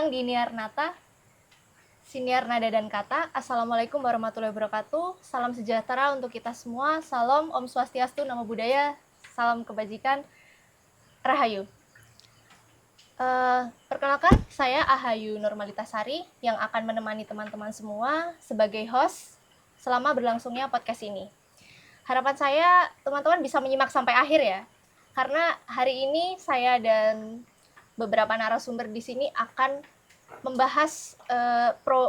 datang di Niar Nata, Siniar Nada dan Kata. Assalamualaikum warahmatullahi wabarakatuh. Salam sejahtera untuk kita semua. Salam Om Swastiastu, Namo Buddhaya, salam kebajikan, Rahayu. Perkenalkan, saya Ahayu Normalitasari yang akan menemani teman-teman semua sebagai host selama berlangsungnya podcast ini. Harapan saya teman-teman bisa menyimak sampai akhir ya, karena hari ini saya dan beberapa narasumber di sini akan membahas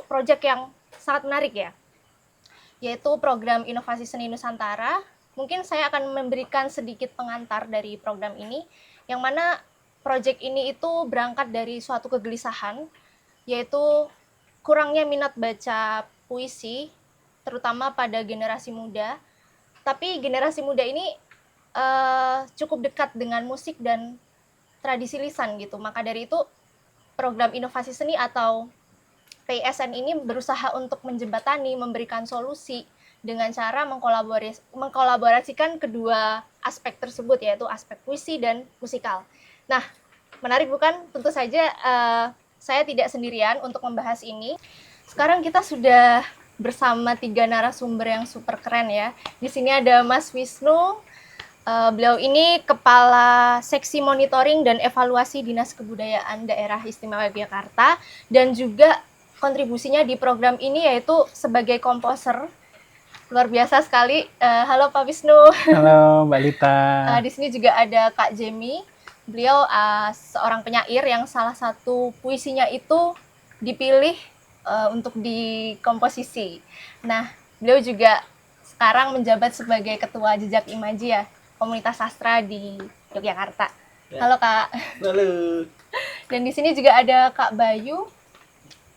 proyek yang sangat menarik ya, yaitu program Inovasi Seni Nusantara. Mungkin saya akan memberikan sedikit pengantar dari program ini, yang mana proyek ini itu berangkat dari suatu kegelisahan, yaitu kurangnya minat baca puisi, terutama pada generasi muda. Tapi generasi muda ini cukup dekat dengan musik dan tradisi lisan gitu. Maka dari itu program Inovasi Seni atau PISN ini berusaha untuk menjembatani, memberikan solusi dengan cara mengkolaborasikan kedua aspek tersebut, yaitu aspek puisi dan musikal. Nah, menarik bukan? Tentu saja saya tidak sendirian untuk membahas ini. Sekarang kita sudah bersama 3 narasumber yang super keren ya. Di sini ada Mas Wisnu. Beliau ini Kepala Seksi Monitoring dan Evaluasi Dinas Kebudayaan Daerah Istimewa Yogyakarta, dan juga kontribusinya di program ini yaitu sebagai komposer. Luar biasa sekali. Halo Pak Wisnu. Halo Mbak Lita. Di sini juga ada Kak Jemi. Beliau seorang penyair yang salah satu puisinya itu dipilih untuk dikomposisi. Nah, beliau juga sekarang menjabat sebagai Ketua Jejak Imaji ya, komunitas sastra di Yogyakarta. Ya. Halo Kak. Halo. Dan di sini juga ada Kak Bayu.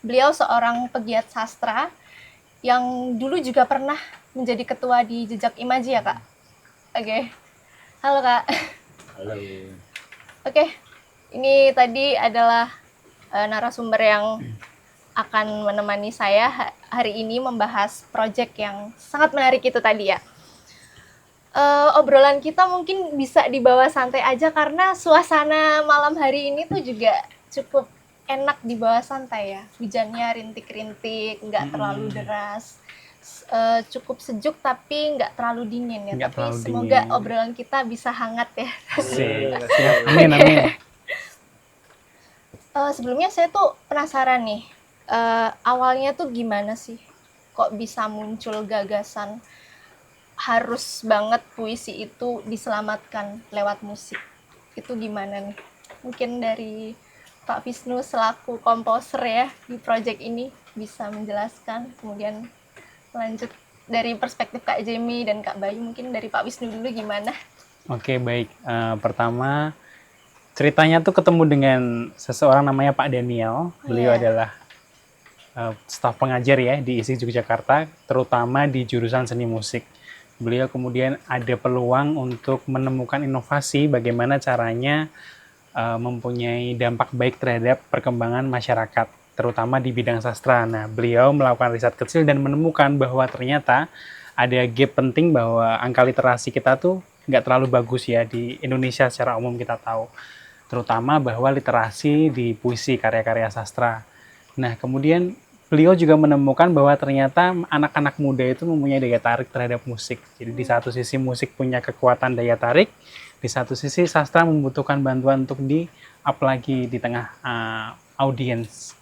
Beliau seorang pegiat sastra yang dulu juga pernah menjadi ketua di Jejak Imaji ya Kak. Oke. Halo Kak. Halo. Oke. Ini tadi adalah narasumber yang akan menemani saya hari ini membahas proyek yang sangat menarik itu tadi ya. Obrolan kita mungkin bisa dibawa santai aja karena suasana malam hari ini tuh juga cukup enak dibawa santai ya. Hujannya rintik-rintik, nggak terlalu deras, cukup sejuk tapi nggak terlalu dingin ya. Nggak tapi semoga dingin. obrolan kita bisa hangat ya. Siap. Amin. Sebelumnya saya tuh penasaran nih, awalnya tuh gimana sih kok bisa muncul gagasan harus banget puisi itu diselamatkan lewat musik? Itu gimana nih? Mungkin dari Pak Wisnu selaku komposer ya di proyek ini bisa menjelaskan. Kemudian lanjut dari perspektif Kak Jemi dan Kak Bayu, mungkin dari Pak Wisnu dulu gimana? Oke, baik. Pertama, ceritanya tuh ketemu dengan seseorang namanya Pak Daniel. Beliau adalah staf pengajar ya di ISI Yogyakarta, terutama di jurusan seni musik. Beliau kemudian ada peluang untuk menemukan inovasi bagaimana caranya mempunyai dampak baik terhadap perkembangan masyarakat, terutama di bidang sastra. Nah, beliau melakukan riset kecil dan menemukan bahwa ternyata ada gap penting bahwa angka literasi kita tuh nggak terlalu bagus ya di Indonesia secara umum kita tahu, terutama bahwa literasi di puisi karya-karya sastra. Nah, kemudian beliau juga menemukan bahwa ternyata anak-anak muda itu mempunyai daya tarik terhadap musik. Jadi di satu sisi musik punya kekuatan daya tarik, di satu sisi sastra membutuhkan bantuan untuk di-up lagi di tengah audiens.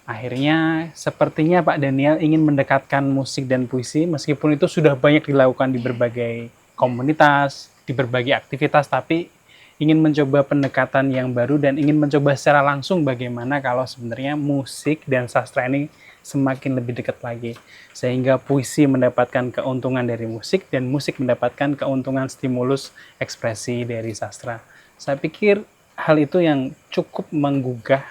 Akhirnya sepertinya Pak Daniel ingin mendekatkan musik dan puisi, meskipun itu sudah banyak dilakukan di berbagai komunitas, di berbagai aktivitas, tapi ingin mencoba pendekatan yang baru dan ingin mencoba secara langsung bagaimana kalau sebenarnya musik dan sastra ini semakin lebih dekat lagi. Sehingga puisi mendapatkan keuntungan dari musik dan musik mendapatkan keuntungan stimulus ekspresi dari sastra. Saya pikir hal itu yang cukup menggugah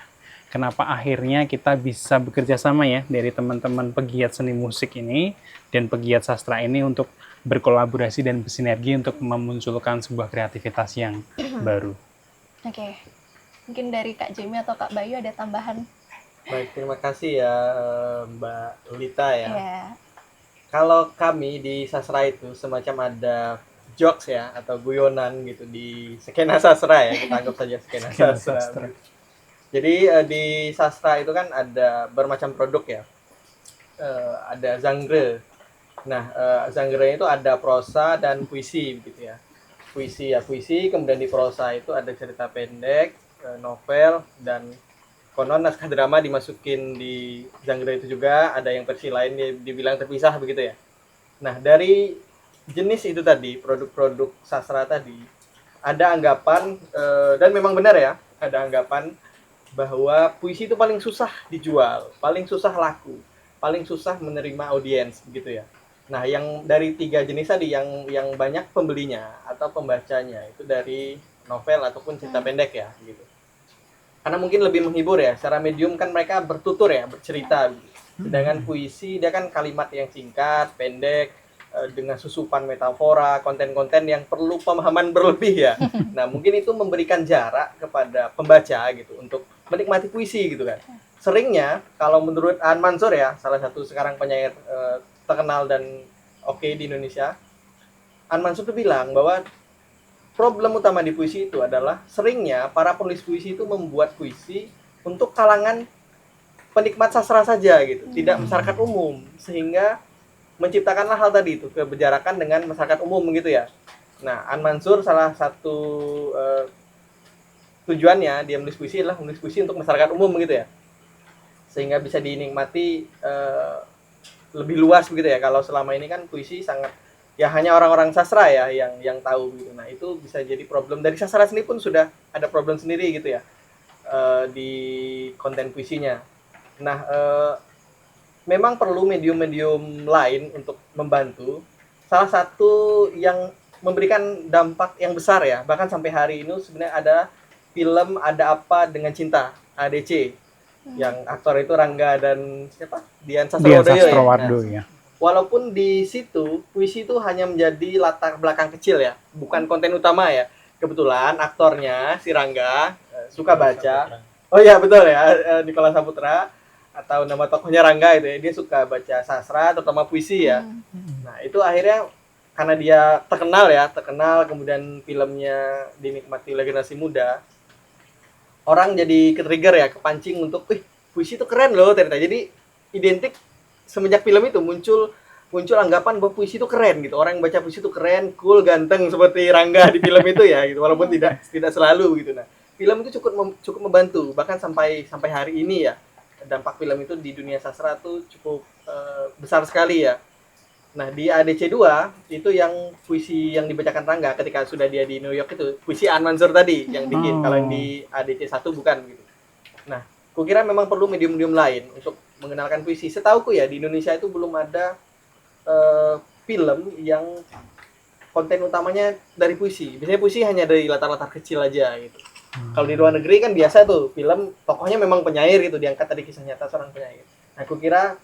kenapa akhirnya kita bisa bekerja sama ya dari teman-teman pegiat seni musik ini dan pegiat sastra ini untuk berkolaborasi dan bersinergi untuk memunculkan sebuah kreativitas yang baru. Oke. Mungkin dari Kak Jemi atau Kak Bayu ada tambahan? Baik, terima kasih ya Mbak Lita ya. Yeah. Kalau kami di sastra itu semacam ada jokes ya atau guyonan gitu di skena sastra ya, kita anggap saja skena sastra. Jadi di sastra itu kan ada bermacam produk ya. Ada genre. Nah, genre itu ada prosa dan puisi gitu ya. Puisi ya puisi, kemudian di prosa itu ada cerita pendek, novel, dan konon naskah drama dimasukin di genre itu juga. Ada yang versi lain dibilang terpisah begitu ya. Nah, dari jenis itu tadi, produk-produk sastra tadi, ada anggapan, dan memang benar ya, ada anggapan bahwa puisi itu paling susah dijual, paling susah laku, paling susah menerima audiens begitu ya. Nah, yang dari 3 jenis tadi yang banyak pembelinya atau pembacanya itu dari novel ataupun cerita pendek ya gitu. Karena mungkin lebih menghibur ya, secara medium kan mereka bertutur ya, bercerita gitu. Sedangkan puisi dia kan kalimat yang singkat, pendek, dengan susupan metafora, konten-konten yang perlu pemahaman berlebih ya. Nah, mungkin itu memberikan jarak kepada pembaca gitu untuk menikmati puisi gitu kan. Seringnya kalau menurut Aan Mansur ya, salah satu sekarang penyair terkenal dan oke di Indonesia, Aan Mansur tuh bilang bahwa problem utama di puisi itu adalah seringnya para penulis puisi itu membuat puisi untuk kalangan penikmat sastra saja gitu, tidak masyarakat umum, sehingga menciptakanlah hal tadi itu, kebejarakan dengan masyarakat umum gitu ya. Nah, Aan Mansur salah satu tujuannya dia menulis puisi adalah menulis puisi untuk masyarakat umum gitu ya, sehingga bisa dinikmati lebih luas begitu ya. Kalau selama ini kan puisi sangat ya hanya orang-orang sastra ya yang tahu gitu. Nah, itu bisa jadi problem dari sastra sendiri pun sudah ada problem sendiri gitu ya di konten puisinya. Nah, memang perlu medium-medium lain untuk membantu. Salah satu yang memberikan dampak yang besar ya, bahkan sampai hari ini sebenarnya ada film Ada Apa Dengan Cinta, ADC, yang aktor itu Rangga dan siapa? Dian Sastrowardo ya. Walaupun di situ puisi itu hanya menjadi latar belakang kecil ya, bukan konten utama ya. Kebetulan aktornya si Rangga suka baca. Oh iya betul ya, Nikola Saputra, atau nama tokohnya Rangga itu ya, dia suka baca sastra terutama puisi ya. Nah, itu akhirnya karena dia terkenal kemudian filmnya dinikmati oleh generasi muda, orang jadi ke-trigger ya, kepancing untuk puisi itu keren loh ternyata. Jadi identik semenjak film itu muncul anggapan bahwa puisi itu keren gitu. Orang yang baca puisi itu keren, cool, ganteng seperti Rangga di film itu ya gitu. Walaupun tidak selalu gitu. Nah, film itu cukup membantu bahkan sampai hari ini ya. Dampak film itu di dunia sastra tuh cukup besar sekali ya. Nah, di ADC 2 itu yang puisi yang dibacakan Rangga ketika sudah dia di New York itu puisi Aan Mansur tadi yang bikin. Kalau yang di ADC 1 bukan gitu. Nah, kukira memang perlu medium-medium lain untuk mengenalkan puisi. Setauku ya di Indonesia itu belum ada film yang konten utamanya dari puisi. Biasanya puisi hanya dari latar-latar kecil aja gitu. Kalau di luar negeri kan biasa tuh film tokohnya memang penyair gitu, diangkat tadi kisah nyata seorang penyair. Nah, aku kira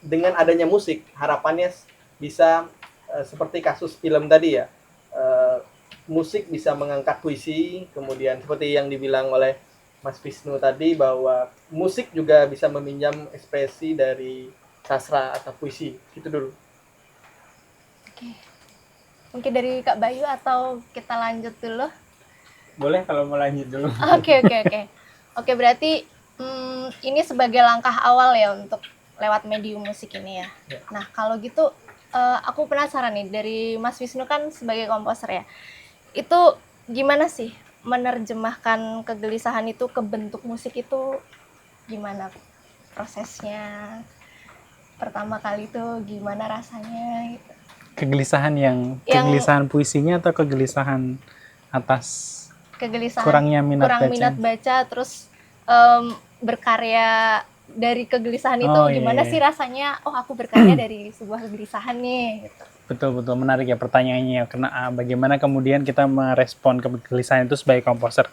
dengan adanya musik harapannya bisa seperti kasus film tadi ya, musik bisa mengangkat puisi, kemudian seperti yang dibilang oleh Mas Wisnu tadi bahwa musik juga bisa meminjam ekspresi dari sastra atau puisi. Gitu dulu. Oke. Mungkin dari Kak Bayu atau kita lanjut dulu? Boleh kalau mau lanjut dulu. Oke. Oke, berarti ini sebagai langkah awal ya untuk lewat medium musik ini ya. Nah, kalau gitu aku penasaran nih, dari Mas Wisnu kan sebagai komposer ya. Itu gimana sih menerjemahkan kegelisahan itu ke bentuk musik itu, gimana prosesnya? Pertama kali itu gimana rasanya gitu? Kegelisahan puisinya atau kegelisahan atas Kegelisahan kurang minat baca terus berkarya dari kegelisahan itu gimana sih rasanya? Oh, aku berkarya dari sebuah kegelisahan nih gitu. Betul menarik ya pertanyaannya. Karena bagaimana kemudian kita merespon kegelisahan itu sebagai komposer.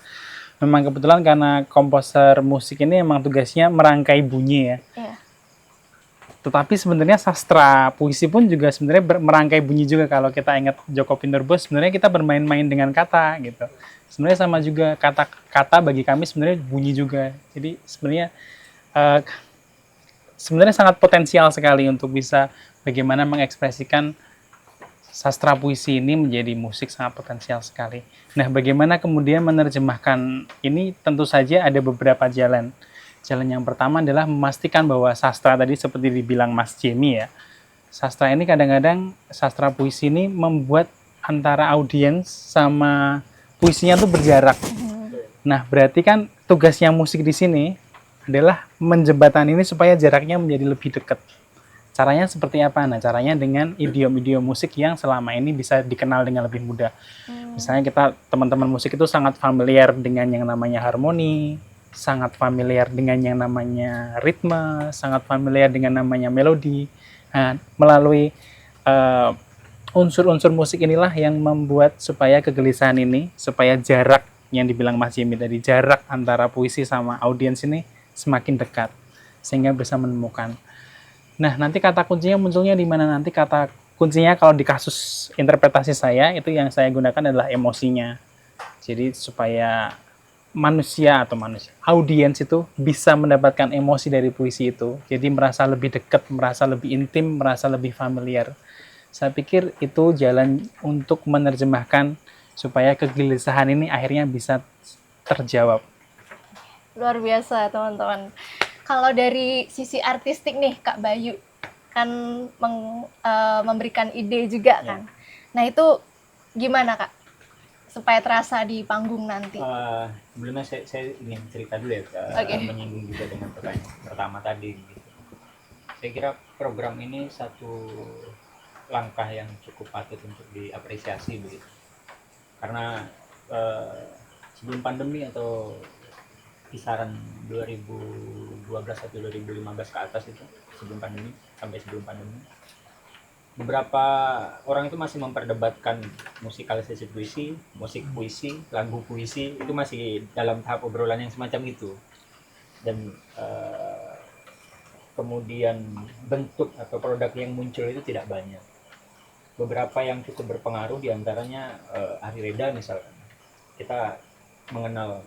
Memang kebetulan karena komposer musik ini memang tugasnya merangkai bunyi ya. Iya. Tetapi sebenarnya sastra puisi pun juga sebenarnya merangkai bunyi juga. Kalau kita ingat Joko Pinurbo, sebenarnya kita bermain-main dengan kata gitu. Sebenarnya sama juga kata bagi kami sebenarnya bunyi juga. Jadi sebenarnya sangat potensial sekali untuk bisa bagaimana mengekspresikan sastra puisi ini menjadi musik sangat potensial sekali. Nah, bagaimana kemudian menerjemahkan ini? Tentu saja ada beberapa jalan. Jalan yang pertama adalah memastikan bahwa sastra tadi seperti dibilang Mas Jamie ya, sastra ini kadang-kadang, sastra puisi ini membuat antara audiens sama puisinya tuh berjarak. Nah, berarti kan tugasnya musik di sini adalah menjembatani ini supaya jaraknya menjadi lebih dekat. Caranya seperti apa? Nah, caranya dengan idiom-idiom musik yang selama ini bisa dikenal dengan lebih mudah. Misalnya kita, teman-teman musik itu sangat familiar dengan yang namanya harmoni, sangat familiar dengan yang namanya ritme, sangat familiar dengan namanya melodi. Nah, melalui unsur-unsur musik inilah yang membuat supaya kegelisahan ini, supaya jarak yang dibilang Mas Jimmy tadi, jarak antara puisi sama audiens ini semakin dekat, sehingga bisa menemukan. Nah, nanti kata kuncinya munculnya di mana? Nanti kata kuncinya kalau di kasus interpretasi saya, itu yang saya gunakan adalah emosinya. Jadi supaya audiens itu bisa mendapatkan emosi dari puisi itu. Jadi merasa lebih dekat, merasa lebih intim, merasa lebih familiar. Saya pikir itu jalan untuk menerjemahkan supaya kegelisahan ini akhirnya bisa terjawab. Luar biasa teman-teman. Kalau dari sisi artistik nih Kak Bayu kan memberikan ide juga kan. Nah itu gimana Kak supaya terasa di panggung nanti? Sebelumnya saya ingin cerita dulu ya, menyinggung juga dengan pertanyaan pertama tadi. Gitu. Saya kira program ini satu langkah yang cukup patut untuk diapresiasi begitu. Karena sebelum pandemi atau kisaran 2012 atau 2015 ke atas itu, sebelum pandemi, beberapa orang itu masih memperdebatkan musikalisasi puisi, musik puisi, lagu puisi, itu masih dalam tahap obrolan yang semacam itu. Dan kemudian bentuk atau produk yang muncul itu tidak banyak. Beberapa yang cukup berpengaruh diantaranya Ari Reda misalkan. Kita mengenal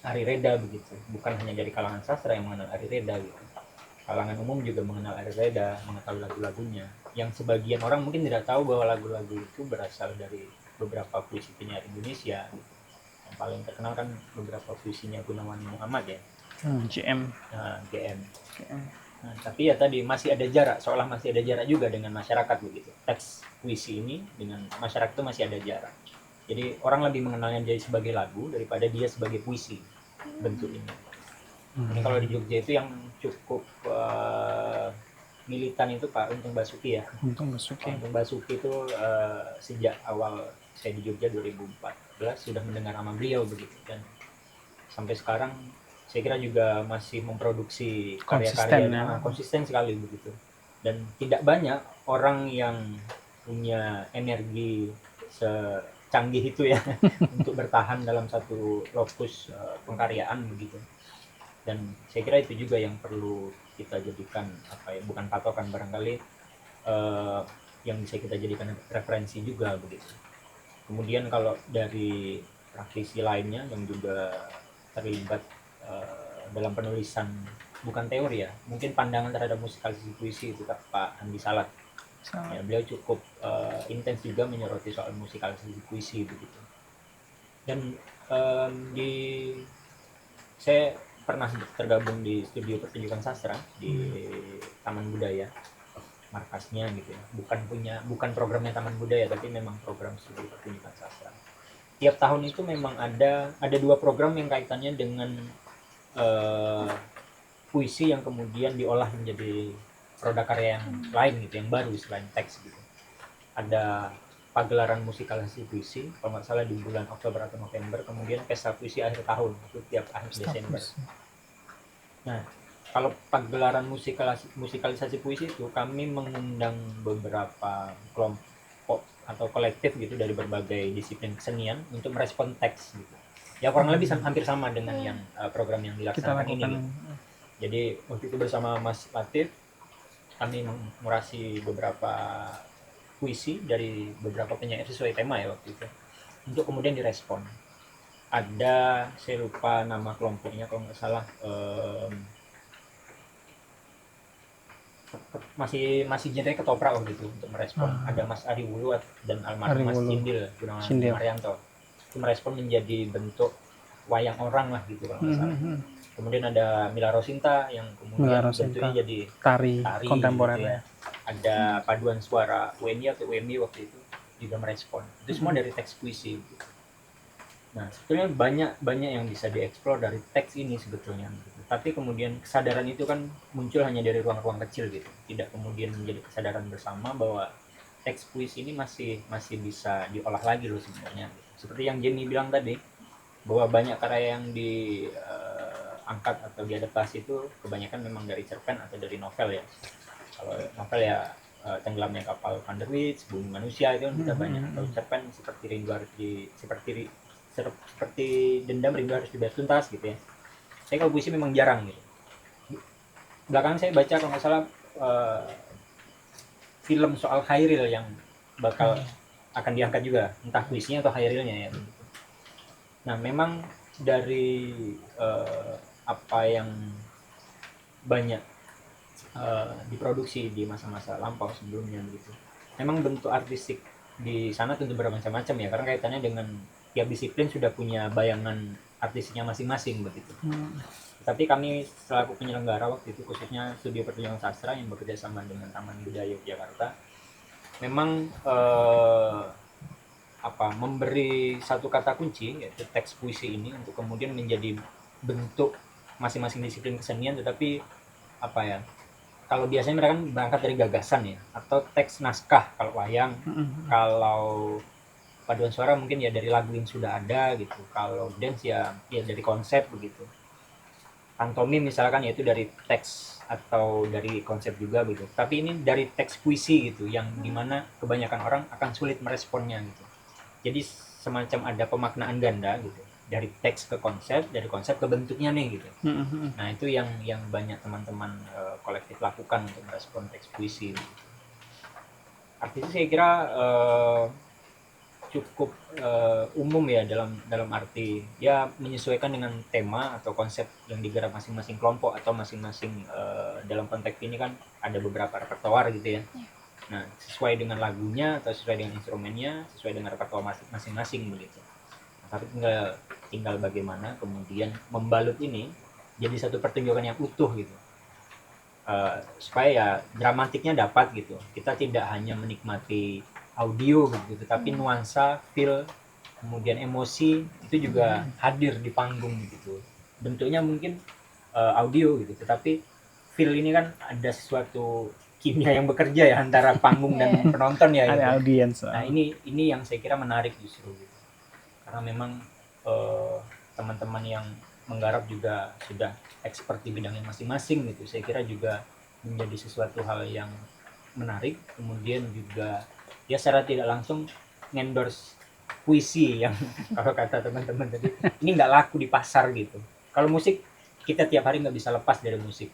Ari Reda begitu, bukan hanya dari kalangan sastra yang mengenal Ari Reda gitu. Kalangan umum juga mengenal Ari Reda, mengetahui lagu-lagunya. Yang sebagian orang mungkin tidak tahu bahwa lagu-lagu itu berasal dari beberapa puisi penyair Indonesia. Yang paling terkenal kan beberapa puisinya Gunawan Muhammad ya. GM. GM. Nah, tapi ya tadi masih ada jarak, seolah masih ada jarak juga dengan masyarakat begitu. Teks puisi ini dengan masyarakat itu masih ada jarak. Jadi orang lebih mengenalnya jadi sebagai lagu daripada dia sebagai puisi bentuk ini. Ini kalau di Jogja itu yang cukup militan itu Pak Untung Basuki ya. Untung Basuki itu sejak awal saya di Jogja 2014 sudah mendengar nama beliau begitu, dan sampai sekarang saya kira juga masih memproduksi karya-karya konsisten sekali begitu. Dan tidak banyak orang yang punya energi canggih itu ya untuk bertahan dalam satu lokus pengkaryaan begitu. Dan saya kira itu juga yang perlu kita jadikan bukan patokan barangkali, yang bisa kita jadikan referensi juga begitu. Kemudian kalau dari praktisi lainnya yang juga terlibat dalam penulisan, bukan teori ya, mungkin pandangan terhadap musikalisasi puisi itu Pak Andi Salat. Ya, beliau cukup intens juga menyoroti soal musikalisasi puisi begitu. Dan saya pernah tergabung di studio pertunjukan sastra di Taman Budaya, markasnya gitu ya. Bukan programnya Taman Budaya, tapi memang program studio pertunjukan sastra. Tiap tahun itu memang ada 2 program yang kaitannya dengan puisi yang kemudian diolah menjadi produk karya yang lain gitu, yang baru selain teks gitu. Ada pagelaran musikalisasi puisi, kalau nggak salah di bulan Oktober atau November, kemudian pesta puisi akhir tahun itu tiap akhir Desember. Nah, kalau pagelaran musikalisasi puisi itu kami mengundang beberapa kelompok atau kolektif gitu dari berbagai disiplin kesenian untuk merespon teks gitu. Ya kurang lebih hampir sama dengan yang program yang dilaksanakan ini. Gitu. Jadi waktu itu bersama Mas Latif kami mengurasi beberapa puisi dari beberapa penyair sesuai tema ya waktu itu, untuk kemudian direspon. Ada, saya lupa nama kelompoknya kalau nggak salah, masih genre ketoprak waktu itu untuk merespon. Ada Mas Ari Wulu dan almarhum Mas Ari Wulu. Cindil Gunawan Cindil. Marianto. Itu merespon menjadi bentuk wayang orang lah gitu kalau nggak salah. Kemudian ada Mila Rosinta yang Mila kemudian Rosinta. bentuknya jadi Tari tari kontemporer gitu ya. Ada paduan suara UNI atau UMI waktu itu juga merespon. Itu semua dari teks puisi gitu. Nah, sebetulnya banyak yang bisa dieksplor dari teks ini sebetulnya gitu. Tapi kemudian kesadaran itu kan muncul hanya dari ruang-ruang kecil gitu. Tidak kemudian menjadi kesadaran bersama bahwa teks puisi ini masih bisa diolah lagi loh sebenarnya. Seperti yang Jenny bilang tadi, bahwa banyak karya yang diangkat atau diadaptasi itu kebanyakan memang dari cerpen atau dari novel ya. Kalau novel ya Tenggelamnya Kapal Van der Wijk, Bumi Manusia itu kan kita banyak. Atau cerpen seperti seperti Dendam Rindu Harus Dibayar Tuntas gitu ya. Saya kalau puisi memang jarang gitu. Belakangan saya baca kalau nggak salah film soal Hairil yang bakal akan diangkat juga, entah puisinya atau Hairilnya ya. Nah, memang dari apa yang banyak diproduksi di masa-masa lampau sebelumnya gitu. Memang bentuk artistik di sana tentu bermacam-macam ya, karena kaitannya dengan tiap disiplin sudah punya bayangan artistiknya masing-masing begitu. Tapi kami selaku penyelenggara waktu itu, khususnya Studio Pertunjukan Sastra yang bekerja sama dengan Taman Budaya Yogyakarta, memang memberi satu kata kunci yaitu teks puisi ini untuk kemudian menjadi bentuk masing-masing disiplin kesenian. Tetapi kalau biasanya mereka kan berangkat dari gagasan ya, atau teks naskah kalau wayang, kalau paduan suara mungkin ya dari lagu yang sudah ada gitu, kalau dance ya dari konsep begitu, pantomim misalkan yaitu dari teks atau dari konsep juga gitu. Tapi ini dari teks puisi gitu, yang dimana kebanyakan orang akan sulit meresponnya gitu. Jadi semacam ada pemaknaan ganda gitu, dari teks ke konsep, dari konsep ke bentuknya nih gitu. Nah itu yang banyak teman-teman kolektif lakukan untuk merespon teks puisi gitu. Artinya saya kira cukup umum ya, dalam arti ya menyesuaikan dengan tema atau konsep yang digarap masing-masing kelompok atau masing-masing dalam konteks ini kan ada beberapa repertoar gitu ya. Nah, sesuai dengan lagunya atau sesuai dengan instrumennya, sesuai dengan repertoar masing-masing begitu. Nah, tapi tinggal bagaimana kemudian membalut ini jadi satu pertunjukan yang utuh gitu. Supaya ya dramatiknya dapat gitu. Kita tidak hanya menikmati audio gitu, tapi nuansa, feel, kemudian emosi itu juga hadir di panggung gitu. Bentuknya mungkin audio gitu, tetapi feel ini kan ada sesuatu kimia yang bekerja ya antara panggung dan penonton ya. Ada audiens. Nah ini yang saya kira menarik justru gitu, karena memang teman-teman yang menggarap juga sudah expert di bidangnya masing-masing gitu. Saya kira juga menjadi sesuatu hal yang menarik. Kemudian juga ya secara tidak langsung endorse puisi yang kalau kata teman-teman tadi ini nggak laku di pasar gitu. Kalau musik kita tiap hari nggak bisa lepas dari musik,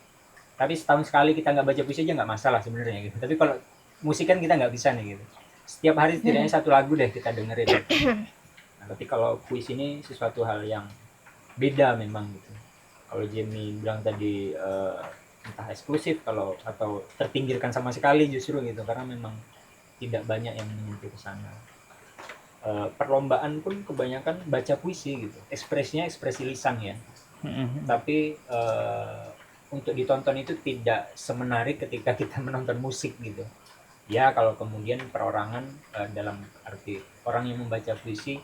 tapi setahun sekali kita nggak baca puisi aja nggak masalah sebenarnya gitu. Tapi kalau musik kan kita nggak bisa nih gitu, setiap hari setidaknya satu lagu deh kita dengerin gitu. Nah, tapi kalau puisi ini sesuatu hal yang beda memang gitu. Kalau Jamie bilang tadi entah eksklusif atau terpinggirkan sama sekali justru gitu, karena memang tidak banyak yang menyentuh ke sana. Perlombaan pun kebanyakan baca puisi gitu, ekspresinya ekspresi lisan ya. Tapi untuk ditonton itu tidak semenarik ketika kita menonton musik gitu. Ya kalau kemudian perorangan dalam arti orang yang membaca puisi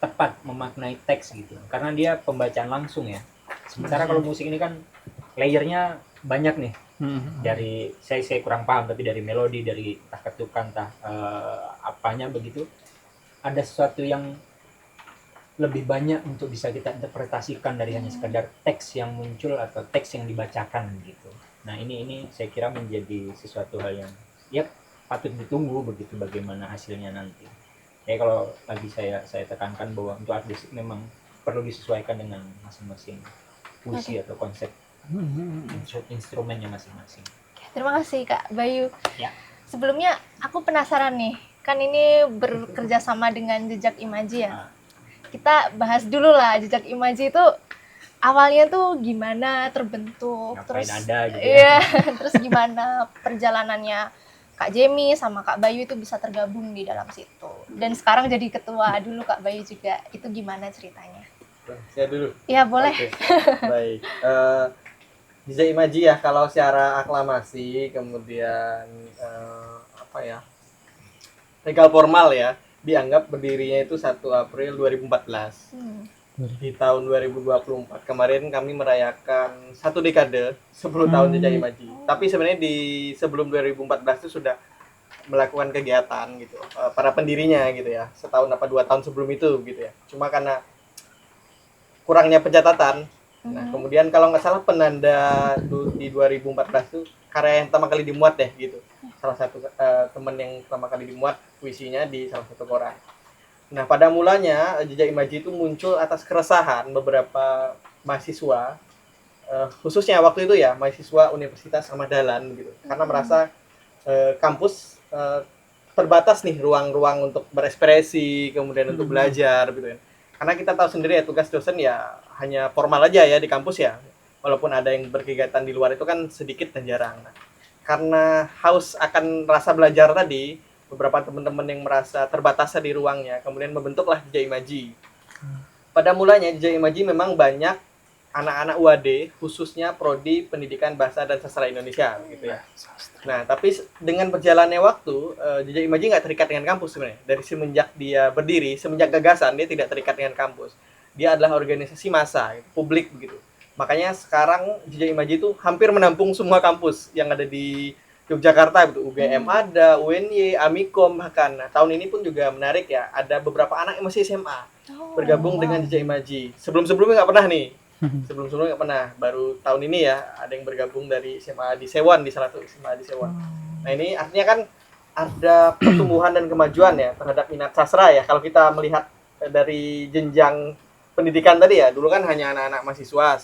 tepat memaknai teks gitu, karena dia pembacaan langsung ya. Sementara kalau musik ini kan layernya banyak nih. Dari saya kurang paham, tapi dari melodi, dari entah ketukan, entah apanya begitu, ada sesuatu yang lebih banyak untuk bisa kita interpretasikan dari hanya sekedar teks yang muncul atau teks yang dibacakan gitu. Nah ini saya kira menjadi sesuatu hal yang ya patut ditunggu begitu, bagaimana hasilnya nanti. Ya kalau lagi saya tekankan bahwa untuk artis memang perlu disesuaikan dengan masing-masing puisi atau konsep instrumennya masing-masing. Terima kasih Kak Bayu. Ya. Sebelumnya aku penasaran nih, kan ini bekerja sama dengan Jejak Imaji ya. Kita bahas dulu lah, Jejak Imaji itu awalnya tuh gimana terbentuk, Ngapain terus ada gitu ya. iya, terus gimana perjalanannya Kak Jemi sama Kak Bayu itu bisa tergabung di dalam situ. Dan sekarang jadi ketua, dulu Kak Bayu juga. Itu gimana ceritanya? Saya dulu. Ya boleh. Oke. Baik. DJ Imaji ya, kalau secara aklamasi, kemudian apa ya, legal formal ya, dianggap berdirinya itu 1 April 2014. Di tahun 2024 kemarin kami merayakan 1 dekade 10 tahun DJ Imaji. Tapi sebenarnya di sebelum 2014 itu sudah melakukan kegiatan gitu, para pendirinya gitu ya, setahun apa 2 tahun sebelum itu gitu ya. Cuma karena kurangnya pencatatan. Nah, kemudian kalau nggak salah penanda di 2014 itu karya yang pertama kali dimuat deh gitu. Salah satu temen yang pertama kali dimuat puisinya di salah satu koran. Nah, pada mulanya Jejak Imaji itu muncul atas keresahan beberapa mahasiswa, khususnya waktu itu ya mahasiswa Universitas Ahmad Dahlan gitu, karena merasa kampus terbatas nih ruang-ruang untuk berekspresi, kemudian untuk belajar gitu ya. Karena kita tahu sendiri ya tugas dosen ya hanya formal aja ya di kampus ya, walaupun ada yang berkegiatan di luar itu kan sedikit dan jarang. Nah, karena haus akan rasa belajar tadi, beberapa teman-teman yang merasa terbatas di ruangnya, kemudian membentuklah Jejak Imaji. Pada mulanya Jejak Imaji memang banyak anak-anak UAD, khususnya Prodi Pendidikan Bahasa dan Sastra Indonesia, gitu ya. Nah, tapi dengan berjalannya waktu, Jejak Imaji nggak terikat dengan kampus sebenarnya. Dari semenjak dia berdiri, semenjak gagasan, dia tidak terikat dengan kampus. Dia adalah organisasi massa, gitu, publik begitu. Makanya sekarang Jejak Imaji itu hampir menampung semua kampus yang ada di Yogyakarta gitu, UGM ada, UNY, Amikom bahkan. Nah, tahun ini pun juga menarik ya, ada beberapa anak yang masih SMA bergabung dengan Jejak Imaji. Sebelum-sebelumnya nggak pernah nih, sebelum-sebelumnya nggak pernah. Baru tahun ini ya ada yang bergabung dari SMA di Sewon, di salah satu SMA di Sewon. Nah, ini artinya kan ada pertumbuhan dan kemajuan ya terhadap minat sastra ya. Kalau kita melihat dari jenjang pendidikan tadi ya, dulu kan hanya anak-anak mahasiswa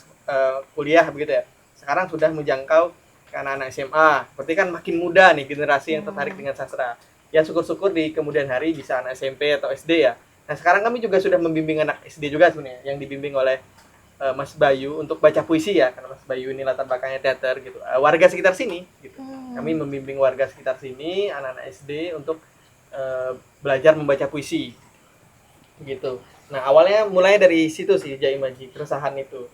kuliah begitu ya. Sekarang sudah menjangkau ke anak-anak SMA. Berarti kan makin muda nih generasi yang tertarik dengan sastra. Ya syukur-syukur di kemudian hari bisa anak SMP atau SD ya. Nah, sekarang kami juga sudah membimbing anak SD juga sebenarnya, yang dibimbing oleh Mas Bayu untuk baca puisi ya, karena Mas Bayu ini latar belakangnya teater gitu. Warga sekitar sini gitu. Kami membimbing warga sekitar sini, anak-anak SD untuk belajar membaca puisi. Gitu. Nah, awalnya mulai dari situ sih Jejak Imaji, keresahan itu.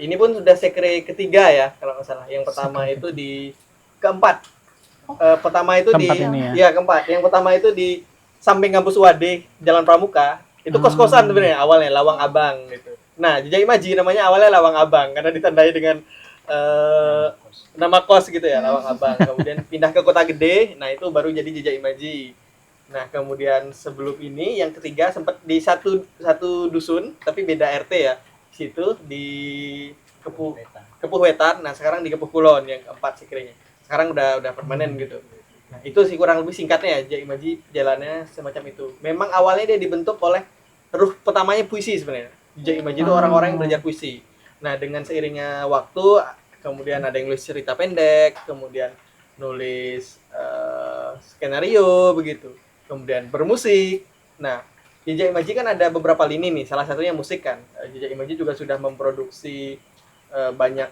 Ini pun sudah sekre ketiga ya kalau nggak salah. Yang pertama itu di keempat. Pertama itu Keempat di ini ya keempat. Yang pertama itu di samping kampus UAD Jalan Pramuka. Itu kos-kosan sebenarnya awalnya Lawang Abang gitu. Nah, Jejak Imaji namanya awalnya Lawang Abang karena ditandai dengan nama kos gitu ya, Lawang Abang. Kemudian pindah ke Kota Gede. Nah, itu baru jadi Jejak Imaji. Nah, kemudian sebelum ini yang ketiga sempat di satu dusun tapi beda RT ya. Situ di Kepuh Wetan. Nah, sekarang di Kepuh Kulon yang keempat sekiranya. Sekarang udah permanen gitu. Nah, itu sih kurang lebih singkatnya ya Jejak Imaji jalannya semacam itu. Memang awalnya dia dibentuk oleh ruh pertamanya puisi sebenarnya. Jejak Imaji itu orang-orang yang belajar puisi. Nah, dengan seiringnya waktu kemudian ada yang nulis cerita pendek, kemudian nulis skenario begitu. Kemudian bermusik. Nah, Jejak Imaji kan ada beberapa lini nih, salah satunya musik kan. Jejak Imaji juga sudah memproduksi banyak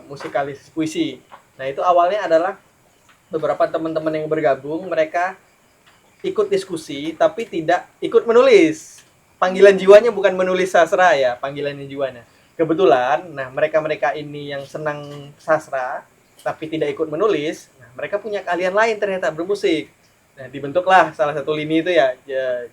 musikalis puisi. Nah, itu awalnya adalah beberapa teman-teman yang bergabung, mereka ikut diskusi tapi tidak ikut menulis. Panggilan jiwanya bukan menulis sastra ya, panggilannya jiwanya. Kebetulan, nah mereka-mereka ini yang senang sastra tapi tidak ikut menulis, nah, mereka punya keahlian lain ternyata bermusik. Nah, dibentuklah salah satu lini itu ya,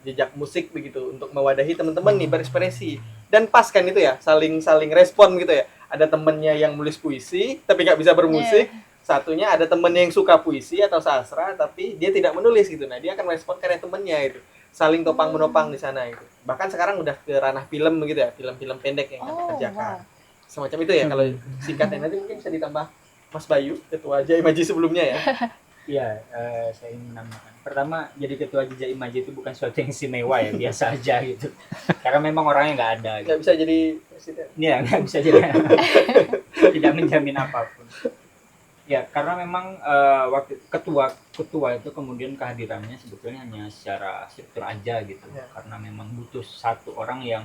Jejak Musik begitu untuk mewadahi teman-teman nih berekspresi. Dan pas kan itu ya, saling respon gitu ya. Ada temennya yang nulis puisi tapi nggak bisa bermusik. Satunya ada temennya yang suka puisi atau sastra tapi dia tidak menulis gitu. Nah, dia akan respon karya temennya itu. Saling topang menopang di sana itu. Bahkan sekarang udah ke ranah film begitu ya, film-film pendek yang kami kerjakan. Semacam itu ya kalau singkatnya. Nanti mungkin bisa ditambah Mas Bayu, ketua Jejak Imaji sebelumnya ya. Iya, saya ingin menambahkan. Pertama, jadi ketua Jejak Imaji itu bukan sesuatu yang istimewa ya, biasa aja gitu. Karena memang orangnya nggak ada. Gitu. Nggak bisa jadi presiden. Iya, nggak bisa jadi. Tidak menjamin apapun. Ya, karena memang waktu ketua itu kemudian kehadirannya sebetulnya hanya secara struktur aja gitu. Ya. Karena memang butuh satu orang yang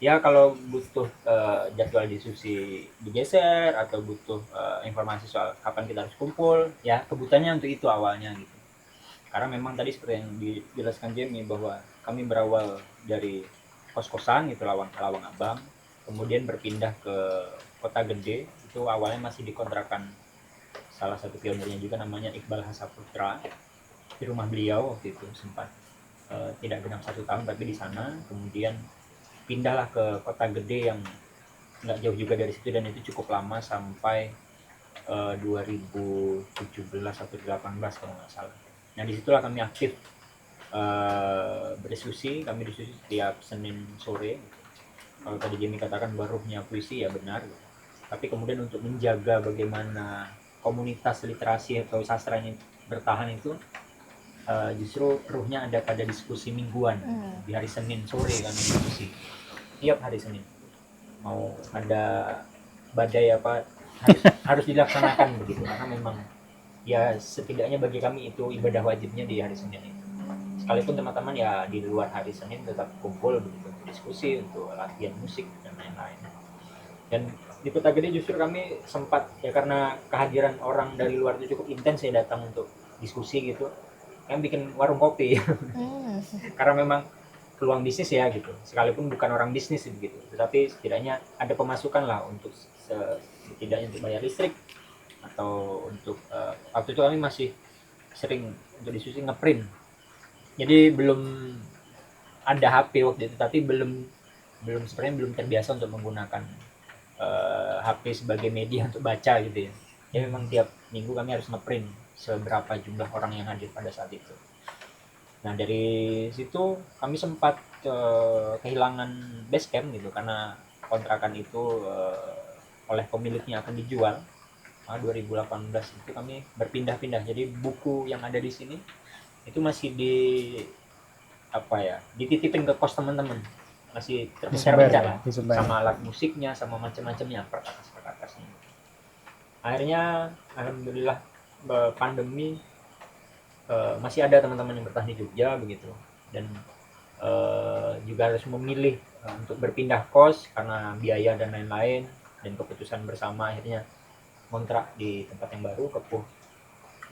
Ya kalau butuh jadwal diskusi digeser atau butuh informasi soal kapan kita harus kumpul, ya kebutuhannya untuk itu awalnya gitu. Karena memang tadi seperti yang dijelaskan Jamie bahwa kami berawal dari kos-kosan gitu Lawang Abang, kemudian berpindah ke kota gede, itu awalnya masih dikontrakan salah satu pionirnya juga namanya Iqbal Hasaputra. Di rumah beliau waktu itu sempat tidak genap 1 tahun tapi di sana, kemudian pindahlah ke kota gede yang nggak jauh juga dari situ dan itu cukup lama sampai 2017 atau 2018 kalau nggak salah. Nah disitulah kami aktif berdiskusi, kami diskusi setiap Senin sore. Kalau tadi Jamie katakan baruhnya puisi, ya benar. Tapi kemudian untuk menjaga bagaimana komunitas literasi atau sastra ini bertahan itu justru ruhnya ada pada diskusi mingguan. Di hari Senin sore kami diskusi tiap hari Senin. Mau ada badai apa harus dilaksanakan begitu, karena memang ya setidaknya bagi kami itu ibadah wajibnya di hari Senin itu. Sekalipun teman-teman ya di luar hari Senin tetap kumpul begitu untuk diskusi, untuk latihan musik dan lain-lain. Dan di Kota Gede justru kami sempat ya karena kehadiran orang dari luar itu cukup intens ya datang untuk diskusi gitu. Kami bikin warung kopi. Karena memang peluang bisnis ya gitu, sekalipun bukan orang bisnis begitu, tetapi setidaknya ada pemasukan lah untuk setidaknya untuk bayar listrik atau untuk waktu itu kami masih sering untuk diskusi ngeprint, jadi belum ada HP waktu itu, tapi sebenarnya belum terbiasa untuk menggunakan HP sebagai media untuk baca gitu ya. Ya memang tiap minggu kami harus ngeprint seberapa jumlah orang yang hadir pada saat itu. Nah dari situ kami sempat kehilangan base camp gitu karena kontrakan itu oleh pemiliknya akan dijual. 2018 itu kami berpindah-pindah. Jadi buku yang ada di sini itu masih dititipin ke kos teman-teman. Masih terpencar-pencar lah. Sama alat musiknya, sama macam-macamnya, perkakas-perkakasnya. Akhirnya alhamdulillah pandemi masih ada teman-teman yang bertahan di Jogja begitu, dan juga harus memilih untuk berpindah kos karena biaya dan lain-lain, dan keputusan bersama akhirnya kontrak di tempat yang baru, Kepuh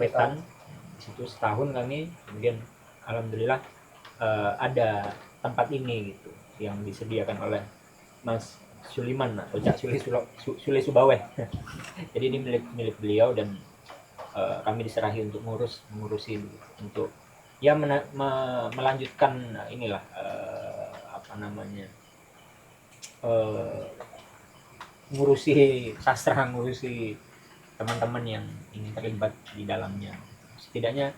Wetan. Di situ setahun kami, kemudian alhamdulillah ada tempat ini gitu yang disediakan oleh Mas Suliman atau Cak Sule Subaweh. Jadi ini milik beliau dan kami diserahi untuk mengurusi untuk ya melanjutkan inilah ngurusi sastra, ngurusi teman-teman yang ingin terlibat di dalamnya. Setidaknya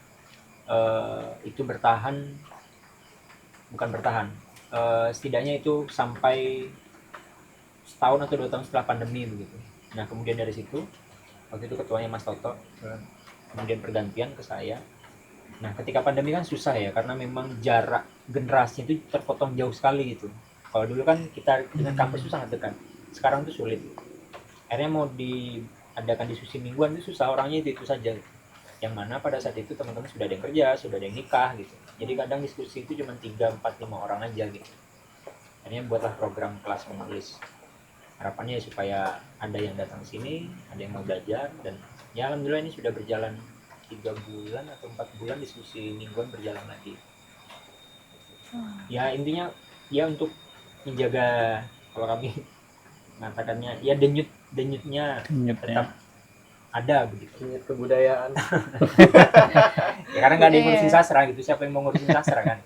itu setidaknya itu sampai setahun atau 2 tahun setelah pandemi begitu. Nah kemudian dari situ waktu itu ketuanya Mas Toto, kemudian pergantian ke saya. Nah ketika pandemi kan susah ya karena memang jarak generasi itu terpotong jauh sekali gitu. Kalau dulu kan kita dengan kampus itu sangat dekat, sekarang tuh sulit. Akhirnya mau diadakan diskusi mingguan itu susah, orangnya itu saja. Yang mana pada saat itu teman-teman sudah ada yang kerja, sudah ada yang nikah gitu. Jadi kadang diskusi itu cuma 3, 4, 5 orang aja gitu. Akhirnya buatlah program kelas menulis. Harapannya supaya ada yang datang sini, ada yang mau belajar, dan ya alhamdulillah ini sudah berjalan 3 bulan atau 4 bulan diskusi mingguan berjalan lagi. Ya intinya ya untuk menjaga, kalau kami mengatakannya ya denyutnya tetap ada begitu. Denyut kebudayaan. Ya karena nggak ada yang ngurusin sastra gitu, siapa yang mau ngurusin sastra kan?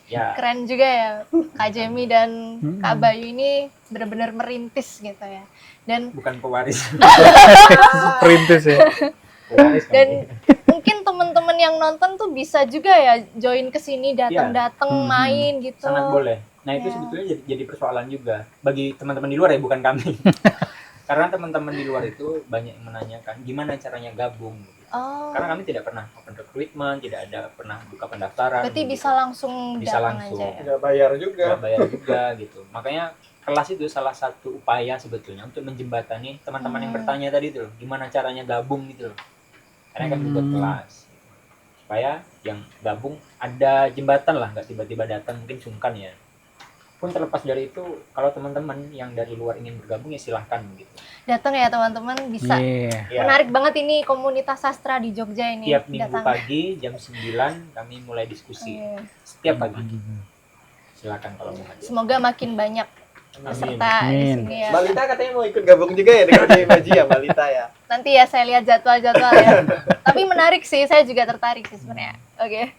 Ya. Keren juga ya Kak Jamie dan Kak Bayu ini benar-benar merintis gitu ya. Dan bukan pewaris. Perintis ya. Dan mungkin teman-teman yang nonton tuh bisa juga ya join ke sini, datang-datang main gitu. Sangat boleh. Nah, itu sebetulnya jadi persoalan juga bagi teman-teman di luar ya, bukan kami. Karena teman-teman di luar itu banyak yang menanyakan gimana caranya gabung. Karena kami tidak pernah open recruitment, tidak ada pernah buka pendaftaran. Berarti gitu. bisa langsung datang aja ya? Nggak bayar juga gitu. Makanya kelas itu salah satu upaya sebetulnya untuk menjembatani teman-teman yang bertanya tadi tuh, gimana caranya gabung gitu loh. Karena kan buat kelas supaya yang gabung ada jembatan lah, nggak tiba-tiba datang mungkin sungkan ya. pun terlepas dari itu, kalau teman-teman yang dari luar ingin bergabung ya silahkan gitu. Datang ya teman-teman, bisa. Iya. Ya, Menarik banget ini komunitas sastra di Jogja ini. tiap minggu datang. pagi jam 9 kami mulai diskusi. Iya. Setiap pagi. Silakan kalau mau hadir. Semoga makin banyak peserta di Amin. sini ya. Mbak Lita katanya mau ikut gabung juga ya dengan Jaya Imaji ya Mbak Lita ya. Nanti ya saya lihat jadwal-jadwal ya. Tapi menarik sih, saya juga tertarik sih sebenarnya. Oke.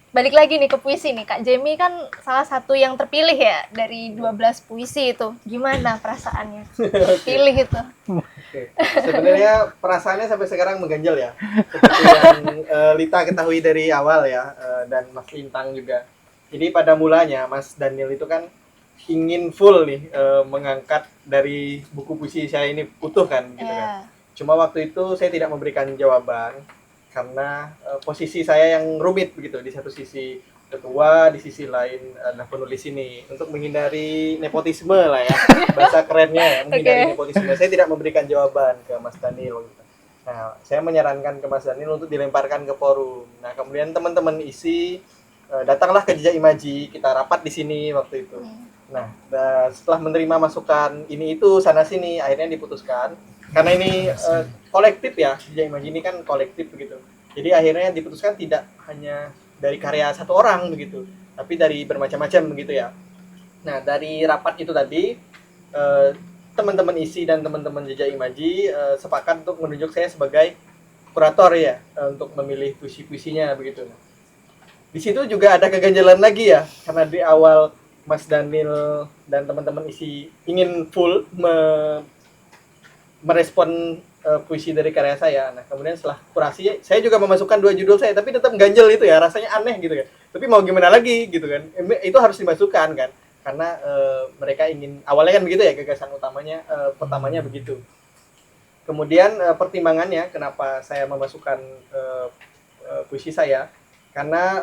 Balik lagi nih ke puisi nih. Kak Jamie kan salah satu yang terpilih ya dari 12 puisi itu. Gimana perasaannya? Pilih itu. Oke. Sebenarnya perasaannya sampai sekarang mengganjal ya. Seperti yang Lita ketahui dari awal ya, dan Mas Lintang juga. Jadi pada mulanya Mas Daniel itu kan ingin full nih mengangkat dari buku puisi saya ini utuh kan gitu kan. Ya. Cuma waktu itu saya tidak memberikan jawaban karena posisi saya yang rumit begitu, di satu sisi ketua, di sisi lain adalah penulis ini, untuk menghindari nepotisme lah ya, bahasa kerennya ya, menghindari nepotisme. Saya tidak memberikan jawaban ke Mas Daniel gitu. Nah, saya menyarankan ke Mas Daniel untuk dilemparkan ke forum. Nah, kemudian teman-teman isi datanglah ke Jejak Imaji, kita rapat di sini waktu itu. Nah, setelah menerima masukan ini itu sana sini, akhirnya diputuskan karena ini kolektif ya, Jejak Imaji ini kan kolektif begitu. Jadi akhirnya diputuskan tidak hanya dari karya satu orang begitu, tapi dari bermacam-macam begitu ya. Nah, dari rapat itu tadi teman-teman isi dan teman-teman Jejak Imaji sepakat untuk menunjuk saya sebagai kurator ya, untuk memilih puisi-puisinya begitu. Di situ juga ada keganjalan lagi ya, karena di awal Mas Daniel dan teman-teman isi ingin full merespon puisi dari karya saya. Nah, kemudian setelah kurasi, saya juga memasukkan 2 judul saya, tapi tetap ganjel itu ya, rasanya aneh gitu kan. Tapi mau gimana lagi gitu kan, itu harus dimasukkan kan, karena mereka ingin, awalnya kan begitu ya, gagasan utamanya, pertamanya begitu. Kemudian pertimbangannya kenapa saya memasukkan puisi saya, karena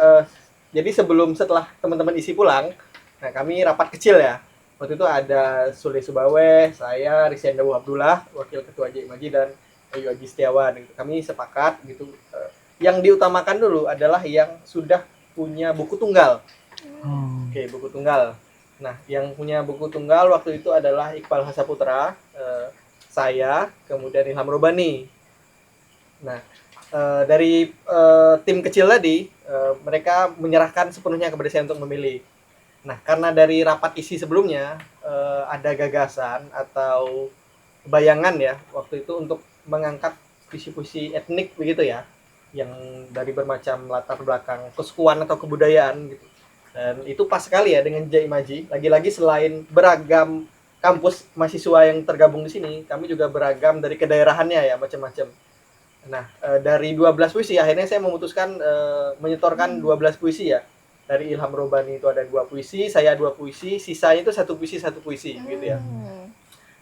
jadi setelah teman-teman isi pulang, nah kami rapat kecil ya. Waktu itu ada Sule Subaweh, saya, Risian Dawu Abdullah, Wakil Ketua Jejak Imaji, dan Ayu Aji Setiawan. Gitu. Kami sepakat gitu. Yang diutamakan dulu adalah yang sudah punya buku tunggal. Oke, buku tunggal. Nah, yang punya buku tunggal waktu itu adalah Iqbal Hasaputra, saya, kemudian Ilham Robani. Nah, dari tim kecil tadi, mereka menyerahkan sepenuhnya kepada saya untuk memilih. Nah, karena dari rapat isi sebelumnya ada gagasan atau bayangan ya waktu itu untuk mengangkat puisi-puisi etnik begitu ya, yang dari bermacam latar belakang kesukuan atau kebudayaan gitu. Dan itu pas sekali ya dengan Jejak Imaji. Lagi-lagi selain beragam kampus mahasiswa yang tergabung di sini, kami juga beragam dari kedaerahannya ya, macam-macam. Nah, dari 12 puisi akhirnya saya memutuskan menyetorkan 12 puisi ya. Dari Ilham Robani itu ada 2 puisi, saya 2 puisi, sisanya itu 1 puisi gitu ya.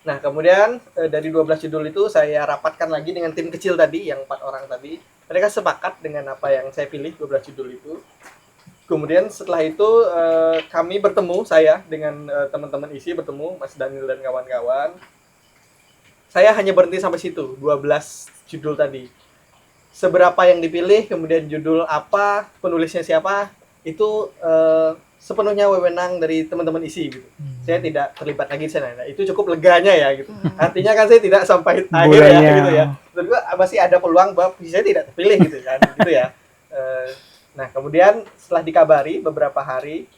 Nah, kemudian dari 12 judul itu saya rapatkan lagi dengan tim kecil tadi, yang 4 orang tadi. Mereka sepakat dengan apa yang saya pilih, 12 judul itu. Kemudian setelah itu kami bertemu, saya dengan teman-teman isi bertemu, Mas Daniel dan kawan-kawan. Saya hanya berhenti sampai situ, 12 judul tadi. Seberapa yang dipilih, kemudian judul apa, penulisnya siapa, itu sepenuhnya wewenang dari teman-teman isi gitu. Saya tidak terlibat lagi di sana. Nah, itu cukup leganya ya gitu. Artinya kan saya tidak sampai akhir ya gitu ya. Terus juga masih ada peluang bahwa saya tidak terpilih gitu kan gitu ya. Nah, kemudian setelah dikabari beberapa hari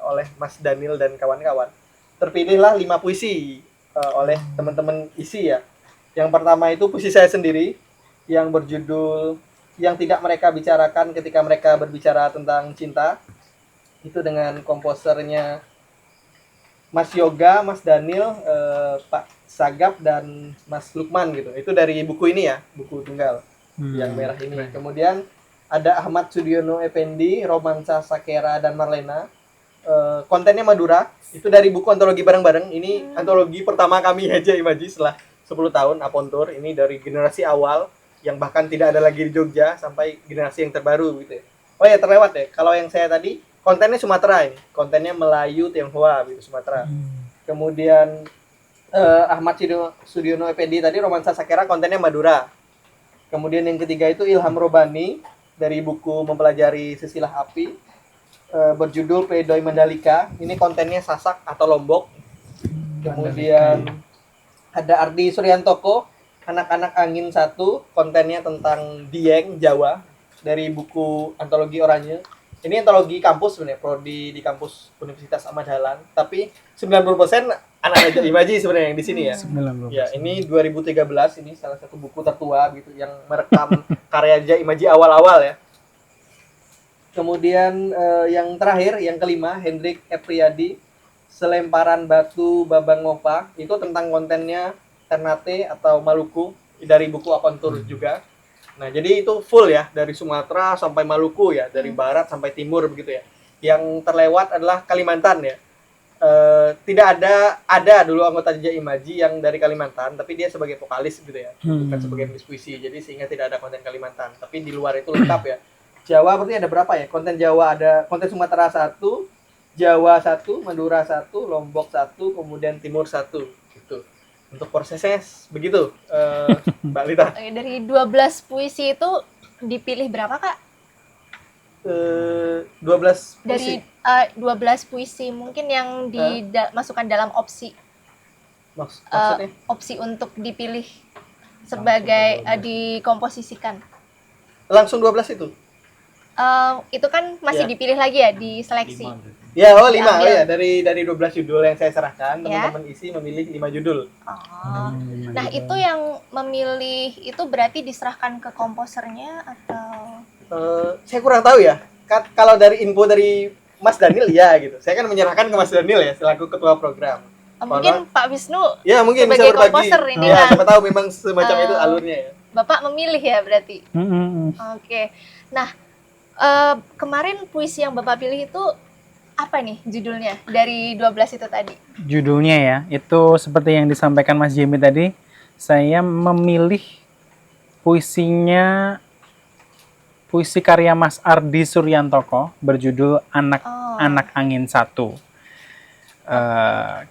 oleh Mas Daniel dan kawan-kawan, terpilihlah 5 puisi oleh teman-teman isi ya. Yang pertama itu puisi saya sendiri yang berjudul Yang Tidak Mereka Bicarakan Ketika Mereka Berbicara Tentang Cinta. Itu dengan komposernya Mas Yoga, Mas Daniel, Pak Sagap, dan Mas Lukman gitu. Itu dari buku ini ya, buku tunggal yang merah ini. Kemudian ada Ahmad Sudiono Effendi, Romansa Sakera dan Marlena. Kontennya Madura. Itu dari buku antologi bareng-bareng. Ini antologi pertama kami Jejak Imaji setelah 10 tahun, Apontur. Ini dari generasi awal yang bahkan tidak ada lagi di Jogja sampai generasi yang terbaru gitu ya. Oh ya, terlewat ya. Kalau yang saya tadi kontennya Sumatera ini. Kontennya Melayu, Tionghoa gitu, Sumatera. Kemudian Ahmad Sudiono Effendi tadi Romansa Sakera, kontennya Madura. Kemudian yang ketiga itu Ilham Robani dari buku Mempelajari Sesilah Api. berjudul Pledoi Mandalika. Ini kontennya Sasak atau Lombok. Kemudian ada Ardi Suryantoko, Anak-anak Angin 1, kontennya tentang Dieng, Jawa, dari buku antologi Oranye. Ini antologi kampus sebenarnya, prodi di kampus Universitas Ahmad Dahlan. Tapi 90% anak imaji sebenarnya yang di sini ya. 90%. Ya, ini 2013, ini salah satu buku tertua gitu yang merekam karya Jaya Imaji awal-awal ya. Kemudian yang terakhir, yang kelima, Hendrik Epriyadi, Selemparan Batu Babang Mova. Itu tentang kontennya Ternate atau Maluku, dari buku Apontur juga. Nah, jadi itu full ya, dari Sumatera sampai Maluku ya, dari barat sampai timur begitu ya. Yang terlewat adalah Kalimantan ya. Tidak ada dulu anggota Jaya Imaji yang dari Kalimantan, tapi dia sebagai vokalis gitu ya, bukan sebagai penulis puisi. Jadi sehingga tidak ada konten Kalimantan, tapi di luar itu lengkap ya. Jawa berarti ada berapa ya? Konten Jawa ada, konten Sumatera 1, Jawa 1, Madura 1, Lombok 1, kemudian Timur 1 gitu. Untuk prosesnya begitu, Mbak Lita. Oke, dari 12 puisi itu dipilih berapa, Kak? 12 Dari puisi. 12 puisi mungkin yang dimasukkan dalam opsi Maksudnya? opsi untuk dipilih sebagai dikomposisikan. Langsung 12 itu? Itu kan masih Ya. dipilih lagi ya, diseleksi. 5 berarti. Ya, 5. Oh Diambil. ya, dari 12 judul yang saya serahkan, Ya. teman-teman isi memilih 5 judul. Oh. Nah, itu yang memilih itu berarti diserahkan ke komposernya atau Saya kurang tahu ya. Kalau dari info dari Mas Daniel ya gitu. Saya kan menyerahkan ke Mas Daniel ya selaku ketua program. mungkin Pak Wisnu Ya, mungkin bisa sebagai berbagi. komposer ini Ya, kan. siapa tahu memang semacam itu alurnya ya. Bapak memilih ya berarti. Oke. Nah, kemarin puisi yang Bapak pilih itu apa nih judulnya dari 12 itu tadi? Judulnya ya, itu seperti yang disampaikan Mas Jimmy tadi, saya memilih puisi karya Mas Ardi Suryantoko berjudul Anak Angin 1.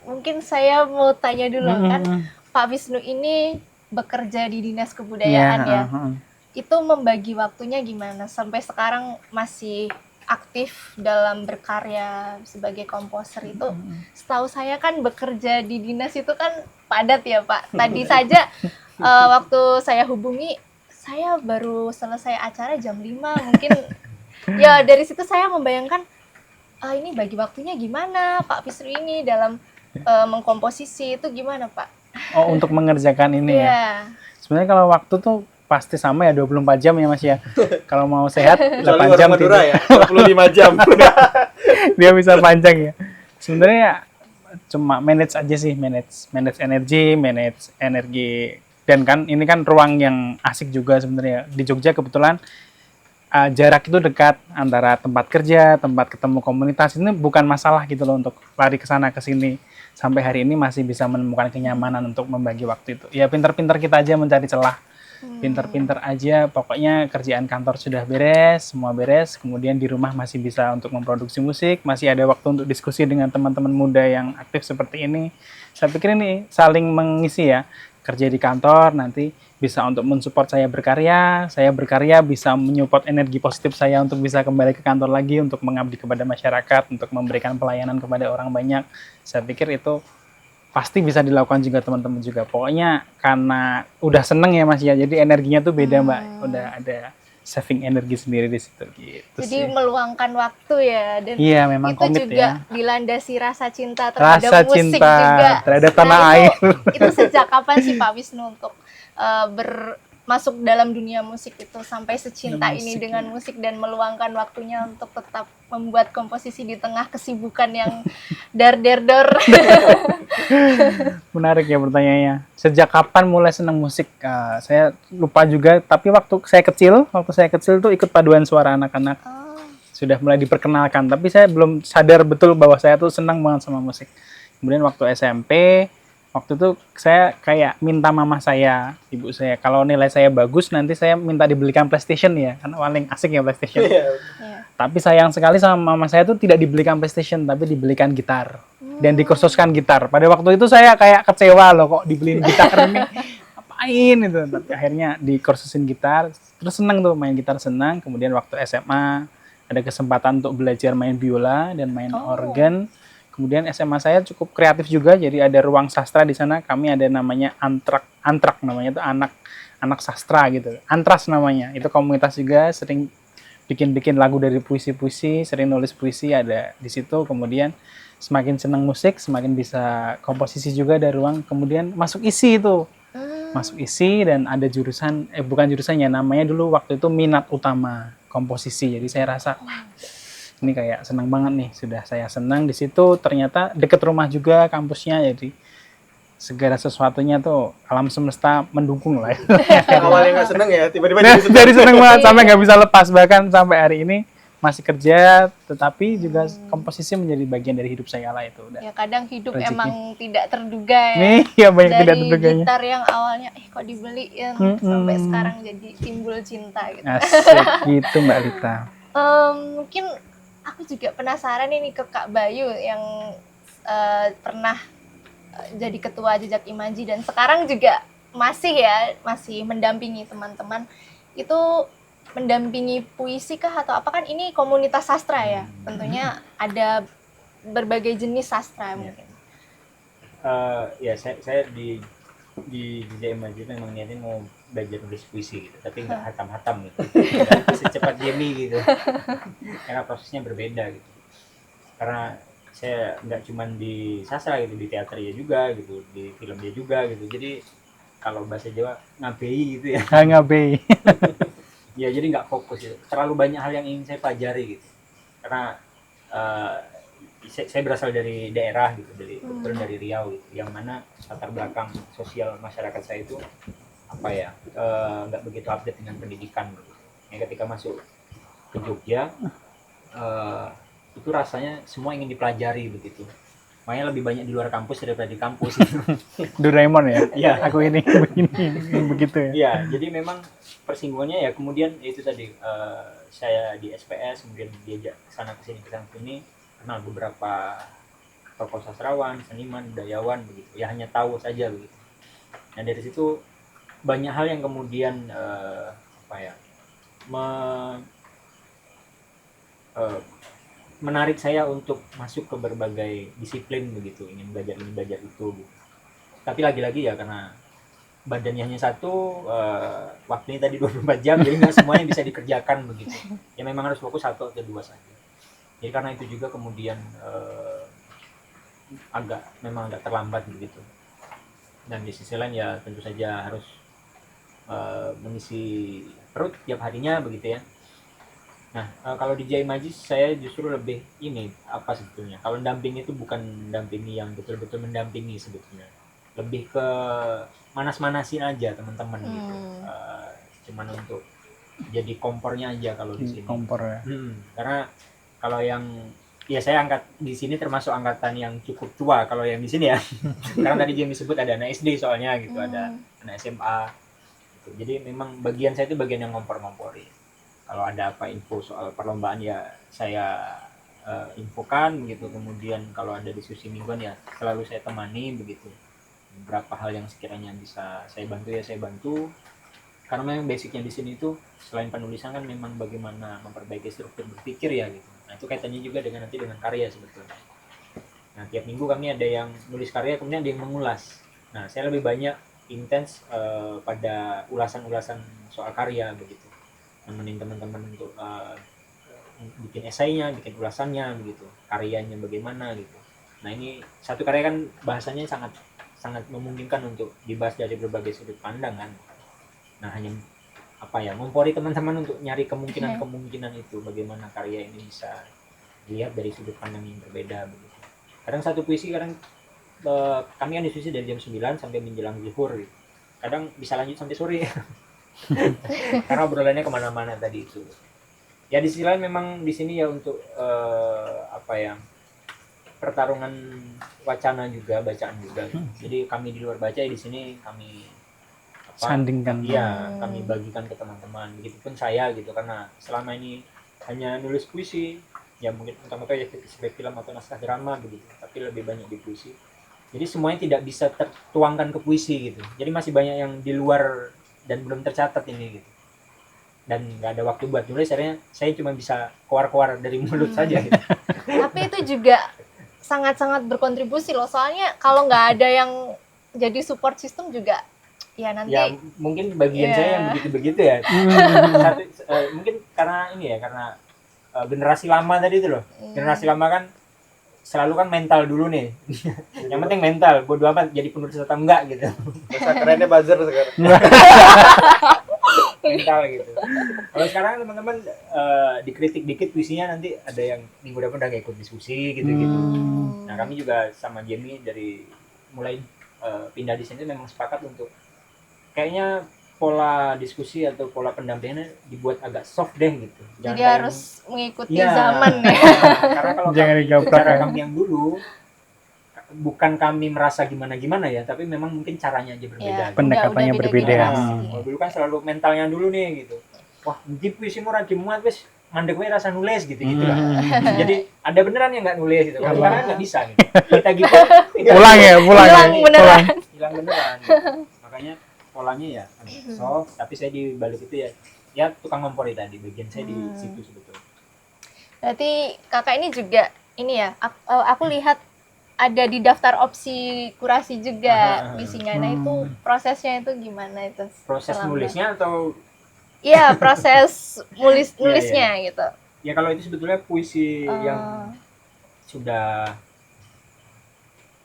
Mungkin saya mau tanya dulu kan, Pak Wisnu ini bekerja di Dinas Kebudayaan ya. Itu membagi waktunya gimana? Sampai sekarang masih aktif dalam berkarya sebagai komposer itu. Setahu saya kan bekerja di dinas itu kan padat ya Pak. Tadi saja waktu saya hubungi, saya baru selesai acara jam 5 mungkin. Ya dari situ saya membayangkan, ini bagi waktunya gimana Pak Wisnu ini dalam mengkomposisi itu gimana Pak? Oh, untuk mengerjakan ini ya. Iya. Sebenarnya kalau waktu tuh pasti sama ya, 24 jam ya Mas ya. Kalau mau sehat 8 Kecuali jam orang Madura tidur. ya, 25 jam. Dia bisa panjang ya. Sebenarnya cuma manage aja sih, manage energi, dan kan ini kan ruang yang asik juga sebenarnya. Di Jogja kebetulan jarak itu dekat antara tempat kerja, tempat ketemu komunitas, ini bukan masalah gitu loh untuk lari ke sana ke sini. Sampai hari ini masih bisa menemukan kenyamanan untuk membagi waktu itu. Ya pintar-pintar kita aja mencari celah. Pintar-pintar aja, pokoknya kerjaan kantor sudah beres, semua beres, kemudian di rumah masih bisa untuk memproduksi musik, masih ada waktu untuk diskusi dengan teman-teman muda yang aktif seperti ini. Saya pikir ini saling mengisi ya, kerja di kantor nanti bisa untuk mensupport saya berkarya bisa menyupport energi positif saya untuk bisa kembali ke kantor lagi, untuk mengabdi kepada masyarakat, untuk memberikan pelayanan kepada orang banyak. Saya pikir itu pasti bisa dilakukan juga teman-teman juga. Pokoknya karena udah seneng ya Mas ya, jadi energinya tuh beda Mbak. Udah ada saving energi sendiri di situ gitu. Jadi sih. meluangkan waktu ya, dan Iya, memang itu komit juga ya. dilandasi rasa cinta terhadap Rasa musik cinta juga. terhadap tanah Nah, air. Itu sejak kapan sih Pak Wisnu untuk masuk dalam dunia musik itu, sampai secinta ini dengan musik dan meluangkan waktunya untuk tetap membuat komposisi di tengah kesibukan yang dar-der-dor. Menarik ya pertanyaannya. Sejak kapan mulai senang musik? Saya lupa juga, tapi waktu saya kecil tuh ikut paduan suara anak-anak. Sudah mulai diperkenalkan, tapi saya belum sadar betul bahwa saya tuh senang banget sama musik. Kemudian waktu SMP, waktu itu saya kayak minta mama saya, ibu saya, kalau nilai saya bagus nanti saya minta dibelikan PlayStation ya, karena paling asik ya PlayStation. Iya. Tapi sayang sekali sama mama saya tuh tidak dibelikan PlayStation, tapi dibelikan gitar. Dan dikursuskan gitar. Pada waktu itu saya kayak kecewa loh, kok dibeliin gitar ini. Apain itu. Tapi akhirnya dikursusin gitar, terus seneng tuh main gitar, senang. Kemudian waktu SMA, ada kesempatan untuk belajar main biola dan main Oh. organ. Kemudian SMA saya cukup kreatif juga, jadi ada ruang sastra di sana. Kami ada namanya antrak namanya itu anak sastra gitu. Antras namanya. Itu komunitas juga, sering bikin lagu dari puisi-puisi, sering nulis puisi ada di situ. Kemudian semakin senang musik, semakin bisa komposisi juga ada ruang. Kemudian masuk isi itu. Masuk isi dan ada jurusan bukan jurusannya, namanya dulu waktu itu minat utama komposisi. Jadi saya rasa ini kayak senang banget nih, sudah saya senang di situ. Ternyata deket rumah juga kampusnya, jadi segala sesuatunya tuh alam semesta mendukung lah. Awalnya nggak seneng ya, tiba-tiba jadi seneng. Jadi seneng banget sampai nggak bisa lepas, bahkan sampai hari ini masih kerja, tetapi juga komposisi menjadi bagian dari hidup saya lah itu. Udah. Ya kadang hidup Rezeki. emang tidak terduga ya. Nih ya banyak Dari tidak terduganya. gitar yang awalnya kok dibeliin sampai sekarang jadi timbul cinta gitu. Asik gitu Mbak Lita. Mungkin aku juga penasaran ini ke Kak Bayu yang pernah jadi ketua Jejak Imaji dan sekarang juga masih mendampingi teman-teman. Itu mendampingi puisi kah atau apa, kan ini komunitas sastra ya? Tentunya ada berbagai jenis sastra mungkin. Ya saya di Jejak Imaji memang niatnya mau belajar nulis puisi gitu, tapi nggak hatam-hatam gitu, secepat Jamie gitu, karena prosesnya berbeda gitu. Karena saya nggak cuma di sastra gitu, di teater ya juga gitu, di film dia juga gitu. Jadi kalau bahasa Jawa ngabei gitu ya. Ngabei. Ya jadi nggak fokus gitu. Terlalu banyak hal yang ingin saya pelajari gitu. Karena saya berasal dari daerah gitu, dari Riau gitu, yang mana latar belakang sosial masyarakat saya itu apa ya, nggak begitu update dengan pendidikan gitu. Ya, ketika masuk ke Jogja itu rasanya semua ingin dipelajari begitu. Makanya lebih banyak di luar kampus daripada di kampus. Doraemon ya? Iya. Aku ini begini, begitu ya? Iya, jadi memang persinggungannya ya kemudian itu tadi saya di SPS, kemudian diajak kesana kesini, kenal beberapa tokoh sastrawan, seniman, budayawan begitu. Ya hanya tahu saja begitu. Nah dari situ banyak hal yang kemudian menarik saya untuk masuk ke berbagai disiplin begitu, ingin belajar ini belajar itu gitu. Tapi lagi-lagi ya karena badannya hanya satu, waktunya tadi 24 jam, jadi nggak semuanya bisa dikerjakan begitu. Ya memang harus fokus satu atau dua saja. Jadi karena itu juga kemudian memang agak terlambat begitu. Dan di sisi lain ya tentu saja harus mengisi perut tiap harinya begitu ya. Nah kalau di Jejak Imaji saya justru lebih ini apa sebetulnya, kalau mendampingi itu bukan mendampingi yang betul-betul mendampingi sebetulnya, lebih ke manas-manasin aja teman-teman gitu. Cuman untuk jadi kompornya aja kalau di sini. Kompor ya. Karena kalau yang ya saya angkat di sini termasuk angkatan yang cukup tua kalau yang di sini ya. Karena tadi Jamie sebut ada anak SD soalnya gitu, ada anak SMA gitu. Jadi memang bagian saya itu bagian yang ngompor-ngompori. Kalau ada apa info soal perlombaan ya saya infokan begitu. Kemudian kalau ada diskusi mingguan ya selalu saya temani begitu. Beberapa hal yang sekiranya bisa saya bantu ya saya bantu. Karena memang basicnya di sini itu selain penulisan kan memang bagaimana memperbaiki struktur berpikir ya gitu. Nah itu kaitannya juga dengan nanti dengan karya sebetulnya. Nah tiap minggu kami ada yang nulis karya, kemudian ada yang mengulas. Nah saya lebih banyak intens pada ulasan-ulasan soal karya begitu, nemenin teman-teman untuk bikin esainya, bikin ulasannya begitu, karyanya bagaimana gitu. Nah ini satu karya kan bahasanya sangat memungkinkan untuk dibahas dari berbagai sudut pandang kan. Nah hanya ngompori teman-teman untuk nyari kemungkinan itu, bagaimana karya ini bisa dilihat dari sudut pandang yang berbeda begitu. Kadang satu puisi kami kan diskusi dari jam 9 sampai menjelang zuhur gitu. Kadang bisa lanjut sampai sore karena obrolannya kemana-mana tadi itu. Ya di sisi lain memang di sini ya untuk pertarungan wacana juga, bacaan juga. Jadi kami di luar baca, di sini kami Sandingkan. Iya, kami bagikan ke teman-teman. Begitupun saya gitu, karena selama ini hanya nulis puisi, ya mungkin utama-utama ya sebagai film atau naskah drama begitu, tapi lebih banyak di puisi. Jadi semuanya tidak bisa tertuangkan ke puisi gitu. Jadi masih banyak yang di luar dan belum tercatat ini gitu. dan nggak ada waktu buat nulis, akhirnya saya cuma bisa keluar-keluar dari mulut saja gitu. Tapi itu juga sangat-sangat berkontribusi loh. Soalnya kalau nggak ada yang jadi support system juga, ya nanti. Ya mungkin bagian Iya. saya yang begitu-begitu ya. Mungkin karena ini ya, karena generasi lama tadi itu loh. Generasi lama kan selalu kan mental dulu nih. Yang penting mental, bodo amat jadi penulis atau enggak gitu. Bahasa kerennya buzzer sekarang. Mental gitu. Kalau sekarang teman-teman dikritik dikit puisinya, nanti ada yang minggu depan udah ikut diskusi gitu-gitu. Nah, kami juga sama Jamie dari mulai pindah di sini memang sepakat untuk kayaknya pola diskusi atau pola pendampingannya dibuat agak soft deh gitu. Jadi kayak harus mengikuti Iya. zaman ya. Karena kalau Jangan digabrak cara ya. kami yang dulu, bukan kami merasa gimana-gimana ya, tapi memang mungkin caranya aja berbeda. Ya, gitu. Pendekatannya udah berbeda. generasi. Kalau dulu kan selalu mentalnya dulu nih gitu. Wah, di puisi murah dimuat wes mandek we rasa nulis gitu-gitu lah. Jadi ada beneran yang nggak nulis gitu. Kalau Iya. sekarang nggak bisa gitu. Kita gitu Pulang ya, pulang. Hilang ya. beneran. hilang beneran. Gitu. Makanya polanya ya soft, tapi saya di balik itu ya tukang mempori tadi, bagian saya di situ sebetulnya. Berarti kakak ini juga ini ya, aku lihat ada di daftar opsi kurasi juga puisinya. Nah itu prosesnya itu gimana itu? Proses Selama- nulisnya atau Iya, proses nulisnya gitu. ya kalau itu sebetulnya puisi yang Oh. sudah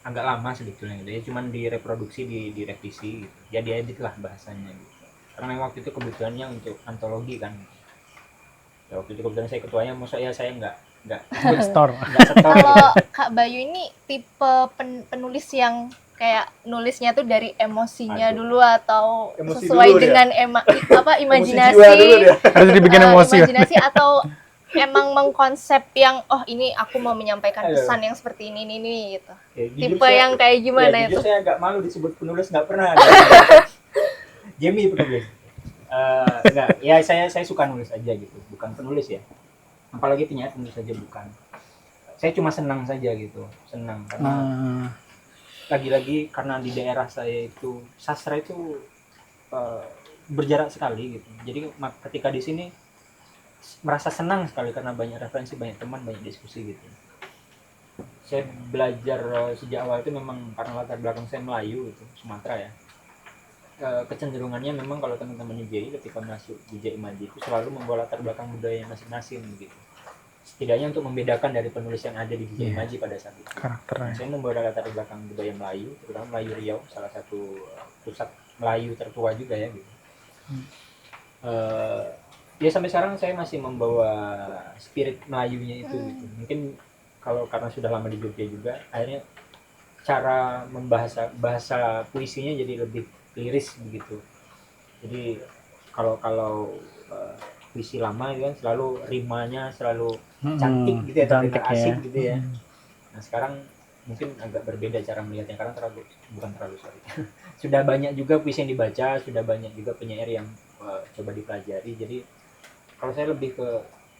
agak lama sebetulnya gitu ya, cuman direproduksi, direvisi gitu. Ya diedit lah bahasanya gitu. Karena waktu itu kebutuhannya untuk antologi kan. Ya waktu itu kebetulan saya ketuanya, masa ya saya nggak Store. setor gitu. Kalau Kak Bayu ini tipe penulis yang kayak nulisnya tuh dari emosinya Aduh. dulu atau Emosi sesuai dulu dia. dengan imajinasi, Emosi jiwa dulu dia. Harus dibikin emosi. imajinasi atau emang mengkonsep yang oh ini aku mau menyampaikan Aduh. pesan yang seperti ini gitu. Ya, jujur Tipe saya- yang kayak gimana ya, itu? jujur saya agak malu disebut penulis, nggak pernah. Jamie penulis. Enggak, ya saya suka nulis aja gitu, bukan penulis ya. Apalagi penyair tentu saja bukan. Saya cuma senang saja gitu, senang karena lagi-lagi karena di daerah saya itu sastra itu berjarak sekali gitu. Jadi ketika di sini merasa senang sekali karena banyak referensi, banyak teman, banyak diskusi gitu. Saya belajar sejak awal itu memang karena latar belakang saya Melayu itu, Sumatera ya. Kecenderungannya memang kalau teman-teman UJI ketika masuk UJI Maji itu selalu membawa latar belakang budaya masing-masing begitu. Setidaknya untuk membedakan dari penulis yang ada di UJI Maji pada saat itu. Karakternya. Saya membawa latar belakang budaya Melayu, terutama Melayu Riau, salah satu pusat Melayu tertua juga ya gitu. Ya sampai sekarang saya masih membawa spirit Melayunya itu gitu. Mungkin kalau karena sudah lama di Jogja juga, akhirnya cara bahasa puisinya jadi lebih liris begitu. Jadi kalau puisi lama itu kan selalu rimanya selalu cantik gitu ya, terdengar asik gitu ya. Nah sekarang mungkin agak berbeda cara melihatnya karena sorry. Sudah banyak juga puisi yang dibaca, sudah banyak juga penyair yang coba dipelajari. Jadi kalau saya lebih ke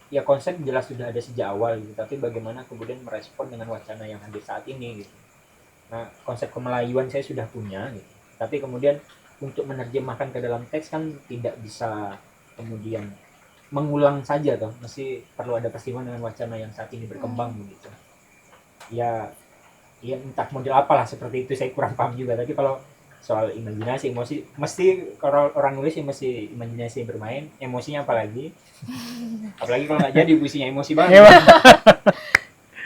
ya konsep jelas sudah ada sejak awal gitu, tapi bagaimana kemudian merespon dengan wacana yang hadir saat ini gitu. Nah konsep kemelayuan saya sudah punya gitu, tapi kemudian untuk menerjemahkan ke dalam teks kan tidak bisa kemudian mengulang saja toh, mesti perlu ada pertimbangan dengan wacana yang saat ini berkembang begitu. Ya entah model apalah seperti itu, saya kurang paham juga. Tapi kalau soal imajinasi, emosi, mesti kalau orang nulis ya mesti imajinasi bermain, emosinya apalagi kalau nggak jadi puisinya emosi banget.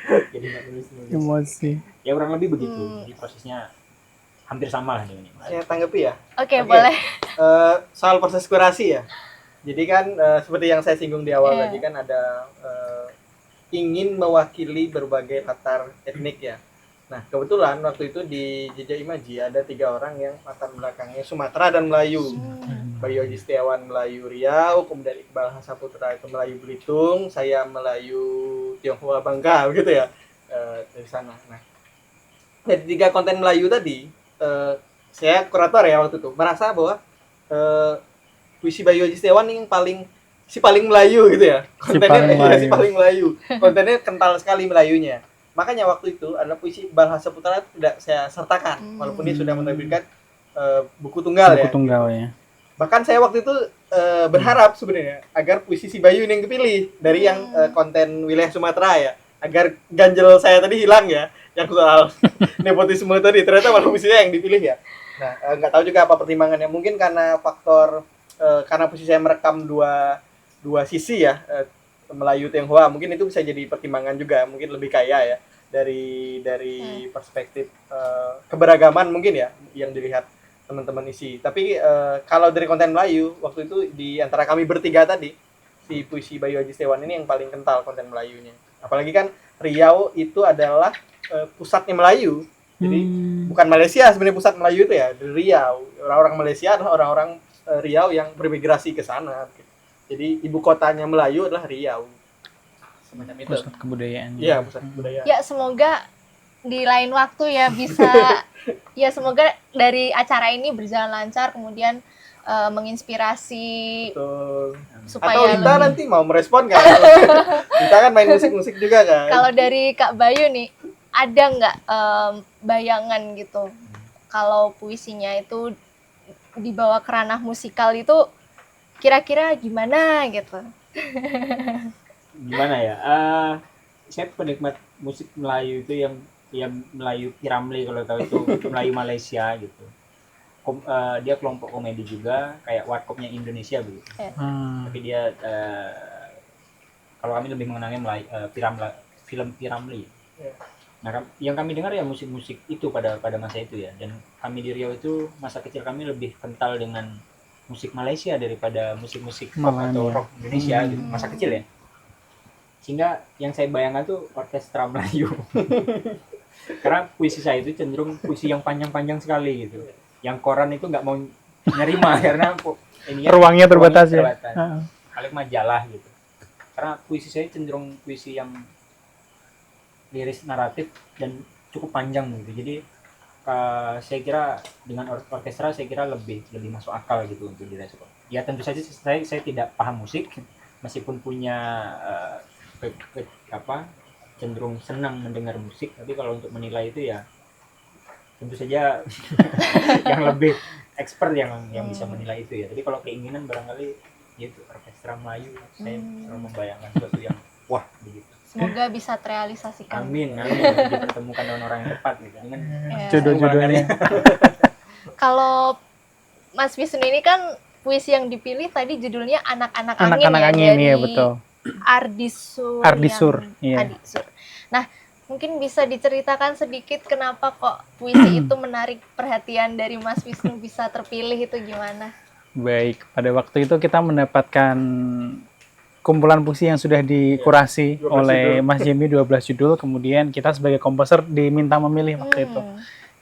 Jadi nggak nulis. Emosi. Ya kurang lebih begitu. Jadi prosesnya hampir sama lah dengan ini. Saya tanggapi ya. Oke, Oke. boleh. Soal proses kurasi ya. Jadi kan seperti yang saya singgung di awal Iya. tadi kan ada ingin mewakili berbagai latar etnik ya. Nah kebetulan waktu itu di JJ Imaji ada 3 orang yang latar belakangnya Sumatera dan Melayu. Bayu Haji Setiawan Melayu Riau, kemudian Iqbal Hasaputra itu Melayu Belitung, saya Melayu Tionghoa Bangka begitu ya, dari sana. Nah dari 3 konten Melayu tadi, saya kurator ya waktu itu merasa bahwa puisi Bayu Haji Setiawan yang paling Melayu gitu ya, kontennya paling Melayu, kontennya kental sekali Melayunya. Makanya waktu itu ada puisi Iqbal Hasaputra tidak saya sertakan, walaupun dia sudah menerbitkan buku tunggal ya. Buku tunggal ya. Bahkan saya waktu itu berharap sebenarnya agar puisi si Bayu ini yang kepilih dari yang konten wilayah Sumatera ya, agar ganjel saya tadi hilang ya, yang soal nepotisme tadi, ternyata malah puisinya yang dipilih ya. Nah, nggak tahu juga apa pertimbangannya, mungkin karena faktor karena puisi saya merekam dua sisi ya, Melayu Tionghoa, mungkin itu bisa jadi pertimbangan juga, mungkin lebih kaya ya dari perspektif keberagaman mungkin ya yang dilihat teman-teman isi. Tapi kalau dari konten Melayu waktu itu di antara kami bertiga tadi, si puisi Bayu Aji Setiawan ini yang paling kental konten Melayunya. Apalagi kan Riau itu adalah pusatnya Melayu. Jadi bukan Malaysia sebenarnya pusat Melayu itu ya, di Riau. Orang-orang Malaysia adalah orang-orang Riau yang bermigrasi ke sana. Jadi ibu kotanya Melayu adalah Riau. Semacam itu. Pusat kebudayaan. Iya, pusat kebudayaan. Ya semoga di lain waktu ya bisa ya semoga dari acara ini berjalan lancar, kemudian menginspirasi Betul. supaya Atau Lita lebih- nanti mau merespon kan? Kita kan main musik-musik juga kan? Kalau dari Kak Bayu nih, ada nggak bayangan gitu kalau puisinya itu dibawa ke ranah musikal itu kira-kira gimana gitu? Gimana ya? Saya penikmat musik Melayu itu yang Melayu Piramli, kalau tahu itu Melayu Malaysia gitu. Dia kelompok komedi juga kayak Warkopnya Indonesia begitu. Tapi dia kalau kami lebih mengenangnya film Piramli. Ya. Nah, yang kami dengar ya musik-musik itu pada masa itu ya. Dan kami di Riau itu masa kecil kami lebih kental dengan musik Malaysia daripada musik-musik pop atau rock Indonesia gitu. Masa kecil ya. Sehingga yang saya bayangkan tuh orkestra Melayu. Karena puisi saya itu cenderung puisi yang panjang-panjang sekali gitu. Yang koran itu nggak mau nerima karena Ruangnya terbatas ya. Paling majalah gitu. Karena puisi saya cenderung puisi yang liris naratif dan cukup panjang gitu. Jadi saya kira dengan orkestra saya kira lebih masuk akal gitu untuk direspon. Ya tentu saja saya tidak paham musik meskipun punya cenderung senang mendengar musik, tapi kalau untuk menilai itu ya tentu saja yang lebih expert yang bisa menilai itu ya. Tapi kalau keinginan barangkali itu orkestra Melayu, saya selalu membayangkan sesuatu yang wah begitu. Semoga bisa terrealisasikan. Amin, dipertemukan dengan orang yang tepat gitu. Dengan Jodoh-jodohnya. Kalau Mas Wisnu ini kan puisi yang dipilih tadi judulnya Anak-anak Angin Anak-anak ya, angin dari ya betul. Ardisur. Iya. Ardisur. Nah, mungkin bisa diceritakan sedikit kenapa kok puisi itu menarik perhatian dari Mas Wisnu bisa terpilih itu gimana? Baik, pada waktu itu kita mendapatkan kumpulan puisi yang sudah dikurasi 12 oleh judul. Mas Jimmy 12 judul, kemudian kita sebagai komposer diminta memilih waktu itu.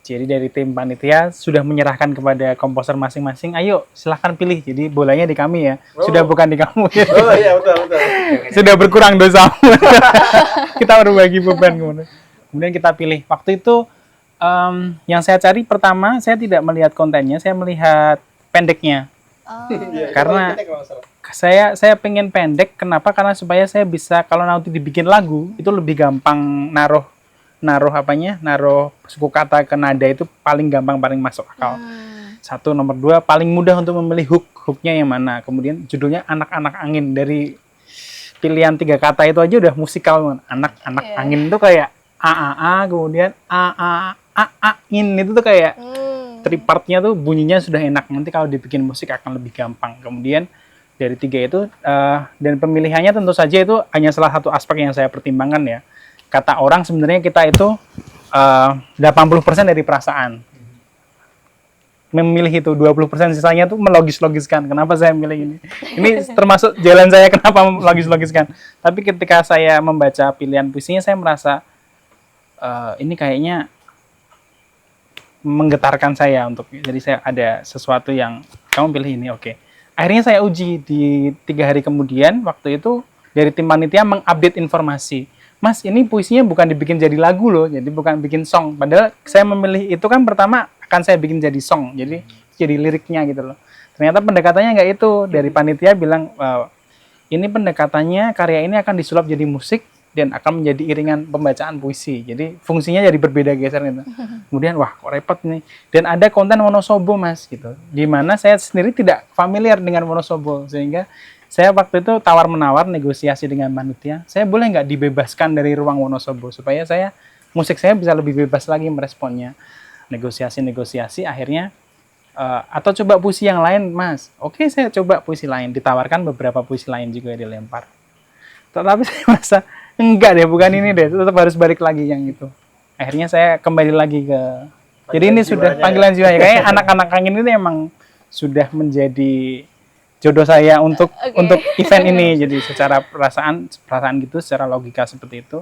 Jadi dari tim panitia sudah menyerahkan kepada komposer masing-masing, ayo silahkan pilih. Jadi bolanya di kami ya, sudah bukan di kamu ya. Oh iya, betul. Sudah berkurang dosamu. Kita berbagi beban kemudian kita pilih. Waktu itu yang saya cari pertama, saya tidak melihat kontennya, saya melihat pendeknya. Oh, Iya, Karena- itu kalau nggak salah. Saya pengen pendek, kenapa? Karena supaya saya bisa kalau nanti dibikin lagu itu lebih gampang naruh suku kata ke nada itu paling gampang, paling masuk akal. Satu, nomor dua, paling mudah untuk memilih hooknya yang mana. Kemudian judulnya Anak-anak Angin, dari pilihan 3 kata itu aja udah musikal banget. Anak-anak Iya. angin itu kayak a, kemudian in itu tuh kayak tripartnya tuh bunyinya sudah enak. Nanti kalau dibikin musik akan lebih gampang. Kemudian dari 3 itu dan pemilihannya tentu saja itu hanya salah satu aspek yang saya pertimbangkan ya. Kata orang sebenarnya kita itu 80% dari perasaan. Memilih itu 20% sisanya tuh melogis-logiskan. Kenapa saya milih ini? Ini termasuk jalan saya kenapa melogis-logiskan. Tapi ketika saya membaca pilihan puisinya saya merasa ini kayaknya menggetarkan saya untuk, jadi saya ada sesuatu yang kamu pilih ini, oke. Akhirnya saya uji di 3 hari kemudian. Waktu itu dari tim panitia mengupdate informasi. Mas, ini puisinya bukan dibikin jadi lagu loh, jadi bukan bikin song. Padahal saya memilih itu kan pertama akan saya bikin jadi song, jadi liriknya gitu loh. Ternyata pendekatannya nggak itu. Dari panitia bilang, ini pendekatannya, karya ini akan disulap jadi musik, dan akan menjadi iringan pembacaan puisi. Jadi fungsinya jadi berbeda geser gitu. Kemudian wah kok repot nih. Dan ada konten Wonosobo Mas gitu. Di mana saya sendiri tidak familiar dengan Wonosobo sehingga saya waktu itu tawar-menawar negosiasi dengan Manutia. Saya boleh nggak dibebaskan dari ruang Wonosobo supaya musik saya bisa lebih bebas lagi meresponnya. Negosiasi akhirnya atau coba puisi yang lain Mas. Oke, saya coba puisi lain. Ditawarkan beberapa puisi lain juga dilempar. Tetapi saya merasa enggak deh, bukan ini deh, tetap harus balik lagi yang itu. Akhirnya saya kembali lagi ke jadi ini sudah panggilan jiwanya. Kayaknya anak-anak angin ini emang sudah menjadi jodoh saya untuk event ini. Jadi secara perasaan gitu, secara logika seperti itu.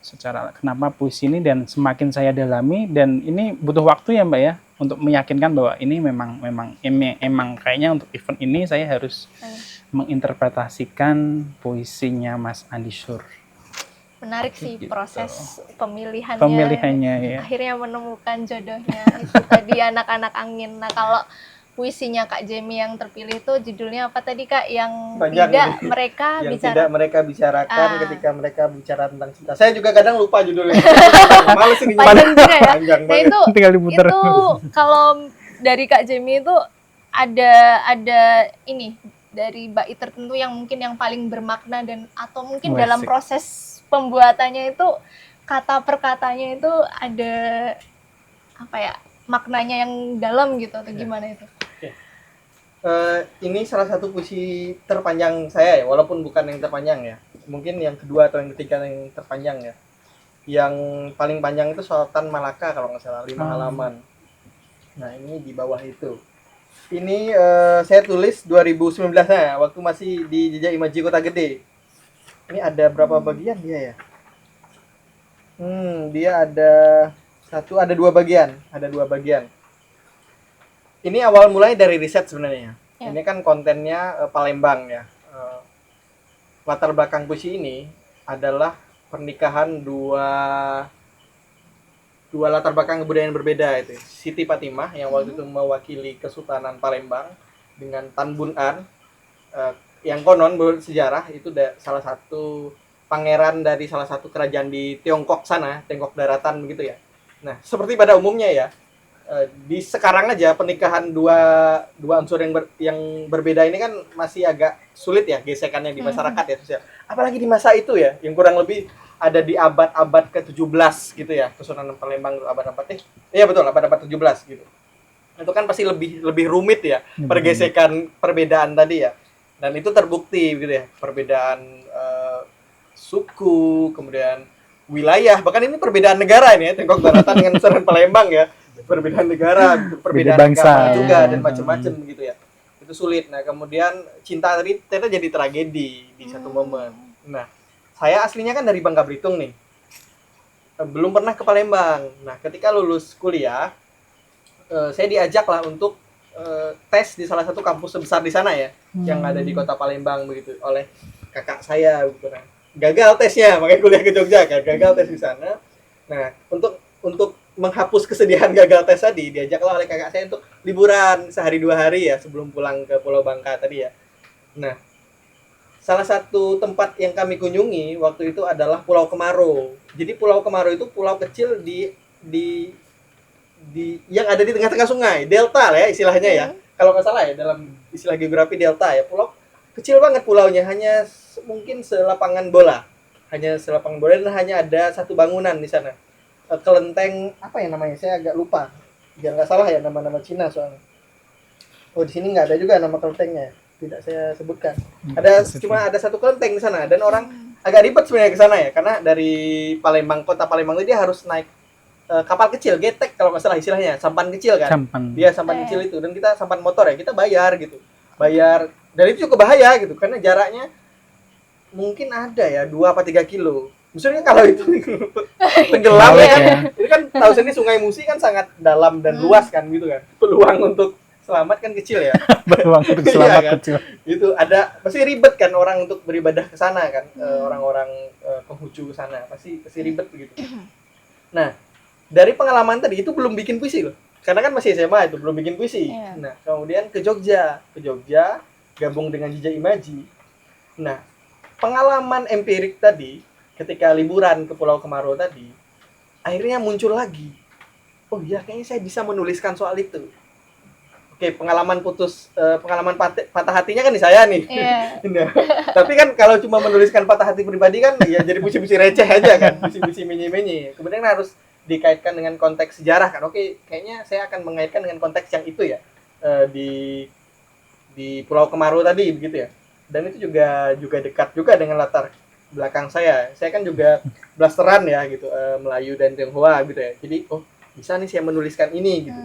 Secara kenapa puisi ini dan semakin saya dalami dan ini butuh waktu ya Mbak ya untuk meyakinkan bahwa ini memang kayaknya untuk event ini saya harus menginterpretasikan puisinya Mas Andi Sur. Menarik sih Gitu. proses pemilihannya. Pemilihannya ya. Akhirnya menemukan jodohnya itu tadi anak-anak angin. Nah kalau puisinya Kak Jemi yang terpilih itu judulnya apa tadi Kak? Yang Panjang tidak ini. mereka Yang bicara. tidak mereka bicarakan Ah. ketika mereka bicara tentang cinta. Saya juga kadang lupa judulnya. Males ini Panjang juga ya. Panjang Nah banget. itu Tinggal diputar. itu kalau dari Kak Jemi itu ada ini dari bait tertentu yang mungkin yang paling bermakna dan atau mungkin Wah, dalam asik. proses pembuatannya itu kata per katanya itu ada apa ya maknanya yang dalam gitu atau gimana itu? Ini salah satu puisi terpanjang saya ya, walaupun bukan yang terpanjang ya. Mungkin yang kedua atau yang ketiga yang terpanjang ya. Yang paling panjang itu Sultan Malaka kalau nggak salah 5 halaman. Nah ini di bawah itu. Ini saya tulis 2019 ya, waktu masih di Jejak Imaji Kota Gede. Ini ada berapa bagian dia ya? Dia ada dua bagian. Ini awal mulai dari riset sebenarnya. Ya. Ini kan kontennya Palembang ya. Latar belakang puisi ini adalah pernikahan dua latar belakang kebudayaan berbeda itu. Siti Fatimah yang waktu itu mewakili Kesultanan Palembang dengan Tan Bun An yang konon bersejarah itu salah satu pangeran dari salah satu kerajaan di Tiongkok sana, Tiongkok daratan begitu ya. Nah, seperti pada umumnya ya, di sekarang aja pernikahan dua unsur yang berbeda ini kan masih agak sulit ya gesekannya di masyarakat ya sosial. Apalagi di masa itu ya, yang kurang lebih ada di abad ke-17 gitu ya, Kesultanan Palembang abad 4. Iya betul, abad 17 gitu. Itu kan pasti lebih rumit ya pergesekan perbedaan tadi ya. Dan itu terbukti gitu ya, perbedaan suku, kemudian wilayah, bahkan ini perbedaan negara ini ya, Tiongkok daratan dengan Kesultanan Palembang ya. Perbedaan negara, perbedaan bangsa agama juga ya. dan macam-macam gitu ya. Itu sulit. Nah, kemudian cinta tadi ternyata jadi tragedi di satu momen. Nah, saya aslinya kan dari Bangka Belitung nih. Belum pernah ke Palembang. Nah, ketika lulus kuliah, saya diajak lah untuk tes di salah satu kampus besar di sana ya, yang ada di kota Palembang begitu oleh kakak saya gitu kan. Gagal tesnya, makanya kuliah ke Jogja kan, gagal tes di sana. Nah, untuk menghapus kesedihan gagal tes tadi, diajaklah oleh kakak saya untuk liburan sehari 2 hari ya sebelum pulang ke Pulau Bangka tadi ya. Nah, salah satu tempat yang kami kunjungi waktu itu adalah Pulau Kemaro. Jadi Pulau Kemaro itu pulau kecil di yang ada di tengah-tengah sungai, delta lah ya istilahnya ya. Kalau nggak salah ya dalam istilah geografi delta ya, pulau kecil banget pulaunya, hanya mungkin selapangan bola. Dan hanya ada satu bangunan di sana. Kelenteng apa ya namanya, saya agak lupa, jangan nggak salah ya nama Cina soalnya. Oh di sini nggak ada juga nama kelentengnya, tidak saya sebutkan. Cuma ada satu kelenteng di sana dan orang agak ribet sebenarnya ke sana ya, karena dari kota Palembang itu dia harus naik kapal kecil, getek kalau nggak salah istilahnya, sampan kecil kan. Dia sampan kecil itu, dan kita sampan motor ya, kita bayar dan itu cukup bahaya gitu karena jaraknya mungkin ada ya 2 apa 3 kilo. Maksudnya kalau itu tenggelam ya kan, ini kan tahu sendiri Sungai Musi kan sangat dalam dan luas kan gitu kan. Peluang untuk selamat kan kecil ya. Peluang untuk selamat kan? kecil. Itu ada pasti ribet kan orang untuk beribadah ke sana kan. Orang-orang Konghucu ke sana pasti ribet begitu. Nah, dari pengalaman tadi itu belum bikin puisi loh. Karena kan masih SMA itu belum bikin puisi. Yeah. Nah, kemudian ke Jogja gabung dengan Jejak Imaji. Nah, pengalaman empirik tadi ketika liburan ke Pulau Kemarau tadi, akhirnya muncul lagi. Oh iya, kayaknya saya bisa menuliskan soal itu. Oke, pengalaman patah hatinya kan di saya nih. Iya. Nah, tapi kan kalau cuma menuliskan patah hati pribadi kan ya jadi puisi-puisi receh aja kan, puisi-puisi menye-menye. Kemudian harus dikaitkan dengan konteks sejarah kan. Oke, kayaknya saya akan mengaitkan dengan konteks yang itu ya, di Pulau Kemarau tadi begitu ya. Dan itu juga dekat juga dengan latar belakang saya. Saya kan juga blasteran ya gitu, Melayu dan Tionghoa gitu ya. Jadi bisa nih saya menuliskan ini gitu.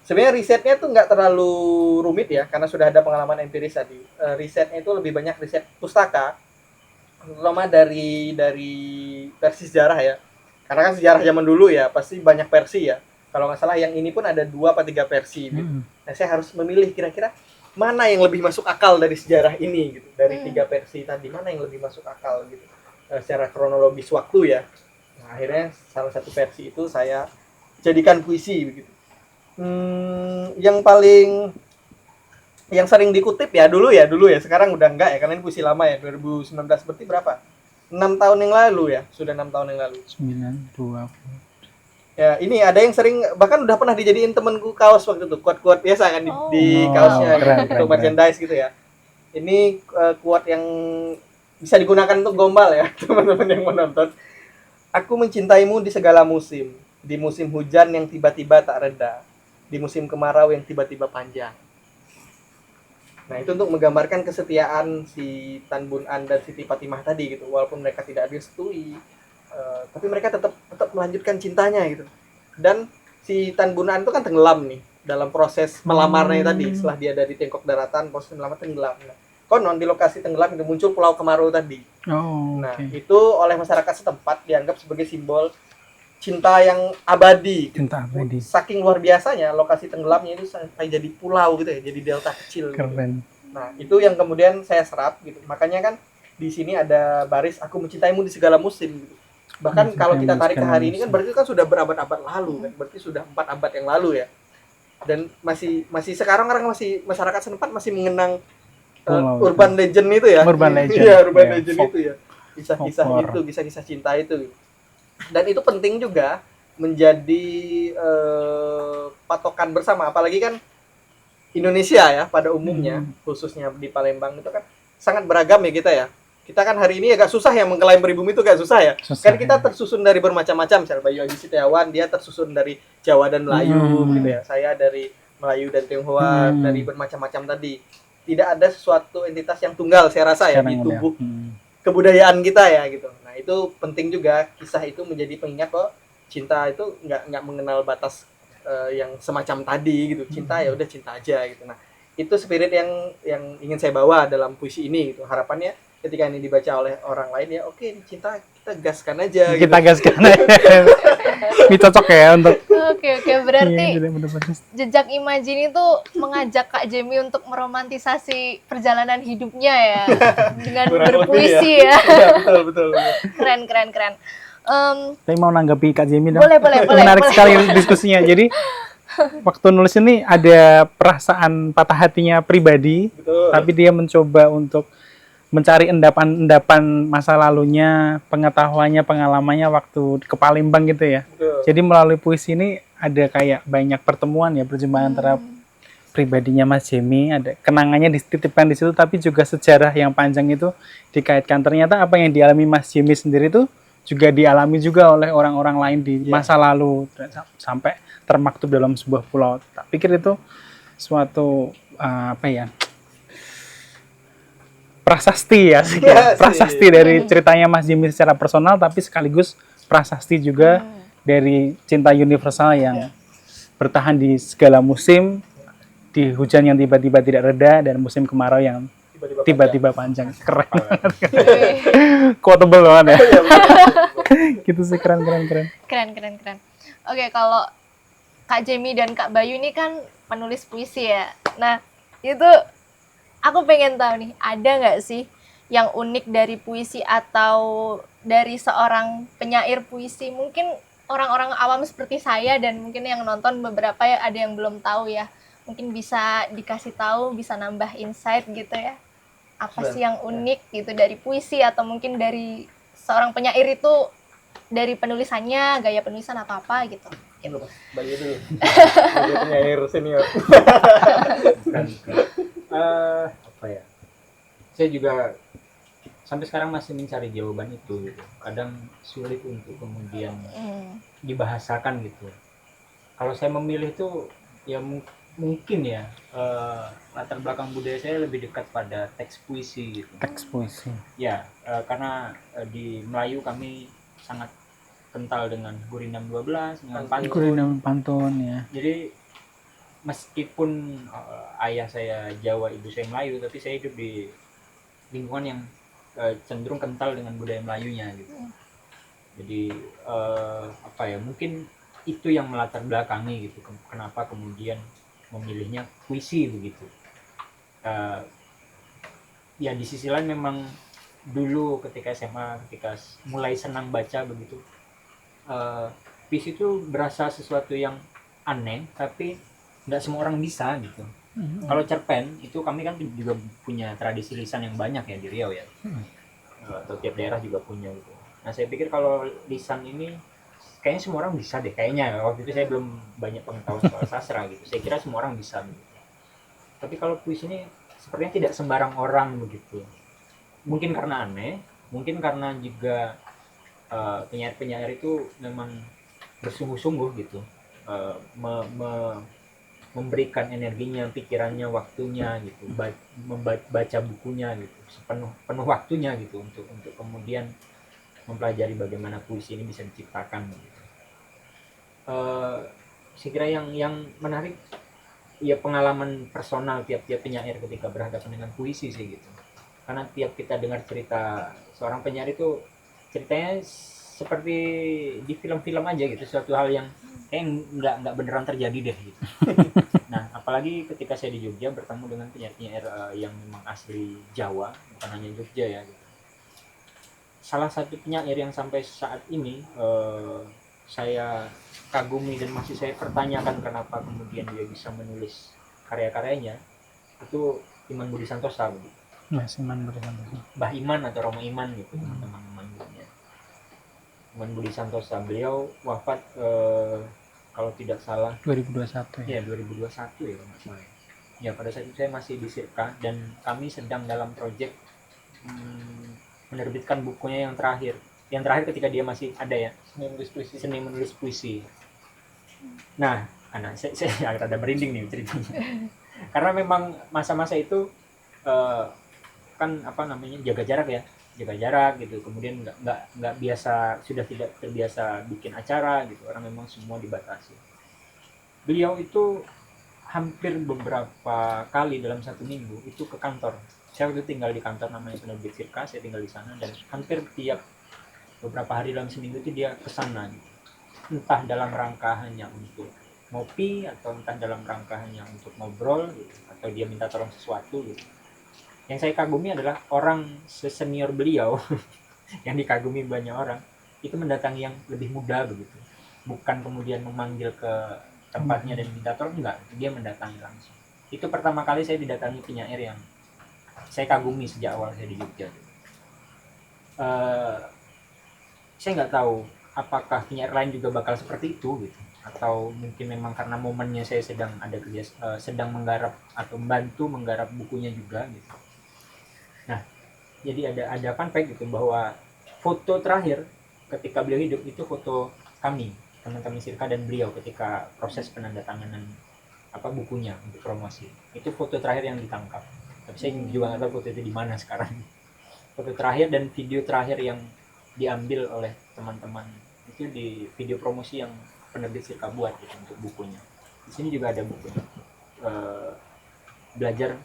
Sebenarnya risetnya tuh nggak terlalu rumit ya, karena sudah ada pengalaman empiris tadi. Risetnya itu lebih banyak riset pustaka, terutama dari versi sejarah ya. Karena kan sejarah zaman dulu ya, pasti banyak versi ya. Kalau nggak salah yang ini pun ada 2 atau 3 versi gitu. Nah, saya harus memilih kira-kira mana yang lebih masuk akal dari sejarah ini gitu. Dari 3 versi tadi, mana yang lebih masuk akal gitu. Secara kronologis waktu ya. Nah, akhirnya salah satu versi itu saya jadikan puisi begitu. Yang sering dikutip ya dulu ya, sekarang udah enggak ya, karena ini puisi lama ya, 2019 berarti berapa? 6 tahun yang lalu ya, sudah 6 tahun yang lalu. 9, 20. Ya, ini ada yang sering, bahkan udah pernah dijadiin temenku kaos waktu itu, quote-quote biasa kan di kaosnya untuk merchandise gitu ya. Ini quote yang bisa digunakan untuk gombal ya, teman-teman yang menonton. Aku mencintaimu di segala musim, di musim hujan yang tiba-tiba tak reda, di musim kemarau yang tiba-tiba panjang. Nah, itu untuk menggambarkan kesetiaan si Tan Bun An dan Siti Fatimah tadi gitu. Walaupun mereka tidak direstui, tapi mereka tetap melanjutkan cintanya gitu. Dan si Tan Bun An itu kan tenggelam nih dalam proses melamarnya tadi. Setelah dia ada di Tengkok Daratan, proses melamar tenggelam. Nah, konon di lokasi tenggelam itu muncul Pulau Kemarau tadi. Nah, itu oleh masyarakat setempat dianggap sebagai simbol cinta yang abadi. Cinta abadi. Saking luar biasanya lokasi tenggelamnya itu sampai jadi pulau gitu ya, jadi delta kecil. Keren. Gitu. Nah, itu yang kemudian saya serap gitu. Makanya kan di sini ada baris aku mencintaimu di segala musim gitu. Bahkan kalau kita tarik ke hari ini kan berarti kan sudah berabad-abad lalu kan. Berarti sudah 4 abad yang lalu ya. Dan masih sekarang orang masyarakat setempat masih mengenang urban legend itu ya. Urban legend. Iya, urban legend itu ya. Kisah-kisah itu, kisah-kisah cinta itu. Dan itu penting juga menjadi patokan bersama, apalagi kan Indonesia ya pada umumnya, khususnya di Palembang itu kan sangat beragam ya kita ya. Kita kan hari ini agak susah ya mengklaim pribumi itu agak susah ya. Kan kita tersusun dari bermacam-macam, misalnya Bayu Adi Setiawan dia tersusun dari Jawa dan Melayu gitu ya. Saya dari Melayu dan Tionghoa, dari bermacam-macam tadi. Tidak ada sesuatu entitas yang tunggal saya rasa ya di tubuh kebudayaan kita ya gitu. Nah, itu penting juga, kisah itu menjadi pengingat kok cinta itu nggak mengenal batas yang semacam tadi gitu. Cinta ya udah cinta aja gitu. Nah, itu spirit yang ingin saya bawa dalam puisi ini gitu. Harapannya ketika ini dibaca oleh orang lain ya oke, cinta kita gaskan aja gitu. Kita gaskan aja. Ini cocok ya untuk Oke, berarti iya, jejak Imajin itu mengajak Kak Jamie untuk meromantisasi perjalanan hidupnya ya dengan berpuisi ya. Ya, betul. Keren. Saya mau nanggapi Kak Jamie dong. Boleh. Menarik sekali diskusinya. Jadi waktu nulis ini ada perasaan patah hatinya pribadi, Betul. tapi dia mencoba untuk mencari endapan masa lalunya, pengetahuannya, pengalamannya waktu ke Palembang gitu ya. Betul. Jadi melalui puisi ini ada kayak banyak pertemuan ya, perjumpaan antara pribadinya Mas Jamie, ada kenangannya dititipkan di situ, tapi juga sejarah yang panjang itu dikaitkan. Ternyata apa yang dialami Mas Jamie sendiri itu juga dialami juga oleh orang-orang lain di masa lalu, sampai termaktub dalam sebuah pulau. Tak pikir itu suatu prasasti ya, prasasti dari ceritanya Mas Jamie secara personal, tapi sekaligus prasasti juga dari cinta universal yang bertahan di segala musim, di hujan yang tiba-tiba tidak reda dan musim kemarau yang tiba-tiba panjang. Keren banget. Quotable banget ya. Gitu sih, keren. Keren. Oke, kalau Kak Jamie dan Kak Bayu ini kan penulis puisi ya. Nah, itu aku pengen tahu nih, ada nggak sih yang unik dari puisi atau dari seorang penyair puisi? Mungkin orang-orang awam seperti saya dan mungkin yang nonton beberapa ya ada yang belum tahu ya. Mungkin bisa dikasih tahu, bisa nambah insight gitu ya. Apa sih yang unik gitu dari puisi atau mungkin dari seorang penyair itu dari penulisannya, gaya penulisan atau apa gitu. Bagi dulu. Bagi penyair senior. Bukan. Apa ya? Saya juga sampai sekarang masih mencari jawaban itu gitu. Kadang sulit untuk kemudian dibahasakan gitu. Kalau saya memilih tuh ya mungkin ya latar belakang budaya saya lebih dekat pada teks puisi gitu. Teks puisi. Ya, karena di Melayu kami sangat kental dengan Gurinam 12, dengan pantun. Gurinam pantun ya. Jadi meskipun ayah saya Jawa, ibu saya Melayu, tapi saya hidup di lingkungan yang cenderung kental dengan budaya Melayunya gitu. Jadi apa ya, mungkin itu yang melatar belakangi gitu kenapa kemudian memilihnya puisi begitu. Ya di sisi lain memang dulu ketika SMA, ketika mulai senang baca begitu, puisi itu berasa sesuatu yang aneh, tapi nggak semua orang bisa gitu. Kalau cerpen itu kami kan juga punya tradisi lisan yang banyak ya di Riau ya, atau tiap daerah juga punya gitu. Nah saya pikir kalau lisan ini kayaknya semua orang bisa deh, kayaknya waktu itu saya belum banyak pengetahuan soal sastra gitu, saya kira semua orang bisa gitu. Tapi kalau puisi ini sepertinya tidak sembarang orang begitu, mungkin karena aneh, mungkin karena juga penyair-penyair itu memang bersungguh-sungguh gitu, memberikan energinya, pikirannya, waktunya gitu, membaca bukunya gitu, penuh waktunya gitu untuk kemudian mempelajari bagaimana puisi ini bisa diciptakan gitu. Saya kira yang menarik ya pengalaman personal tiap-tiap penyair ketika berhadapan dengan puisi sih gitu. Karena tiap kita dengar cerita seorang penyair itu ceritanya seperti di film-film aja gitu, suatu hal yang nggak beneran terjadi deh gitu. Nah apalagi ketika saya di Jogja bertemu dengan penyair-penyair yang memang asli Jawa, bukan hanya Jogja ya gitu. Salah satu penyair yang sampai saat ini saya kagumi dan masih saya pertanyakan kenapa kemudian dia bisa menulis karya-karyanya itu Iman Budi Santosa begitu. Mas Iman Budi Santosa. Mbah Iman atau Romo Iman gitu teman-teman manggilnya. Iman Budi Santosa, beliau wafat kalau tidak salah 2021 ya. Ya 2021 ya kalau nggak salah. Ya pada saat itu saya masih di Sirka dan kami sedang dalam proyek menerbitkan bukunya yang terakhir ketika dia masih ada ya, seni menulis puisi. Nah anak saya agak rada merinding nih ceritanya karena memang masa-masa itu kan apa namanya jaga jarak gitu, kemudian nggak biasa, sudah tidak terbiasa bikin acara gitu, orang memang semua dibatasi. Beliau itu hampir beberapa kali dalam satu minggu itu ke kantor. Saya waktu tinggal di kantor namanya Penerbit Sirka, saya tinggal di sana dan hampir tiap beberapa hari dalam seminggu itu dia ke sana gitu. Entah dalam rangka hanya untuk ngopi atau entah dalam rangka hanya untuk ngobrol gitu, atau dia minta tolong sesuatu gitu. Yang saya kagumi adalah orang sesenior beliau yang dikagumi banyak orang itu mendatangi yang lebih muda begitu, bukan kemudian memanggil ke tempatnya dan minta tolong, enggak, dia mendatangi langsung. Itu pertama kali saya didatangi penyair yang saya kagumi sejak awal saya di Jogja. Saya nggak tahu apakah penyair lain juga bakal seperti itu gitu, atau mungkin memang karena momennya saya sedang ada sedang menggarap atau membantu menggarap bukunya juga gitu. Nah, jadi ada fun fact gitu bahwa foto terakhir ketika beliau hidup itu foto kami, teman-teman Sirka dan beliau ketika proses penandatanganan bukunya untuk promosi. Itu foto terakhir yang ditangkap. Tapi saya juga nggak tahu foto itu di mana sekarang. Foto terakhir dan video terakhir yang diambil oleh teman-teman itu di video promosi yang Penerbit Sirka buat gitu, untuk bukunya. Di sini juga ada buku belajar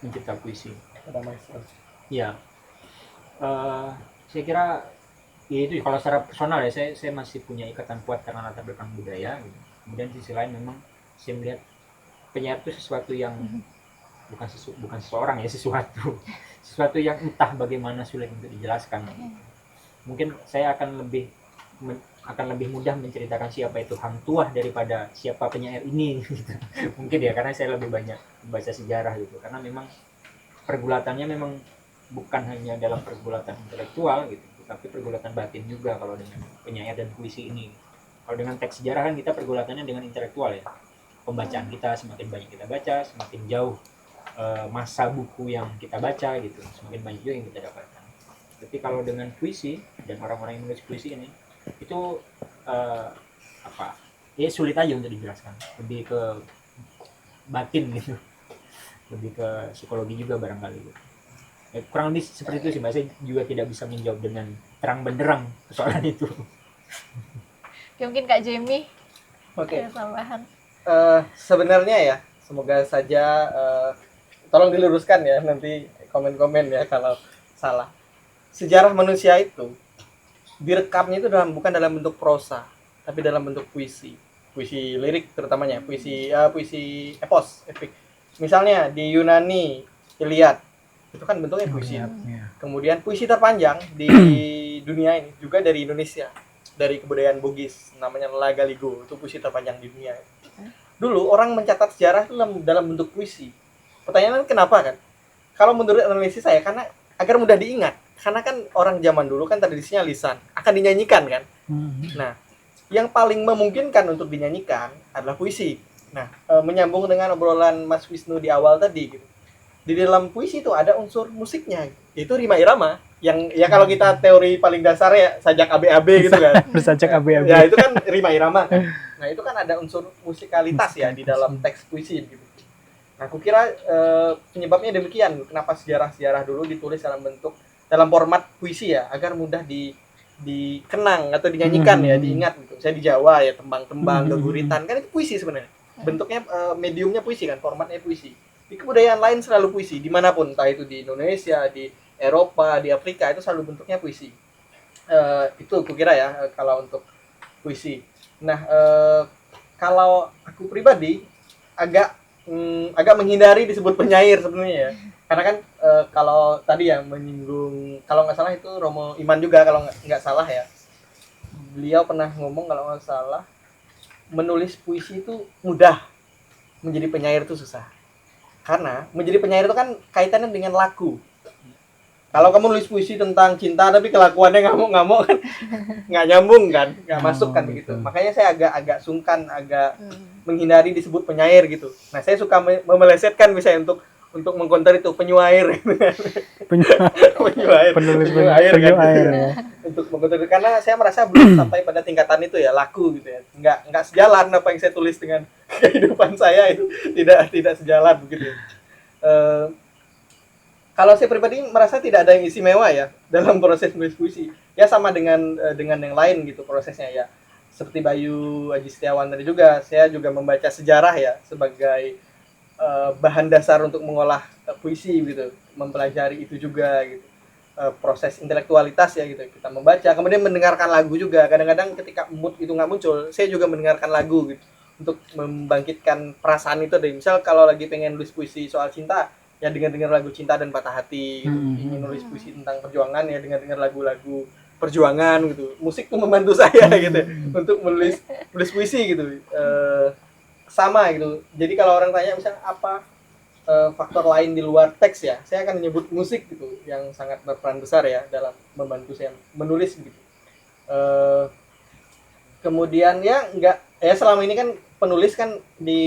mencipta puisi. Ya, saya kira ya itu kalau secara personal ya saya masih punya ikatan kuat karena latar belakang budaya gitu. Kemudian di sisi lain memang saya melihat penyair itu sesuatu yang bukan seseorang ya, sesuatu yang entah bagaimana sulit untuk dijelaskan. Mungkin saya akan lebih mudah menceritakan siapa itu Hang Tuah daripada siapa penyair ini gitu. Mungkin ya karena saya lebih banyak membaca sejarah gitu, karena memang pergulatannya memang bukan hanya dalam pergulatan intelektual gitu, tapi pergulatan batin juga kalau dengan penyair dan puisi ini. Kalau dengan teks sejarah kan kita pergulatannya dengan intelektual ya. Pembacaan kita semakin banyak kita baca, semakin jauh masa buku yang kita baca gitu, semakin banyak juga yang kita dapatkan. Tapi kalau dengan puisi dan orang-orang yang menulis puisi ini, itu apa? Ya sulit aja untuk dijelaskan. Lebih ke batin gitu, lebih ke psikologi juga barangkali gitu. Ya, kurang lebih seperti itu sih Mbak. Saya juga tidak bisa menjawab dengan terang benderang persoalan itu. Ya, mungkin Kak Jamie Oke. ada tambahan. Sebenarnya ya, semoga saja tolong diluruskan ya nanti komen-komen ya kalau salah. Sejarah manusia itu direkamnya itu bukan dalam bentuk prosa, tapi dalam bentuk puisi. Puisi lirik terutamanya, puisi epos, epik. Misalnya di Yunani, Iliad, itu kan bentuknya puisi. Ya. Kemudian puisi terpanjang di dunia ini juga dari Indonesia, dari kebudayaan Bugis, namanya Lagaligo, itu puisi terpanjang di dunia. Dulu orang mencatat sejarah itu dalam bentuk puisi. Pertanyaannya kenapa kan? Kalau menurut analisis saya, karena agar mudah diingat. Karena kan orang zaman dulu kan tradisinya lisan, akan dinyanyikan kan. Nah, yang paling memungkinkan untuk dinyanyikan adalah puisi. Nah, menyambung dengan obrolan Mas Wisnu di awal tadi gitu. Di dalam puisi itu ada unsur musiknya, yaitu rima irama. Yang ya kalau kita teori paling dasar ya sajak ABAB gitu kan. Bersajak ABAB. Ya itu kan rima irama kan. Nah, itu kan ada unsur musikalitas ya di dalam teks puisi gitu. Nah, aku kira penyebabnya demikian. Kenapa sejarah-sejarah dulu ditulis dalam format puisi ya, agar mudah dikenang atau dinyanyikan ya, diingat gitu. Saya di Jawa ya tembang-tembang, geguritan kan itu puisi sebenarnya. Bentuknya mediumnya puisi kan, formatnya puisi. Di kebudayaan lain selalu puisi, dimanapun, entah itu di Indonesia, di Eropa, di Afrika, itu selalu bentuknya puisi. Itu aku kira ya kalau untuk puisi. Nah, kalau aku pribadi agak menghindari disebut penyair sebenarnya ya. Karena kan kalau tadi ya menyinggung, kalau nggak salah itu Romo Iman juga kalau nggak salah ya. Beliau pernah ngomong kalau nggak salah, menulis puisi itu mudah, menjadi penyair itu susah. Karena menjadi penyair itu kan kaitannya dengan laku. Kalau kamu nulis puisi tentang cinta tapi kelakuannya ngamuk-ngamuk kan nggak nyambung kan, nggak masuk kan begitu. Makanya saya agak sungkan, agak menghindari disebut penyair gitu. Nah, saya suka memelesetkan misalnya untuk mengkonter itu penyuair. Penyuair. Penulis penyair kan, penyair gitu. ya. Untuk mengkonter karena saya merasa belum sampai pada tingkatan itu ya, laku gitu ya. Nggak sejalan apa yang saya tulis dengan kehidupan saya, itu tidak sejalan begitu. Kalau saya pribadi merasa tidak ada yang istimewa ya dalam proses menulis puisi. Ya sama dengan yang lain gitu prosesnya ya. Seperti Bayu Aji Setiawan tadi juga, saya juga membaca sejarah ya sebagai bahan dasar untuk mengolah puisi gitu, mempelajari itu juga gitu. Proses intelektualitas ya gitu. Kita membaca, kemudian mendengarkan lagu juga. Kadang-kadang ketika mood itu nggak muncul, saya juga mendengarkan lagu gitu untuk membangkitkan perasaan itu. Misal kalau lagi pengen nulis puisi soal cinta, ya dengar lagu cinta dan patah hati gitu. Ingin nulis puisi tentang perjuangan ya dengar lagu-lagu perjuangan gitu. Musik tuh membantu saya gitu untuk menulis puisi gitu. Sama gitu. Jadi kalau orang tanya misalnya apa faktor lain di luar teks ya, saya akan menyebut musik gitu yang sangat berperan besar ya dalam membantu saya menulis gitu. Kemudian ya selama ini kan penulis kan di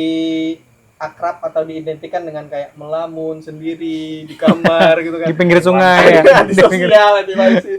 akrab atau diidentikan dengan kayak melamun sendiri di kamar gitu kan. Di pinggir sungai ya. Di sosial, di masjid.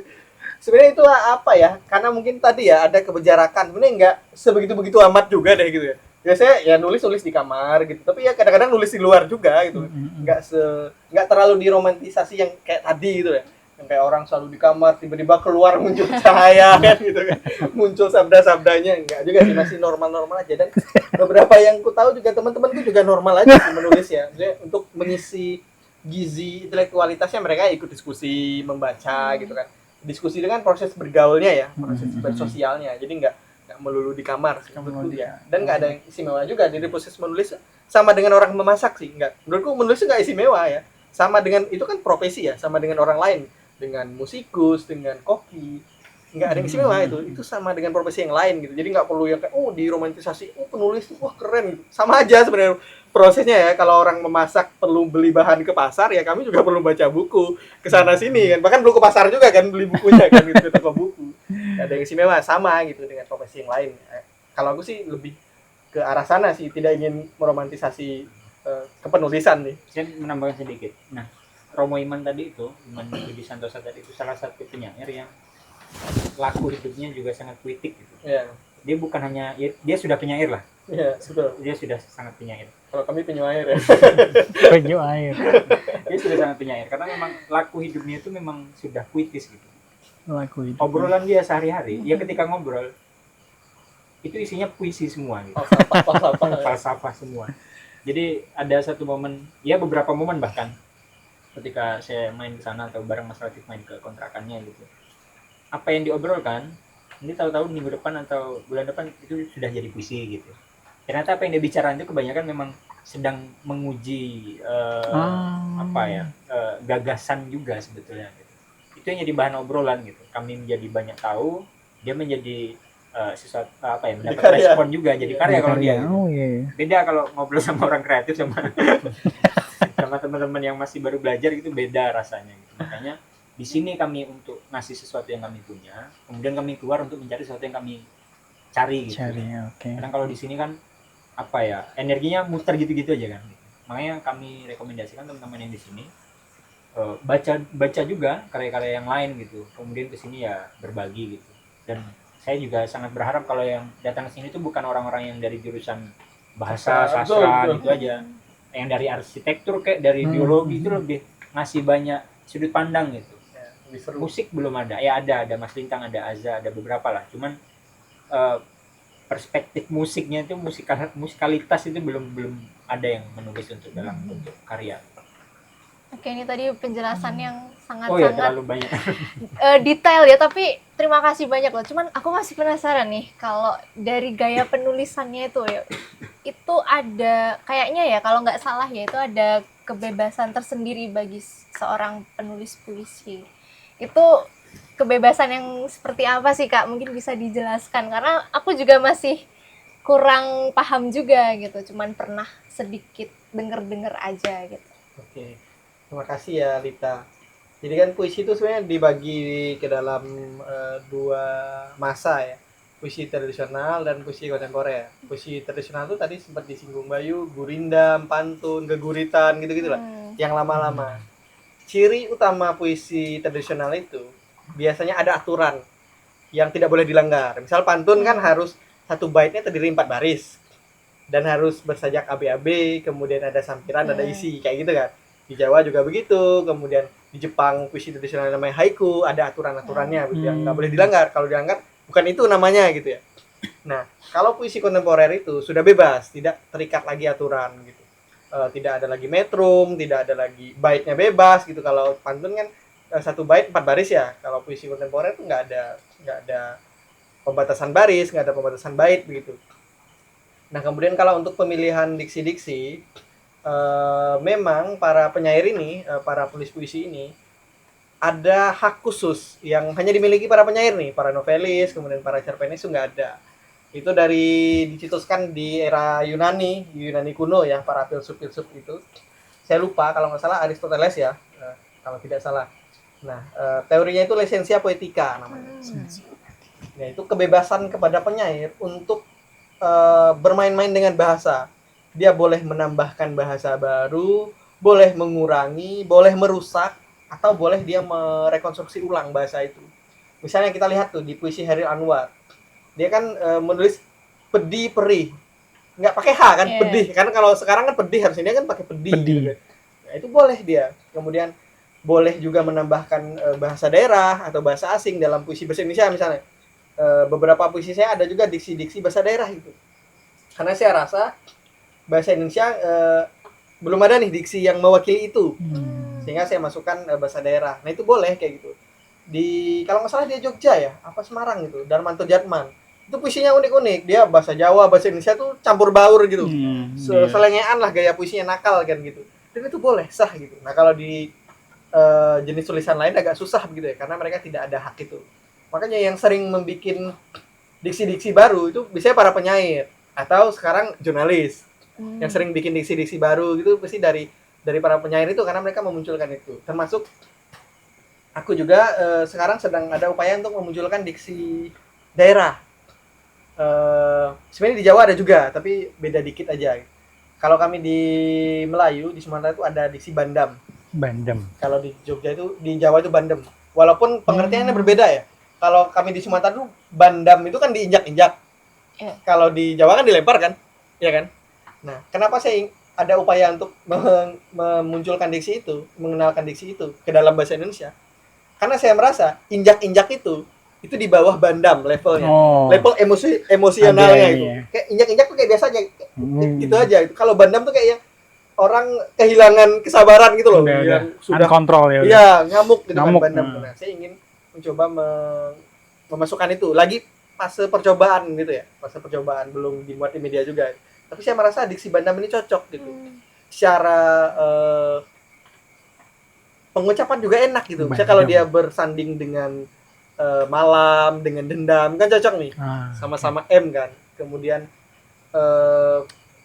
Sebenarnya itu apa ya? Karena mungkin tadi ya ada keberjarakan. Sebenarnya enggak sebegitu-begitu amat juga deh gitu ya. Biasanya ya nulis di kamar gitu. Tapi ya kadang-kadang nulis di luar juga gitu. Enggak terlalu diromantisasi yang kayak tadi gitu ya. Yang kayak orang selalu di kamar tiba-tiba keluar muncul cahaya kan gitu kan. Muncul sabda-sabdanya, enggak juga sih, masih normal-normal aja. Dan beberapa yang ku tahu juga teman-temanku juga normal aja sih menulis ya. Maksudnya untuk mengisi gizi intelektualitasnya mereka ikut diskusi, membaca gitu kan. Diskusi dengan proses bergaulnya ya, proses bersosialnya. Jadi enggak melulu di kamar sih menurutku ya. Dan enggak ada yang istimewa juga dari proses menulis, sama dengan orang memasak sih, enggak. Menurutku menulis enggak istimewa ya. Sama dengan itu kan profesi ya, sama dengan orang lain, dengan musikus, dengan koki. nggak ada yang istimewa. Itu sama dengan profesi yang lain gitu. Jadi nggak perlu yang kayak diromantisasi, penulis wah keren gitu. Sama aja sebenarnya prosesnya ya. Kalau orang memasak perlu beli bahan ke pasar, ya kami juga perlu baca buku ke sana sini kan. Bahkan perlu ke pasar juga kan, beli bukunya kan gitu, ke toko buku. Nggak ada yang istimewa, sama gitu dengan profesi yang lain. Kalau aku sih lebih ke arah sana sih, tidak ingin meromantisasi kepenulisan nih. Saya menambahkan sedikit. Nah, Romo Iman tadi itu, Iman Budi Santosa tadi itu salah satu penyair yang laku hidupnya juga sangat puitik gitu. Iya. Dia bukan hanya dia sudah penyair lah. Iya, betul. Dia sudah sangat penyair. Kalau kami penyair ya. Penyu air. Dia sudah sangat penyair karena memang laku hidupnya itu memang sudah puitis gitu. Laku hidup. Obrolan dia sehari-hari, dia ketika ngobrol itu isinya puisi semua gitu. Falsafah semua. Jadi ada satu momen, ya beberapa momen bahkan ketika saya main ke sana atau bareng Mas Latif main ke kontrakannya gitu. Apa yang diobrolkan, ini tahu-tahu minggu depan atau bulan depan itu sudah jadi puisi gitu. Ternyata apa yang dia bicarakan itu kebanyakan memang sedang menguji gagasan juga sebetulnya gitu. Itu yang jadi bahan obrolan gitu. Kami menjadi banyak tahu, dia menjadi sesuatu mendapat respon juga jadi karya kalau dia. Beda kalau ngobrol sama orang kreatif sama sama teman-teman yang masih baru belajar gitu, beda rasanya gitu. Makanya di sini kami untuk ngasih sesuatu yang kami punya, kemudian kami keluar untuk mencari sesuatu yang kami cari gitu. Karena kalau di sini kan energinya muter gitu-gitu aja kan. Makanya kami rekomendasikan teman-teman yang di sini baca juga karya-karya yang lain gitu. Kemudian ke sini ya berbagi gitu. Dan saya juga sangat berharap kalau yang datang ke sini itu bukan orang-orang yang dari jurusan bahasa, sastra gitu aja. Yang dari arsitektur kayak dari biologi itu lebih ngasih banyak sudut pandang gitu. Musik belum ada. Ya ada Mas Lintang, ada Aza, ada beberapa lah. Cuman perspektif musiknya itu musikalitas itu belum ada yang menulis untuk dalam bentuk karya. Oke, ini tadi penjelasan yang sangat terlalu banyak detail ya, tapi terima kasih banyak loh. Cuman aku masih penasaran nih, kalau dari gaya penulisannya itu ya, itu ada kayaknya ya, kalau nggak salah ya, itu ada kebebasan tersendiri bagi seorang penulis puisi. Itu kebebasan yang seperti apa sih Kak? Mungkin bisa dijelaskan, karena aku juga masih kurang paham juga gitu. Cuman pernah sedikit denger aja gitu. Oke. Terima kasih ya Lita. Jadi kan puisi itu sebenarnya dibagi ke dalam dua masa ya. Puisi tradisional dan puisi kontemporer. Puisi tradisional itu tadi sempat disinggung Bayu, gurindam, pantun, geguritan gitu-gitulah. Yang lama-lama. Ciri utama puisi tradisional itu biasanya ada aturan yang tidak boleh dilanggar. Misal pantun kan harus satu baitnya terdiri 4 baris dan harus bersajak AB-AB, kemudian ada sampiran, ada isi, kayak gitu kan. Di Jawa juga begitu, kemudian di Jepang puisi tradisional namanya haiku, ada aturan-aturannya yang nggak boleh dilanggar. Kalau dilanggar bukan itu namanya gitu ya. Nah, kalau puisi kontemporer itu sudah bebas, tidak terikat lagi aturan gitu. Tidak ada lagi metrum, tidak ada lagi baitnya bebas gitu. Kalau pantun kan satu bait 4 baris ya. Kalau puisi kontemporer itu nggak ada pembatasan baris, nggak ada pembatasan bait begitu. Nah, kemudian kalau untuk pemilihan diksi-diksi, memang para penyair ini, para penulis puisi ini ada hak khusus yang hanya dimiliki para penyair nih, para novelis, kemudian para cerpenis itu nggak ada. Itu dicetuskan di era Yunani kuno ya, para filsuf itu. Saya lupa kalau nggak salah Aristoteles ya, kalau tidak salah. Nah, teorinya itu licentia poetica namanya. Nah, itu kebebasan kepada penyair untuk bermain-main dengan bahasa. Dia boleh menambahkan bahasa baru, boleh mengurangi, boleh merusak, atau boleh dia merekonstruksi ulang bahasa itu. Misalnya kita lihat tuh di puisi Hairil Anwar, dia kan menulis pedih perih, nggak pakai H kan, pedih. Karena kalau sekarang kan pedih, harusnya dia kan pakai pedih. Gitu. Nah, itu boleh dia. Kemudian boleh juga menambahkan bahasa daerah atau bahasa asing dalam puisi bahasa Indonesia misalnya. Beberapa puisi saya ada juga diksi-diksi bahasa daerah gitu. Karena saya rasa bahasa Indonesia belum ada nih diksi yang mewakili itu, sehingga saya masukkan bahasa daerah. Nah itu boleh kayak gitu. Kalau nggak salah dia Jogja ya, apa Semarang gitu, Darmanto Jatman. Itu puisinya unik-unik. Dia bahasa Jawa, bahasa Indonesia tuh campur baur gitu. Selengean lah gaya puisinya, nakal kan gitu. Dan itu boleh, sah gitu. Nah kalau di jenis tulisan lain agak susah gitu ya, karena mereka tidak ada hak itu. Makanya yang sering membuat diksi-diksi baru itu biasanya para penyair atau sekarang jurnalis. Yang sering bikin diksi-diksi baru gitu pasti dari para penyair itu, karena mereka memunculkan itu. Termasuk aku juga sekarang sedang ada upaya untuk memunculkan diksi daerah. Sebenarnya di Jawa ada juga, tapi beda dikit aja. Kalau kami di Melayu, di Sumatera itu ada diksi Bandam. Bandem. Kalau di Jogja itu, di Jawa itu Bandem. Walaupun pengertiannya berbeda ya. Kalau kami di Sumatera itu Bandam itu kan diinjak-injak. Kalau di Jawa kan dilempar kan, ya kan? Nah, kenapa saya ada upaya untuk memunculkan diksi itu, mengenalkan diksi itu ke dalam bahasa Indonesia? Karena saya merasa injak-injak itu di bawah Bandam levelnya. Level emosionalnya Ada, itu. iya. Kayak injak-injak tuh kayak biasa aja. Gitu aja. Kalau Bandam tuh kayak orang kehilangan kesabaran gitu loh. Udah. Sudah Uncontrol ya. iya, ngamuk gitu Ngamuk, kan Bandam. Nah, saya ingin mencoba memasukkan itu. Lagi fase percobaan gitu ya. Fase percobaan, belum dimuat di media juga. Tapi saya merasa diksi Bandam ini cocok gitu. Secara pengucapan juga enak gitu. Misalnya kalau dia bersanding dengan malam, dengan dendam, kan cocok nih. Sama-sama M kan. Kemudian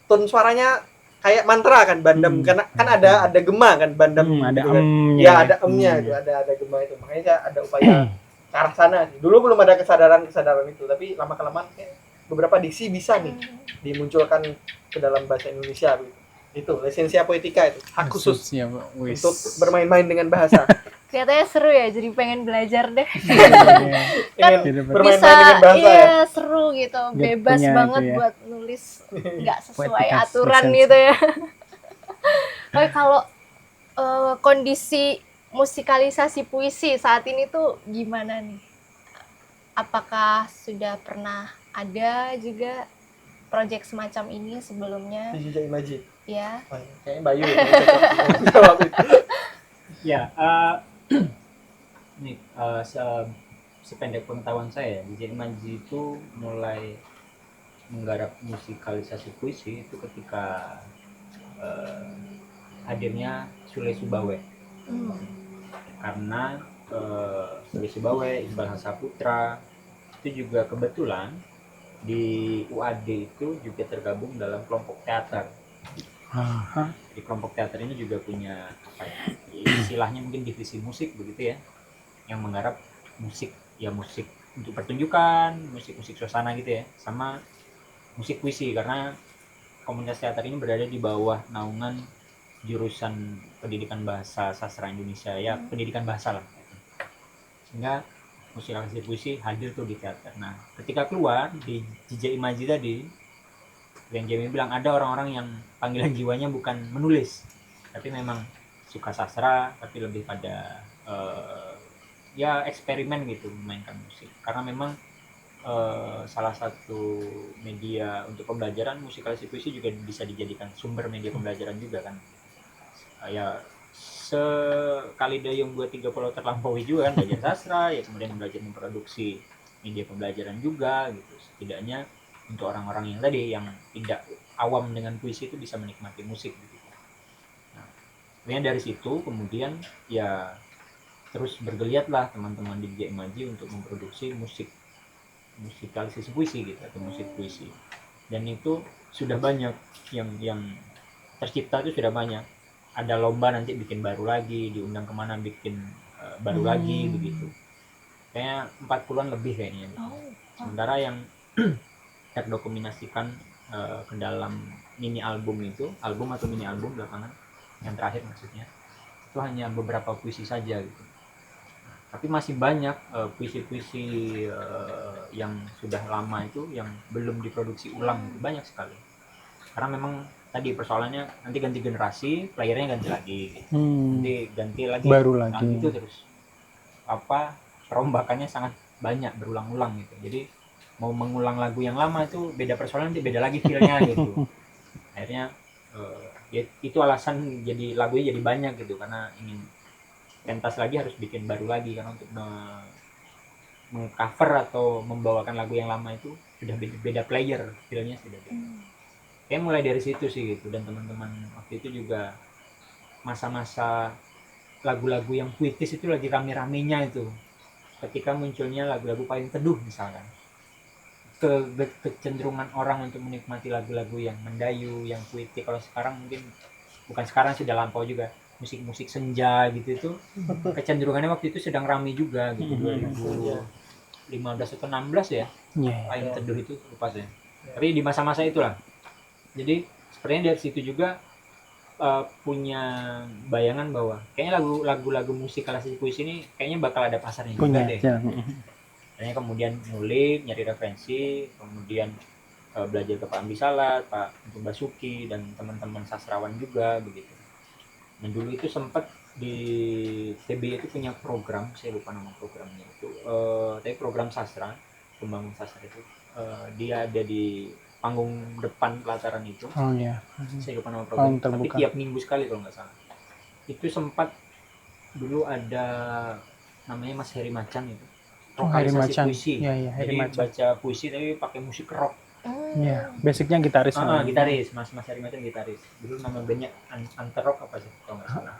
tone suaranya kayak mantra kan Bandam, karena kan ada gema kan Bandam. Ada gitu kan. emnya. Ya ada emnya itu, ada gema itu. Makanya saya ada upaya ke arah sana sih. Dulu belum ada kesadaran itu, tapi lama kelamaan kayak beberapa diksi bisa nih dimunculkan ke dalam bahasa Indonesia gitu. Itu lisensia poetika itu, hak khusus ya, untuk bermain-main dengan bahasa. Kelihatannya seru ya, jadi pengen belajar deh. Ingin bermain-main Bisa, dengan bahasa ya. iya seru gitu, bebas punya banget itu ya. buat nulis nggak sesuai Poetika aturan lisensi. gitu ya. Oke, kalau kondisi musikalisasi puisi saat ini tuh gimana nih? Apakah sudah pernah ada juga proyek semacam ini sebelumnya? Di Jejak Imaji. Ya. Oh, kayaknya Bayu yang cocok jawab itu. Ya, nih sependek pengetahuan saya, DJ Manji itu mulai menggarap musikalisasi puisi itu ketika hadirnya Sule Subawe. Karena Sule Subawe, Iqbal Hasaputra itu juga kebetulan di UAD itu juga tergabung dalam kelompok teater. Di kelompok teater ini juga punya apa ya, istilahnya mungkin divisi musik begitu ya, yang menggarap musik untuk pertunjukan, musik suasana gitu ya, sama musik puisi, karena komunitas teater ini berada di bawah naungan jurusan pendidikan bahasa sastra Indonesia ya, pendidikan bahasa lah, sehingga musikalisasi puisi hadir tuh di teater. Nah, ketika keluar di JJ Imaji tadi, yang Jamie bilang ada orang-orang yang panggilan jiwanya bukan menulis, tapi memang suka sastra, tapi lebih pada ya eksperimen gitu memainkan musik. Karena memang salah satu media untuk pembelajaran, musikalisasi puisi juga bisa dijadikan sumber media pembelajaran juga kan. Ya sekali dayung 2-3 pulau terlampaui juga kan, belajar sastra ya, kemudian belajar memproduksi media pembelajaran juga gitu. Setidaknya untuk orang-orang yang tadi yang tidak awam dengan puisi itu bisa menikmati musik gitu. Nah, kemudian dari situ kemudian ya terus bergeliatlah teman-teman di DJ Imaji untuk memproduksi musikalisasi puisi gitu, atau musik puisi. Dan itu sudah banyak yang tercipta, itu sudah banyak. Ada lomba nanti bikin baru lagi, diundang kemana bikin baru lagi begitu. Kayaknya 40-an lebih kayaknya. Sementara yang terdokumentasikan ke dalam mini album itu, album atau mini album belakangan yang terakhir maksudnya, itu hanya beberapa puisi saja gitu. Tapi masih banyak puisi-puisi yang sudah lama itu yang belum diproduksi ulang, banyak sekali. Karena memang tadi persoalannya nanti ganti generasi, playernya ganti lagi, nanti ganti lagi, baru lagi. Itu terus perombakannya sangat banyak, berulang-ulang gitu. Jadi mau mengulang lagu yang lama itu beda persoalan, nanti beda lagi feel-nya gitu. Akhirnya ya, itu alasan jadi lagunya jadi banyak gitu, karena ingin pentas lagi harus bikin baru lagi, karena untuk mengcover atau membawakan lagu yang lama itu sudah beda player, feel-nya sudah beda. Kayak mulai dari situ sih gitu. Dan teman-teman waktu itu juga masa-masa lagu-lagu yang puitis itu lagi rame-ramenya itu. ketika munculnya lagu-lagu paling teduh misalkan, kecenderungan orang untuk menikmati lagu-lagu yang mendayu, yang puitik. Kalau sekarang mungkin bukan sekarang, sudah lampau juga, musik-musik senja gitu itu kecenderungannya waktu itu sedang ramai juga gitu. 2015 atau 16 ya, paling teduh itu lupa saya. Tapi di masa-masa itulah. Jadi sebenarnya dari situ juga punya bayangan bahwa kayaknya lagu-lagu musikalisasi puisi ini kayaknya bakal ada pasarnya juga deh. Kayaknya kemudian ngulik, nyari referensi, kemudian belajar ke Pak Amdi Salat, Pak Basuki, dan teman-teman sastrawan juga begitu. Dan dulu itu sempat di TB itu punya program, saya lupa nama programnya itu, tapi program sastra, pembangun sastra itu, dia ada di panggung depan pelataran itu. Saya lupa nama program, tapi tiap minggu sekali kalau nggak salah. Itu sempat dulu ada namanya Mas Heri Macan itu, vokalisasi puisi. Jadi baca puisi tapi pakai musik rock. Basicnya gitaris. Gitaris, Mas Heri Macan gitaris. Dulu nama bandnya Anterok apa sih kalau nggak salah.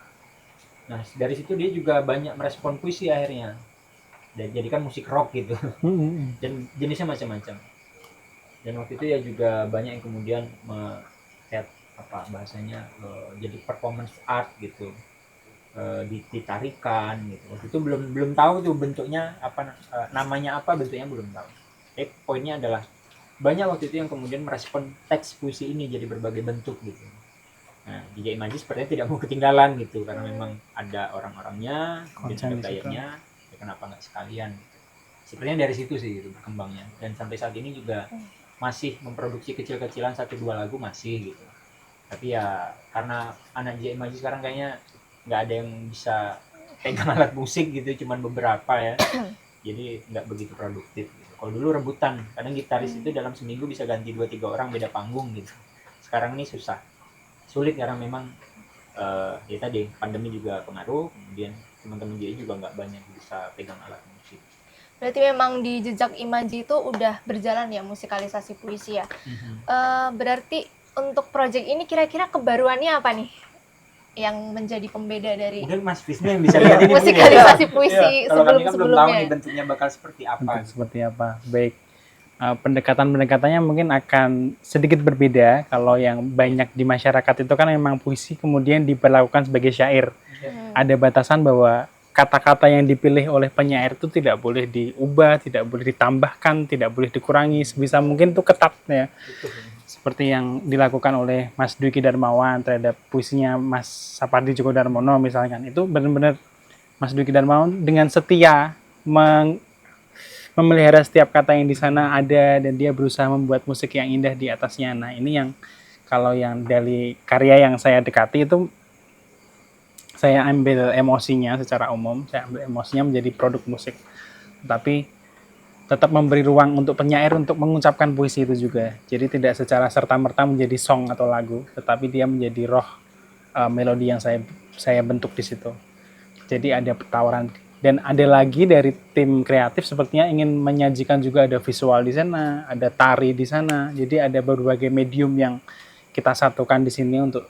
Nah dari situ dia juga banyak merespon puisi akhirnya. Dan jadikan musik rock gitu. Dan jenisnya macam-macam. Dan waktu itu ya juga banyak yang kemudian kayak apa bahasanya, jadi performance art gitu. Ditarikan gitu. Waktu itu belum tahu tuh bentuknya apa, namanya apa, bentuknya belum tahu. Poinnya adalah banyak waktu itu yang kemudian merespon teks puisi ini jadi berbagai bentuk gitu. Nah, DJ Imaji sepertinya tidak mau ketinggalan gitu, karena memang ada orang-orangnya, kemudian ada playernya, ya kenapa nggak sekalian gitu. Sebenarnya dari situ sih gitu, berkembangnya. Dan sampai saat ini juga masih memproduksi kecil-kecilan 1-2 lagu masih gitu. Tapi ya karena anak DJ Imaji sekarang kayaknya nggak ada yang bisa pegang alat musik gitu, cuman beberapa ya. Jadi nggak begitu produktif gitu. Kalau dulu rebutan, kadang gitaris itu dalam seminggu bisa ganti 2-3 orang beda panggung gitu. Sekarang ini susah, sulit karena memang ya tadi pandemi juga pengaruh, kemudian teman-teman dia juga nggak banyak bisa pegang alat musik. Berarti memang di jejak Imaji itu udah berjalan ya musikalisasi puisi ya. Berarti untuk proyek ini kira-kira kebaruannya apa nih yang menjadi pembeda dari mungkin Mas Wisnu yang bisa lihat ini musikalisasi puisi kalau kami kan belum tahu nih sebelum-sebelumnya? bentuknya bakal seperti apa. Baik. Pendekatan-pendekatannya mungkin akan sedikit berbeda. Kalau yang banyak di masyarakat itu kan memang puisi kemudian diperlakukan sebagai syair. Ada batasan bahwa kata-kata yang dipilih oleh penyair itu tidak boleh diubah, tidak boleh ditambahkan, tidak boleh dikurangi, sebisa mungkin itu ketat ya. Seperti yang dilakukan oleh Mas Dwiki Darmawan terhadap puisinya Mas Sapardi Djoko Darmono misalkan. Itu benar-benar Mas Dwiki Darmawan dengan setia memelihara setiap kata yang di sana ada, dan dia berusaha membuat musik yang indah di atasnya. Nah, ini yang kalau yang dari karya yang saya dekati itu saya ambil emosinya secara umum, saya ambil emosinya menjadi produk musik. Tapi tetap memberi ruang untuk penyair untuk mengucapkan puisi itu juga. Jadi tidak secara serta-merta menjadi song atau lagu, tetapi dia menjadi roh melodi yang saya bentuk di situ. Jadi ada tawaran, dan ada lagi dari tim kreatif sepertinya ingin menyajikan juga ada visual di sana, ada tari di sana. Jadi ada berbagai medium yang kita satukan di sini untuk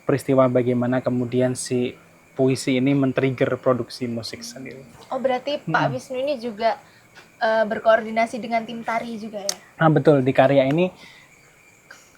peristiwa bagaimana kemudian si puisi ini men-trigger produksi musik sendiri. Oh, berarti Pak Wisnu ini juga berkoordinasi dengan tim tari juga ya? Nah, betul, di karya ini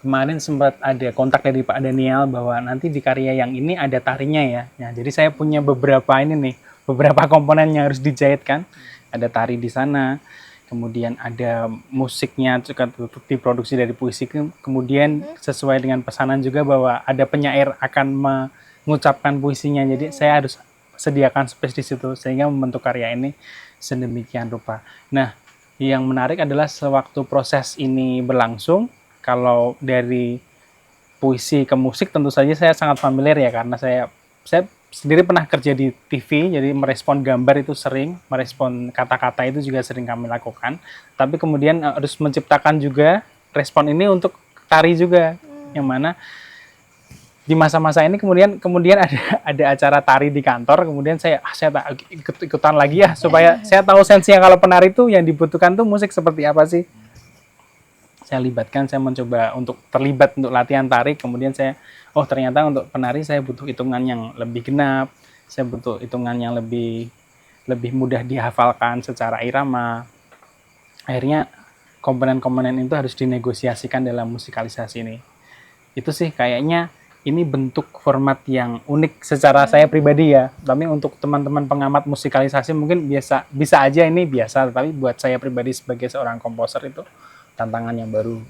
kemarin sempat ada kontak dari Pak Daniel bahwa nanti di karya yang ini ada tarinya ya. Nah, jadi saya punya beberapa komponen yang harus dijahitkan. Ada tari di sana, kemudian ada musiknya juga diproduksi dari puisi, kemudian sesuai dengan pesanan juga bahwa ada penyair akan mengucapkan puisinya. Jadi saya harus sediakan space di situ sehingga membentuk karya ini sedemikian rupa. Nah, yang menarik adalah sewaktu proses ini berlangsung, kalau dari puisi ke musik tentu saja saya sangat familiar ya, karena saya sendiri pernah kerja di TV, jadi merespon gambar itu sering, merespon kata-kata itu juga sering kami lakukan. Tapi kemudian harus menciptakan juga respon ini untuk tari juga, yang mana di masa-masa ini kemudian ada acara tari di kantor, kemudian saya ikutan lagi ya supaya saya tahu sensinya. Kalau penari itu yang dibutuhkan tuh musik seperti apa sih, saya libatkan, saya mencoba untuk terlibat untuk latihan tari. Kemudian saya ternyata untuk penari saya butuh hitungan yang lebih genap, saya butuh hitungan yang lebih lebih mudah dihafalkan secara irama. Akhirnya komponen-komponen itu harus dinegosiasikan dalam musikalisasi ini. Itu sih kayaknya ini bentuk format yang unik secara saya pribadi ya. Tapi untuk teman-teman pengamat musikalisasi mungkin bisa aja ini biasa, tapi buat saya pribadi sebagai seorang komposer itu tantangan yang baru.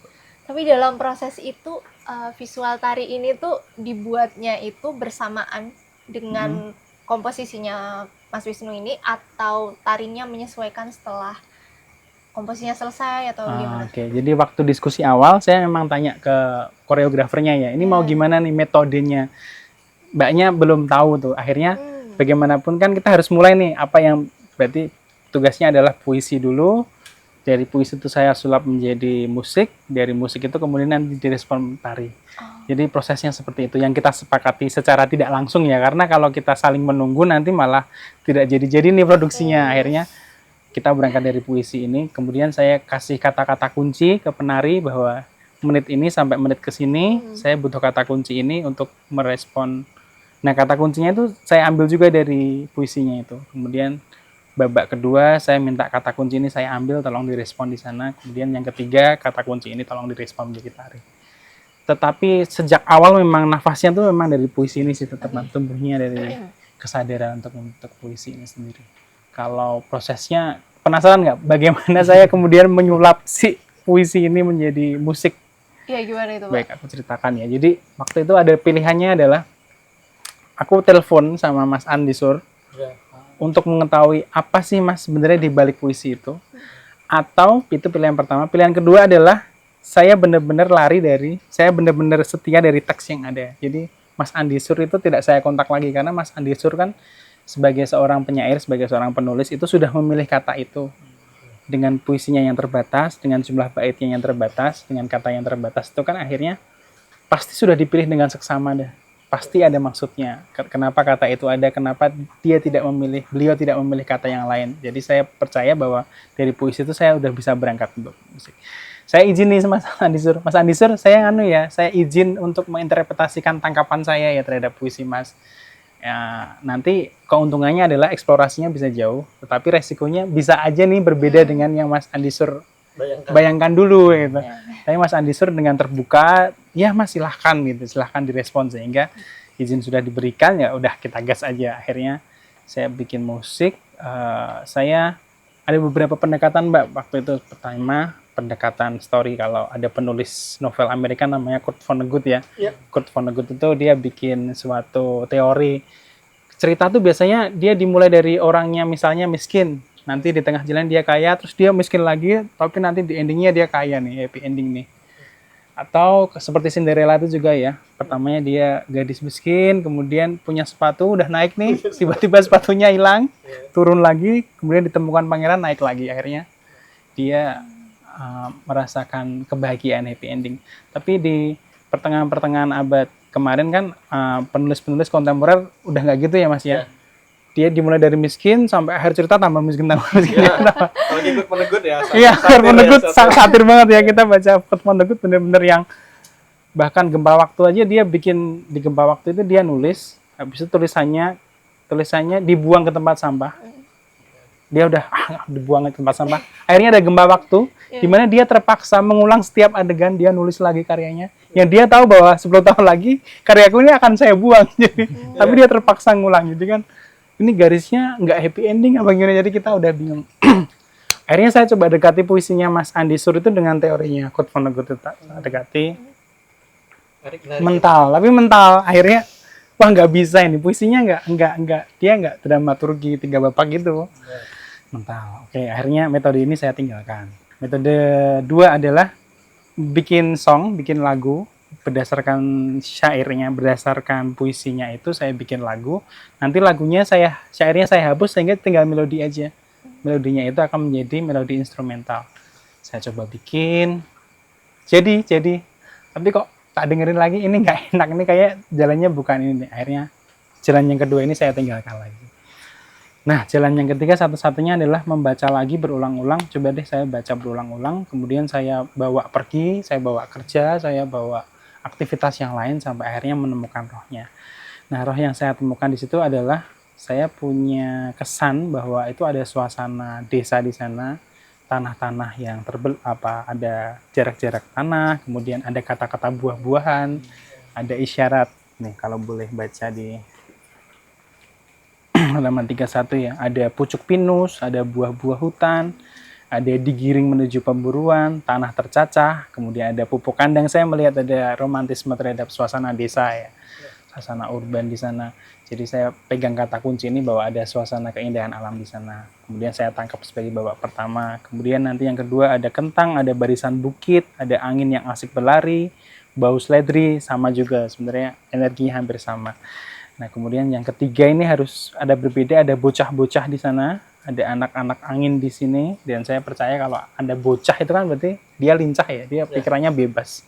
Tapi dalam proses itu visual tari ini tuh dibuatnya itu bersamaan dengan komposisinya Mas Wisnu ini, atau tarinya menyesuaikan setelah komposisinya selesai atau gimana? Oke. Jadi waktu diskusi awal saya memang tanya ke koreografernya ya, ini mau gimana nih metodenya. Mbaknya belum tahu tuh. Akhirnya bagaimanapun kan kita harus mulai nih, apa yang berarti tugasnya adalah puisi dulu. Dari puisi itu saya sulap menjadi musik, dari musik itu kemudian nanti direspon tari. Jadi prosesnya seperti itu yang kita sepakati secara tidak langsung ya, karena kalau kita saling menunggu nanti malah tidak jadi-jadi nih produksinya. Akhirnya kita berangkat dari puisi ini, kemudian saya kasih kata-kata kunci ke penari bahwa menit ini sampai menit ke sini saya butuh kata kunci ini untuk merespon. Nah, kata kuncinya itu saya ambil juga dari puisinya itu. Kemudian babak kedua saya minta kata kunci ini saya ambil, tolong direspon di sana. Kemudian yang ketiga kata kunci ini tolong direspon menjadi tari. Tetapi sejak awal memang nafasnya tuh memang dari puisi ini sih, tetap tumbuhnya dari kesadaran untuk puisi ini sendiri. Kalau prosesnya penasaran nggak bagaimana saya kemudian menyulap si puisi ini menjadi musik? Iya, gimana itu, Pak? Baik, aku ceritakan ya. Jadi waktu itu ada pilihannya adalah aku telepon sama Mas Andi Sur untuk mengetahui apa sih Mas sebenarnya di balik puisi itu. Atau itu pilihan pertama. Pilihan kedua adalah saya benar-benar saya benar-benar setia dari teks yang ada. Jadi Mas Andi Sur itu tidak saya kontak lagi, karena Mas Andi Sur kan sebagai seorang penyair, sebagai seorang penulis itu sudah memilih kata itu. Dengan puisinya yang terbatas, dengan jumlah baitnya yang terbatas, dengan kata yang terbatas, itu kan akhirnya pasti sudah dipilih dengan seksama dah. Pasti ada maksudnya. Kenapa kata itu ada, kenapa beliau tidak memilih kata yang lain. Jadi saya percaya bahwa dari puisi itu saya udah bisa berangkat untuk musik. Saya izin nih Mas Andi Sur. Mas Andi Sur, saya izin untuk menginterpretasikan tangkapan saya ya terhadap puisi Mas. Ya, nanti keuntungannya adalah eksplorasinya bisa jauh, tetapi resikonya bisa aja nih berbeda dengan yang Mas Andi Sur bayangkan dulu gitu. Tapi Mas Andi Sur dengan terbuka, ya Mas silahkan gitu, silahkan direspon, sehingga izin sudah diberikan ya udah kita gas aja. Akhirnya saya bikin musik. Saya ada beberapa pendekatan Mbak waktu itu. Pertama pendekatan story, kalau ada penulis novel Amerika namanya Kurt Vonnegut ya. Kurt Vonnegut itu dia bikin suatu teori cerita tuh biasanya dia dimulai dari orangnya misalnya miskin, nanti di tengah jalan dia kaya, terus dia miskin lagi, tapi nanti di endingnya dia kaya nih, happy ending nih. Atau seperti Cinderella itu juga ya, pertamanya dia gadis miskin, kemudian punya sepatu, udah naik nih, tiba-tiba sepatunya hilang, turun lagi, kemudian ditemukan pangeran, naik lagi, akhirnya dia merasakan kebahagiaan, happy ending. Tapi di pertengahan abad kemarin kan penulis-penulis kontemporer udah nggak gitu ya Mas ya. Dia dimulai dari miskin sampai akhir cerita tambah miskin. Kalau ikut Vonnegut ya. Iya, Vonnegut satir banget ya, kita baca Vonnegut bener-bener yang bahkan gempa waktu aja dia bikin, di gempa waktu itu dia nulis, habis itu tulisannya dibuang ke tempat sampah. Dia udah dibuang ke tempat sampah. Akhirnya ada gempa waktu di mana dia terpaksa mengulang setiap adegan, dia nulis lagi karyanya. Yang dia tahu bahwa 10 tahun lagi karyaku ini akan saya buang. Jadi, tapi dia terpaksa ngulang. Jadi kan ini garisnya nggak happy ending apa gimana, jadi kita udah bingung. Akhirnya saya coba dekati puisinya Mas Andi Sur itu dengan teorinya Kurt Vonnegut itu, dekati mental. Akhirnya wah nggak bisa ini, puisinya nggak dia nggak dramaturgi 3 bapak gitu. Mental. Oke, akhirnya metode ini saya tinggalkan. Metode 2 adalah bikin lagu berdasarkan syairnya, berdasarkan puisinya itu saya bikin lagu. Nanti syairnya saya hapus sehingga tinggal melodi aja. Melodinya itu akan menjadi melodi instrumental. Saya coba bikin. Jadi. Tapi kok tak dengerin lagi, ini nggak enak, ini kayak jalannya bukan ini. Akhirnya jalan yang kedua ini saya tinggalkan lagi. Nah, jalan yang ketiga satu-satunya adalah membaca lagi berulang-ulang. Coba deh saya baca berulang-ulang, kemudian saya bawa pergi, saya bawa kerja, saya bawa aktivitas yang lain sampai akhirnya menemukan rohnya. Nah, roh yang saya temukan di situ adalah saya punya kesan bahwa itu ada suasana desa di sana, tanah-tanah yang ada jarak-jarak tanah, kemudian ada kata-kata buah-buahan, ada isyarat. Nih kalau boleh baca di halaman 31 ya, ada pucuk pinus, ada buah-buah hutan, ada digiring menuju pemburuan, tanah tercacah, kemudian ada pupuk kandang. Saya melihat ada romantisme terhadap suasana desa ya, suasana urban di sana. Jadi saya pegang kata kunci ini bahwa ada suasana keindahan alam di sana. Kemudian saya tangkap sebagai babak pertama. Kemudian nanti yang kedua ada kentang, ada barisan bukit, ada angin yang asik berlari, bau seledri, sama juga sebenarnya energinya hampir sama. Nah kemudian yang ketiga ini harus ada berbeda, ada bocah-bocah di sana, ada anak-anak angin di sini, dan saya percaya kalau ada bocah itu kan berarti dia lincah ya, dia pikirannya bebas,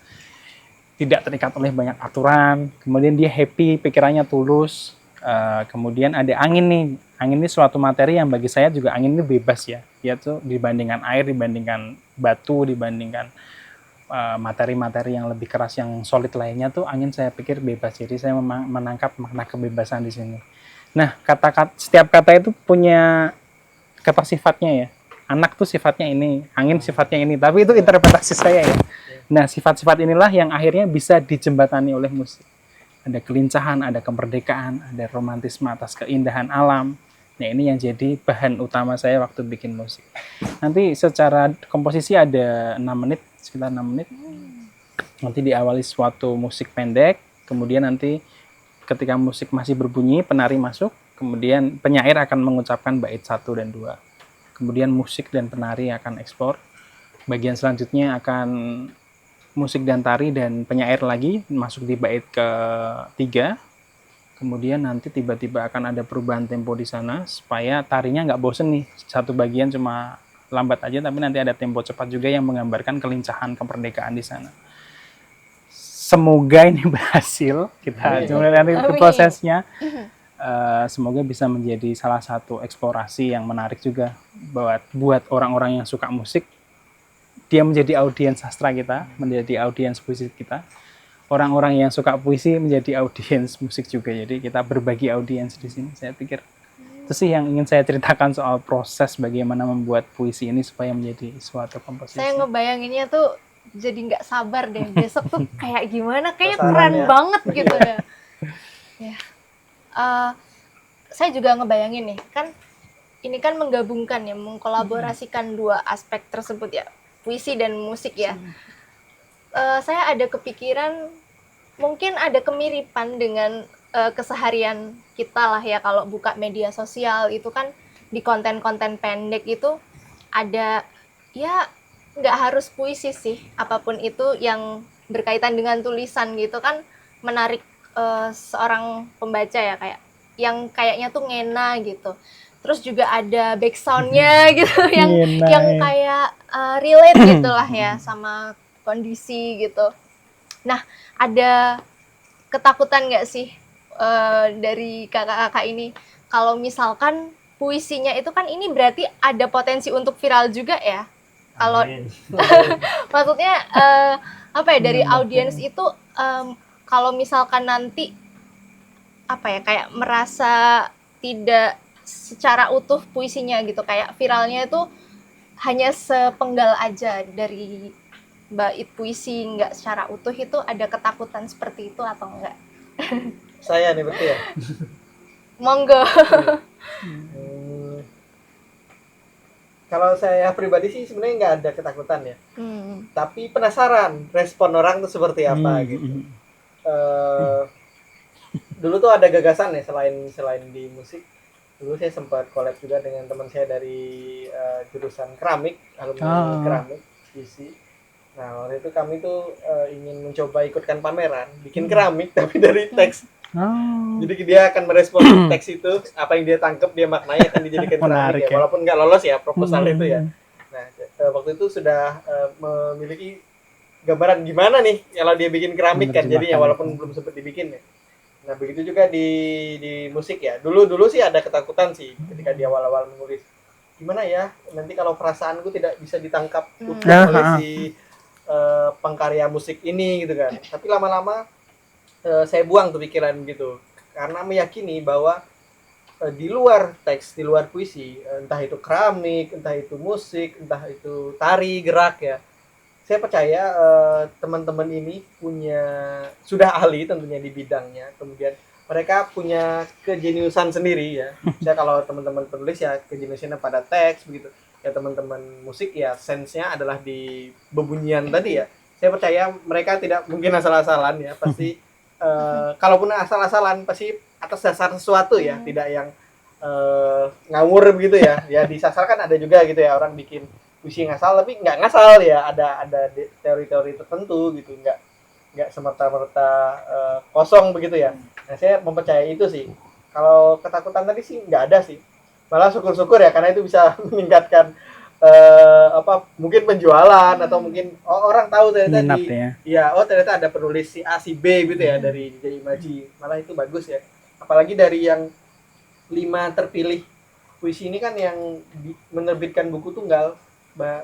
tidak terikat oleh banyak aturan, kemudian dia happy, pikirannya tulus. Kemudian ada angin nih, angin ini suatu materi yang bagi saya juga angin ini bebas ya, dia tuh dibandingkan air, dibandingkan batu, dibandingkan materi-materi yang lebih keras, yang solid lainnya tuh angin saya pikir bebas. Jadi saya menangkap makna kebebasan di sini. Nah, setiap kata itu punya kata sifatnya ya. Anak tuh sifatnya ini, angin sifatnya ini, tapi itu interpretasi saya ya. Nah, sifat-sifat inilah yang akhirnya bisa dijembatani oleh musik. Ada kelincahan, ada kemerdekaan, ada romantisme atas keindahan alam. Nah, ini yang jadi bahan utama saya waktu bikin musik. Nanti secara komposisi ada 6 menit, sekitar 6 menit. Nanti diawali suatu musik pendek, kemudian nanti ketika musik masih berbunyi, penari masuk, kemudian penyair akan mengucapkan bait 1 dan 2. Kemudian musik dan penari akan eksplor. Bagian selanjutnya akan musik dan tari dan penyair lagi masuk di bait ke-3. Kemudian nanti tiba-tiba akan ada perubahan tempo di sana supaya tarinya nggak bosen nih. Satu bagian cuma lambat aja, tapi nanti ada tempo cepat juga yang menggambarkan kelincahan kemerdekaan di sana. Semoga ini berhasil. Kita cuma nanti itu prosesnya. Semoga bisa menjadi salah satu eksplorasi yang menarik juga buat orang-orang yang suka musik. Dia menjadi audiens sastra kita, menjadi audiens puisi kita. Orang-orang yang suka puisi menjadi audiens musik juga. Jadi kita berbagi audiens di sini. Saya pikir itu sih yang ingin saya ceritakan soal proses bagaimana membuat puisi ini supaya menjadi suatu komposisi. Saya ngebayanginnya tuh jadi nggak sabar deh. Besok tuh kayak gimana? Kayaknya keren banget gitu ya. Ya. Saya juga ngebayangin nih, kan ini kan menggabungkan ya, mengkolaborasikan dua aspek tersebut ya, puisi dan musik ya. Saya ada kepikiran mungkin ada kemiripan dengan keseharian kita lah ya, kalau buka media sosial itu kan di konten-konten pendek itu ada, ya nggak harus puisi sih, apapun itu yang berkaitan dengan tulisan gitu kan menarik seorang pembaca ya, kayak yang kayaknya tuh ngena gitu. Terus juga ada backsoundnya gitu yang kayak relate gitulah ya sama kondisi gitu. Nah, ada ketakutan nggak sih dari kakak-kakak ini kalau misalkan puisinya itu kan ini berarti ada potensi untuk viral juga ya? Kalau maksudnya apa ya, dari audiens itu kalau misalkan nanti apa ya, kayak merasa tidak secara utuh puisinya gitu, kayak viralnya itu hanya sepenggal aja dari bait puisi, nggak secara utuh, itu ada ketakutan seperti itu atau enggak? Saya nih berarti ya. Monggo. Kalau saya pribadi sih sebenarnya nggak ada ketakutan ya. Tapi penasaran respon orang tuh seperti apa gitu. Dulu tuh ada gagasan ya, selain di musik. Dulu saya sempat collab juga dengan teman saya dari jurusan keramik, alumni keramik isi. Nah, waktu itu kami tuh ingin mencoba ikutkan pameran, bikin keramik tapi dari teks. Jadi dia akan merespon teks itu, apa yang dia tangkap, dia maknai akan dijadikan keramik ya. Walaupun nggak lolos ya proposal itu ya. Nah, waktu itu sudah memiliki gambaran gimana nih kalau dia bikin keramik kan jadinya, walaupun belum sempat dibikin ya. Nah, begitu juga di musik ya. Dulu sih ada ketakutan sih ketika di awal-awal menulis. Gimana ya nanti kalau perasaanku tidak bisa ditangkap oleh si pengkarya musik ini gitu kan. Tapi lama-lama saya buang tuh pikiran gitu. Karena meyakini bahwa di luar teks, di luar puisi, entah itu keramik, entah itu musik, entah itu tari, gerak ya. Saya percaya teman-teman ini sudah ahli tentunya di bidangnya, kemudian mereka punya kejeniusan sendiri ya. Saya kalau teman-teman penulis ya kejeniusannya pada teks begitu. Ya teman-teman musik ya sense-nya adalah di bebunyian tadi ya. Saya percaya mereka tidak mungkin asal-asalan ya, pasti kalaupun asal-asalan pasti atas dasar sesuatu ya, tidak yang ngawur begitu ya. Ya disasar kan ada juga gitu ya, orang bikin puisi ngasal tapi nggak ngasal ya, ada teori-teori tertentu gitu, nggak semerta-merta kosong begitu ya. Nah saya mempercayai itu sih. Kalau ketakutan tadi sih nggak ada sih, malah syukur-syukur ya karena itu bisa meningkatkan mungkin penjualan atau mungkin orang tahu ternyata Minat ya. ya ternyata ada penulis si A si B gitu ya dari Imaji, malah itu bagus ya. Apalagi dari yang 5 terpilih puisi ini kan yang menerbitkan buku tunggal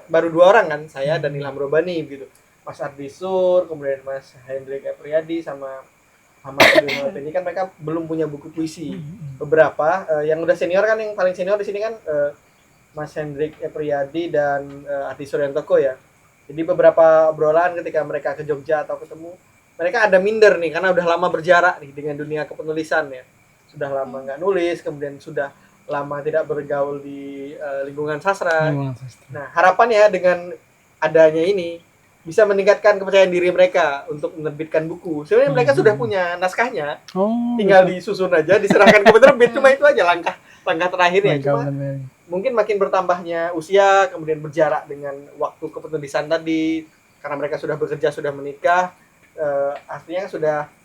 baru 2 orang kan, saya dan Ilham Robani gitu. Mas Ardi Sur, kemudian Mas Hendrik Epriadi sama Abdul ini kan mereka belum punya buku puisi. Beberapa yang udah senior kan, yang paling senior di sini kan Mas Hendrik Epriadi dan Ardi Suryantoko ya. Jadi beberapa obrolan ketika mereka ke Jogja atau ketemu, mereka ada minder nih karena udah lama berjarak nih dengan dunia kepenulisan ya. Sudah lama nggak nulis, kemudian sudah lama tidak bergaul di lingkungan sastra. Nah, harapannya dengan adanya ini bisa meningkatkan kepercayaan diri mereka untuk menerbitkan buku. Sebenarnya mereka sudah punya naskahnya, tinggal disusun aja, diserahkan ke penerbit. Cuma itu aja langkah terakhirnya. Cuma mungkin makin bertambahnya usia, kemudian berjarak dengan waktu kepenulisan tadi, karena mereka sudah bekerja, sudah menikah, artinya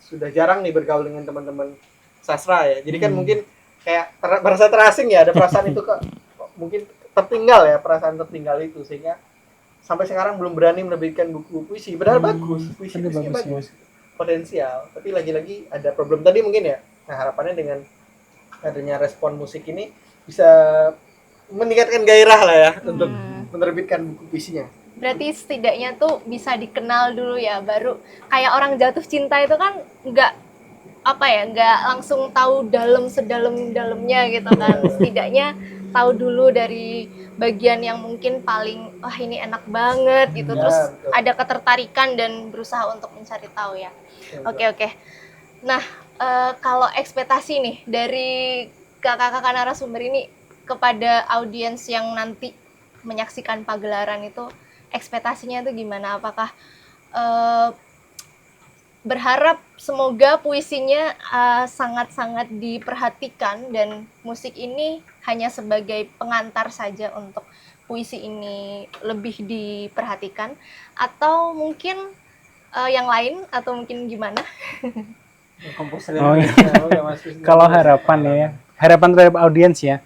sudah jarang nih bergaul dengan teman-teman sastra ya. Jadi kan mungkin kayak merasa terasing ya, ada perasaan itu kok mungkin tertinggal ya, perasaan tertinggal itu, sehingga sampai sekarang belum berani menerbitkan buku puisi. Padahal bagus, puisinya bagus, potensial. Tapi lagi-lagi ada problem tadi mungkin ya. Nah harapannya dengan adanya respon musik ini bisa meningkatkan gairah lah ya untuk menerbitkan buku puisinya. Berarti setidaknya tuh bisa dikenal dulu ya, baru kayak orang jatuh cinta itu kan nggak langsung tahu sedalamnya gitu kan. Setidaknya tahu dulu dari bagian yang mungkin paling ini enak banget gitu, terus betul. ada ketertarikan dan berusaha untuk mencari tahu ya. Oke. Nah kalau ekspektasi nih dari kakak-kakak narasumber ini kepada audiens yang nanti menyaksikan pagelaran itu, ekspektasinya itu gimana? Apakah berharap semoga puisinya sangat-sangat diperhatikan dan musik ini hanya sebagai pengantar saja untuk puisi ini lebih diperhatikan, atau mungkin yang lain, atau mungkin gimana? Kalau harapan terhadap audiens ya,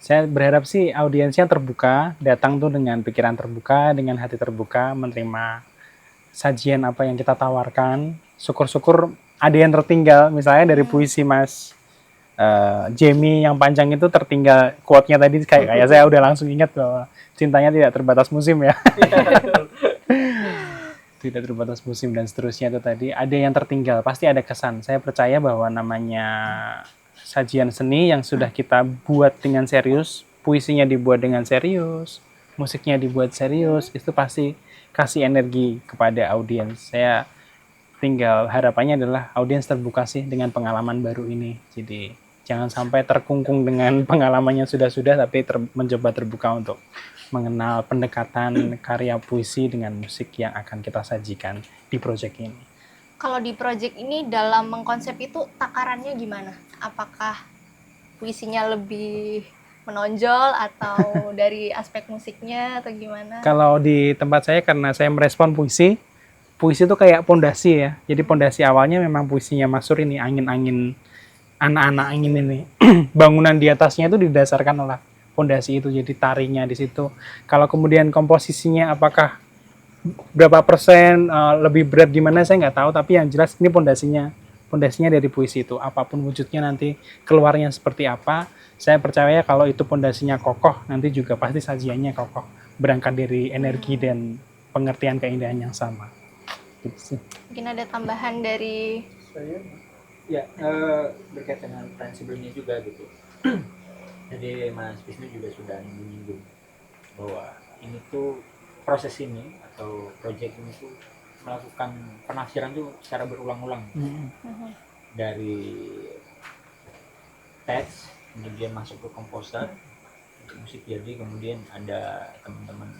saya berharap sih audiensnya terbuka, datang tuh dengan pikiran terbuka, dengan hati terbuka, menerima sajian apa yang kita tawarkan. Syukur-syukur ada yang tertinggal, misalnya dari puisi Mas Jamie yang panjang itu tertinggal quote-nya tadi, kayak saya udah langsung ingat bahwa cintanya tidak terbatas musim ya. Tidak terbatas musim dan seterusnya itu tadi, ada yang tertinggal, pasti ada kesan. Saya percaya bahwa namanya sajian seni yang sudah kita buat dengan serius, puisinya dibuat dengan serius, musiknya dibuat serius, itu pasti kasih energi kepada audiens. Saya tinggal harapannya adalah audiens terbuka sih dengan pengalaman baru ini. Jadi jangan sampai terkungkung dengan pengalamannya sudah-sudah, tapi mencoba terbuka untuk mengenal pendekatan karya puisi dengan musik yang akan kita sajikan di proyek ini. Kalau di proyek ini dalam mengkonsep itu takarannya gimana? Apakah puisinya lebih menonjol atau dari aspek musiknya atau gimana? Kalau di tempat saya, karena saya merespon puisi itu kayak pondasi ya. Jadi pondasi awalnya memang puisinya Mas Sur ini, angin-angin, anak-anak angin ini. Bangunan di atasnya itu didasarkan oleh pondasi itu, jadi tarinya di situ. Kalau kemudian komposisinya apakah berapa persen lebih berat gimana saya nggak tahu, tapi yang jelas ini pondasinya dari puisi itu. Apapun wujudnya nanti keluarnya seperti apa, saya percaya kalau itu pondasinya kokoh, nanti juga pasti sajiannya kokoh, berangkat dari energi dan pengertian keindahan yang sama. Gitu sih. Mungkin ada tambahan dari saya ya berkaitan dengan pertanyaan sebelumnya juga gitu. Jadi Mas Wisnu juga sudah menyinggung bahwa ini tuh proses ini atau project ini tuh melakukan penafsiran tuh secara berulang-ulang Mhm. dari teks kemudian masuk ke komposer untuk musik, jadi kemudian ada teman-teman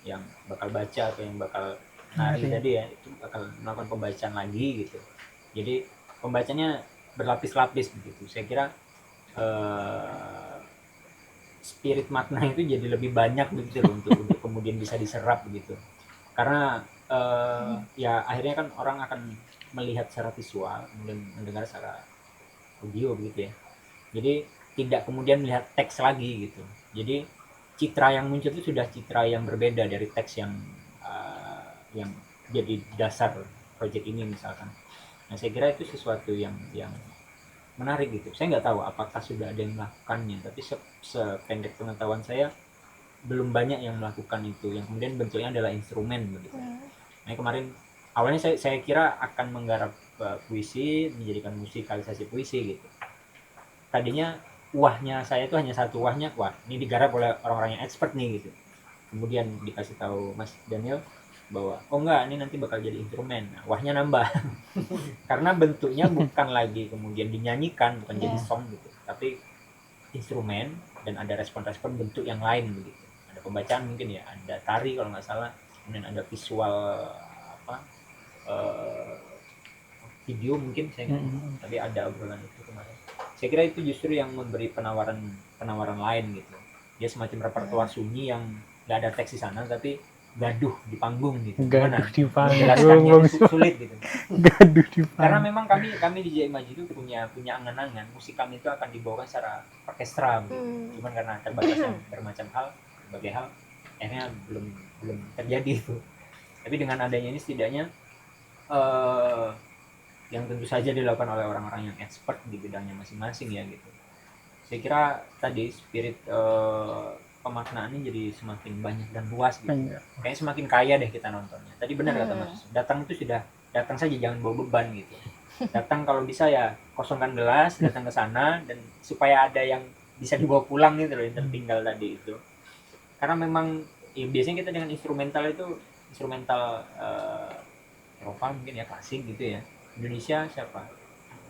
yang bakal baca atau yang bakal nari tadi ya, itu bakal melakukan pembacaan lagi gitu. Jadi pembacanya berlapis-lapis begitu. Saya kira spirit makna itu jadi lebih banyak begitu loh untuk kemudian bisa diserap begitu. Karena ya akhirnya kan orang akan melihat secara visual, kemudian mendengar secara audio begitu ya. Jadi tidak kemudian melihat teks lagi gitu. Jadi citra yang muncul itu sudah citra yang berbeda dari teks yang jadi dasar project ini misalkan. Nah saya kira itu sesuatu yang menarik gitu. Saya nggak tahu apakah sudah ada yang melakukannya, tapi sependek pengetahuan saya belum banyak yang melakukan itu. Yang kemudian bentuknya adalah instrumen begitu. Nah kemarin awalnya saya kira akan menggarap puisi, menjadikan musikalisasi puisi gitu. Tadinya wahnya saya itu hanya satu wahnya, wah ini digarap oleh orang-orang yang expert nih gitu. Kemudian dikasih tahu Mas Daniel bahwa oh enggak, ini nanti bakal jadi instrumen. Nah, wahnya nambah. Karena bentuknya bukan lagi kemudian dinyanyikan, bukan jadi song gitu, tapi instrumen dan ada respon-respon bentuk yang lain begitu. Ada pembacaan mungkin ya, ada tari kalau nggak salah, kemudian ada visual apa video mungkin saya nggak tahu, tapi ada obrolan itu kemarin. Saya kira itu justru yang memberi penawaran lain gitu. Dia semacam repertoar sunyi yang nggak ada teks di sana, tapi gaduh di panggung gitu. Gaduh di panggung. Menjelaskannya itu sulit gitu. Gaduh di Karena panggung. memang kami di JMAJ itu punya angan-angan musik kami itu akan dibawakan secara orkestra gitu. Cuman karena terbatasnya bermacam hal, berbagai hal, akhirnya belum terjadi itu. Tapi dengan adanya ini setidaknya yang tentu saja dilakukan oleh orang-orang yang expert di bidangnya masing-masing ya gitu. Saya kira tadi spirit pemaknaannya jadi semakin banyak dan luas gitu. Kayaknya semakin kaya deh kita nontonnya. Tadi benar kata Mas, datang itu sudah datang saja, jangan bawa beban gitu. Datang kalau bisa ya kosongkan gelas, datang ke sana dan supaya ada yang bisa dibawa pulang gitu loh, yang tertinggal tadi itu. Karena memang ya, biasanya kita dengan instrumental itu instrumental Eropa mungkin ya, klasik gitu ya. Indonesia siapa?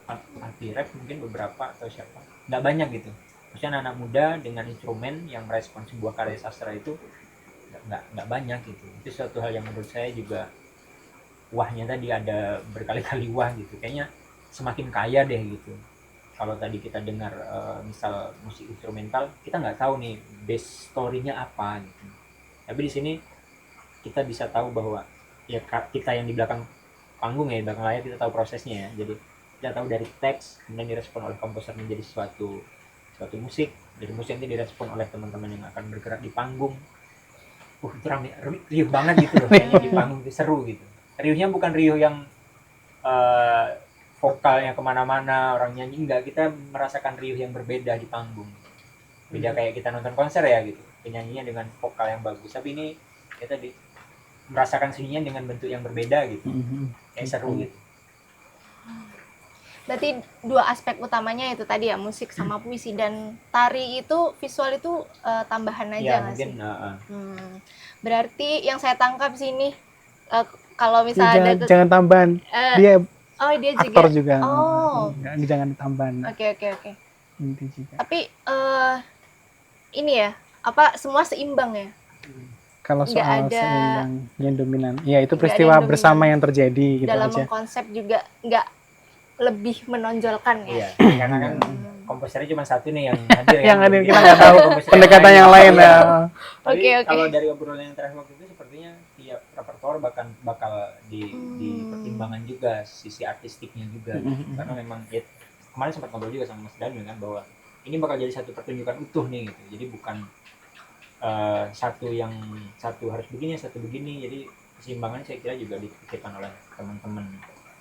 Rap mungkin beberapa atau siapa? Nggak banyak gitu. Maksudnya anak muda dengan instrumen yang merespon sebuah karya sastra itu nggak banyak gitu. Itu suatu hal yang menurut saya juga wahnya tadi, ada berkali-kali wah gitu. Kayaknya semakin kaya deh gitu. Kalau tadi kita dengar misal musik instrumental, kita nggak tahu nih base story-nya apa gitu. Tapi di sini kita bisa tahu bahwa ya kita yang di belakang panggung ya, di belakang layar kita tahu prosesnya ya. Jadi kita tahu dari teks, kemudian direspon oleh komposer menjadi suatu musik, dari musik nanti direspon oleh teman-teman yang akan bergerak di panggung. Itu rame, riuh banget gitu loh, kayaknya di panggung itu seru gitu. Riuhnya bukan riuh yang vokalnya kemana-mana, orang nyanyi, enggak, kita merasakan riuh yang berbeda di panggung. Beda kayak kita nonton konser ya gitu, penyanyinya dengan vokal yang bagus, tapi ini kita merasakan sunyinya dengan bentuk yang berbeda gitu, kayak seru gitu. Berarti dua aspek utamanya itu tadi ya, musik sama puisi, dan tari itu visual itu tambahan aja Ya nggak mungkin sih? Berarti yang saya tangkap sini kalau misalnya ada Jangan tambahan. Dia dia aktor juga. Oh. Jangan ditambahan. Oke. Inti juga. Tapi ini ya, apa semua seimbang ya? Kalau Nggak soal ada seimbang yang dominan, ya itu nggak peristiwa ada yang bersama dominan. yang terjadi gitu Dalam aja. mengkonsep juga nggak lebih menonjolkan ya. iya, karena kan komposernya cuma satu nih yang hadir Yang hadir, kita nggak tahu komposer pendekatan yang lain ya. Oke. Kalau dari obrolan yang terakhir waktu itu sepertinya tiap repertoar bakal dipertimbangkan juga sisi artistiknya juga, karena memang ya, kemarin sempat ngobrol juga sama Mas Daniel kan bahwa ini bakal jadi satu pertunjukan utuh nih gitu, jadi bukan satu harus begini, satu begini, jadi keseimbangan saya kira juga dipikirkan oleh teman-teman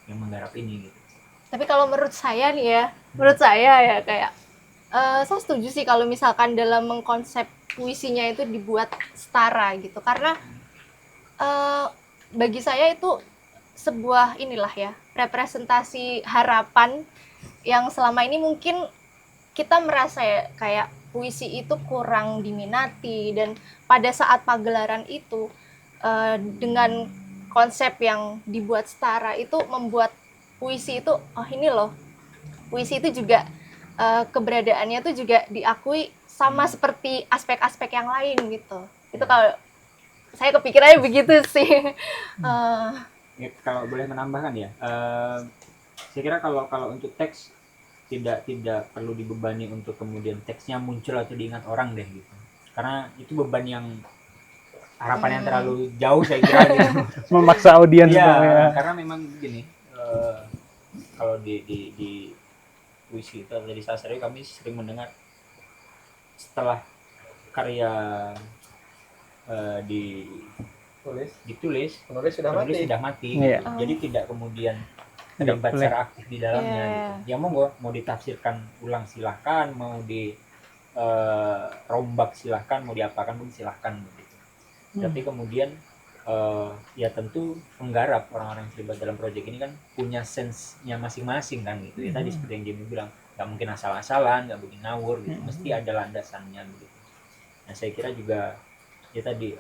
yang menggarap ini gitu. Tapi kalau menurut saya nih ya, menurut saya ya kayak saya setuju sih kalau misalkan dalam mengkonsep puisinya itu dibuat setara gitu, karena bagi saya itu sebuah inilah ya, representasi harapan yang selama ini mungkin kita merasa ya kayak puisi itu kurang diminati, dan pada saat pagelaran itu dengan konsep yang dibuat setara itu membuat puisi itu, oh ini loh, puisi itu juga keberadaannya tuh juga diakui sama seperti aspek-aspek yang lain gitu. Itu kalau saya kepikirannya begitu sih. Ya, kalau boleh menambahkan ya, saya kira kalau untuk teks tidak perlu dibebani untuk kemudian teksnya muncul atau diingat orang deh gitu, karena itu beban yang harapan yang terlalu jauh saya kira gitu. Memaksa audiens ya, karena memang gini, kalau di puisi itu dari sastra kami sering mendengar setelah karya ditulis penulis sudah penulis mati. sudah mati Iya. gitu. Jadi tidak kemudian Tidak terlibat boleh. secara aktif di dalamnya Iya. gitu. Ya mau ditafsirkan ulang silahkan, mau di rombak silahkan, mau diapakan pun silahkan begitu. Tapi kemudian ya tentu penggarap orang-orang yang terlibat dalam proyek ini kan punya sense-nya masing-masing kan gitu. Ya tadi seperti yang Jamie bilang, nggak mungkin asal-asalan, nggak mungkin ngawur gitu. Mesti ada landasannya begitu. Nah saya kira juga ya tadi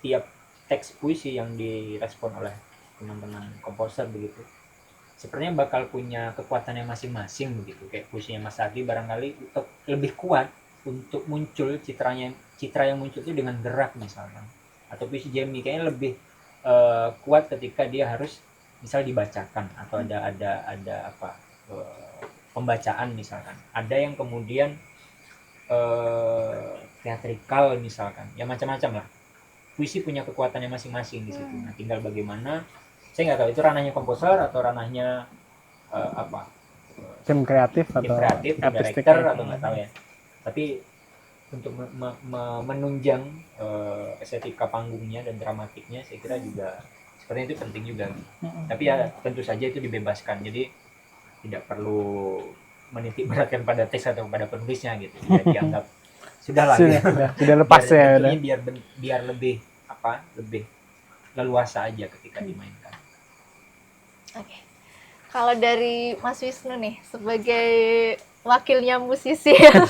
tiap teks puisi yang direspon oleh teman-teman komposer begitu sepertinya bakal punya kekuatannya masing-masing begitu. Kayak puisinya Mas Ardi barangkali untuk lebih kuat untuk muncul citra yang muncul itu dengan gerak misalkan, atau puisi Jamie kayaknya lebih kuat ketika dia harus misal dibacakan atau ada apa pembacaan misalkan. Ada yang kemudian teatrikal misalkan, ya macam-macam lah. Puisi punya kekuatannya masing-masing di situ. Nah, tinggal bagaimana, saya nggak tahu itu ranahnya komposer atau ranahnya Tim kreatif tim atau kreatif, tim artistik director ya. atau nggak tahu ya. Tapi untuk menunjang estetika panggungnya dan dramatiknya, saya kira juga sepertinya itu penting juga. Tapi ya tentu saja itu dibebaskan. Jadi tidak perlu menitik beratkan pada teks atau pada penulisnya gitu. Ya dianggap sudahlah. Sudah lepas ya. Biar lebih leluasa aja ketika dimainkan. Oke. Kalau dari Mas Wisnu nih sebagai wakilnya musisi yang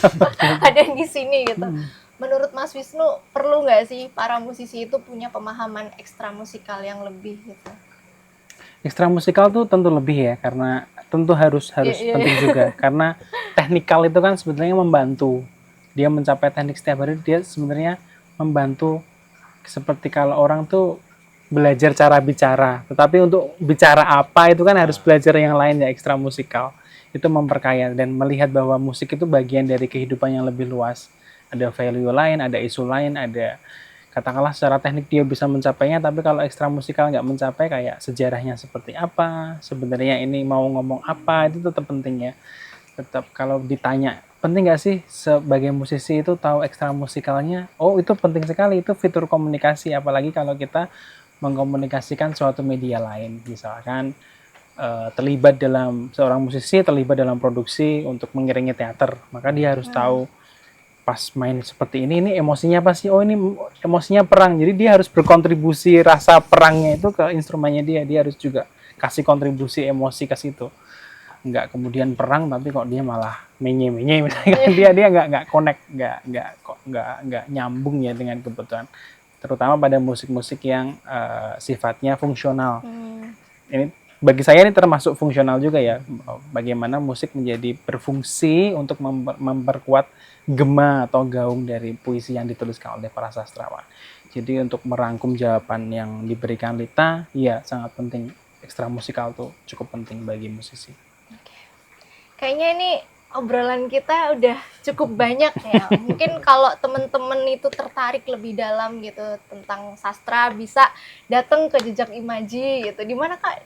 ada di sini gitu. Menurut Mas Wisnu perlu nggak sih para musisi itu punya pemahaman ekstra musikal yang lebih gitu? Ekstra musikal tuh tentu lebih ya, karena tentu harus penting juga, karena teknikal itu kan sebenarnya membantu dia mencapai teknik setiap hari. Dia sebenarnya membantu seperti kalau orang tuh belajar cara bicara, tetapi untuk bicara apa itu kan harus belajar yang lain ya. Ekstra musikal itu memperkaya dan melihat bahwa musik itu bagian dari kehidupan yang lebih luas. Ada value lain, ada isu lain, ada katakanlah secara teknik dia bisa mencapainya, tapi kalau ekstra musikal nggak mencapai, kayak sejarahnya seperti apa, sebenarnya ini mau ngomong apa, itu tetap penting ya. Tetap kalau ditanya penting nggak sih sebagai musisi itu tahu ekstra musikalnya? Oh itu penting sekali, itu fitur komunikasi, apalagi kalau kita mengkomunikasikan suatu media lain, misalkan terlibat dalam seorang musisi terlibat dalam produksi untuk mengiringi teater, maka dia harus tahu pas main seperti ini emosinya apa sih? Oh ini emosinya perang, jadi dia harus berkontribusi rasa perangnya itu ke instrumennya dia harus juga kasih kontribusi emosi ke situ. Nggak kemudian perang tapi kok dia malah menye misalnya, dia nggak connect, nggak nyambung ya dengan kebutuhan, terutama pada musik-musik yang sifatnya fungsional. Ini bagi saya ini termasuk fungsional juga ya, bagaimana musik menjadi berfungsi untuk memperkuat gema atau gaung dari puisi yang dituliskan oleh para sastrawan. Jadi untuk merangkum jawaban yang diberikan Lita, ya sangat penting, ekstra musikal tuh cukup penting bagi musisi. Kayaknya ini obrolan kita udah cukup banyak ya. Mungkin kalau teman-teman itu tertarik lebih dalam gitu tentang sastra, bisa datang ke Jejak Imaji gitu. Di mana Kak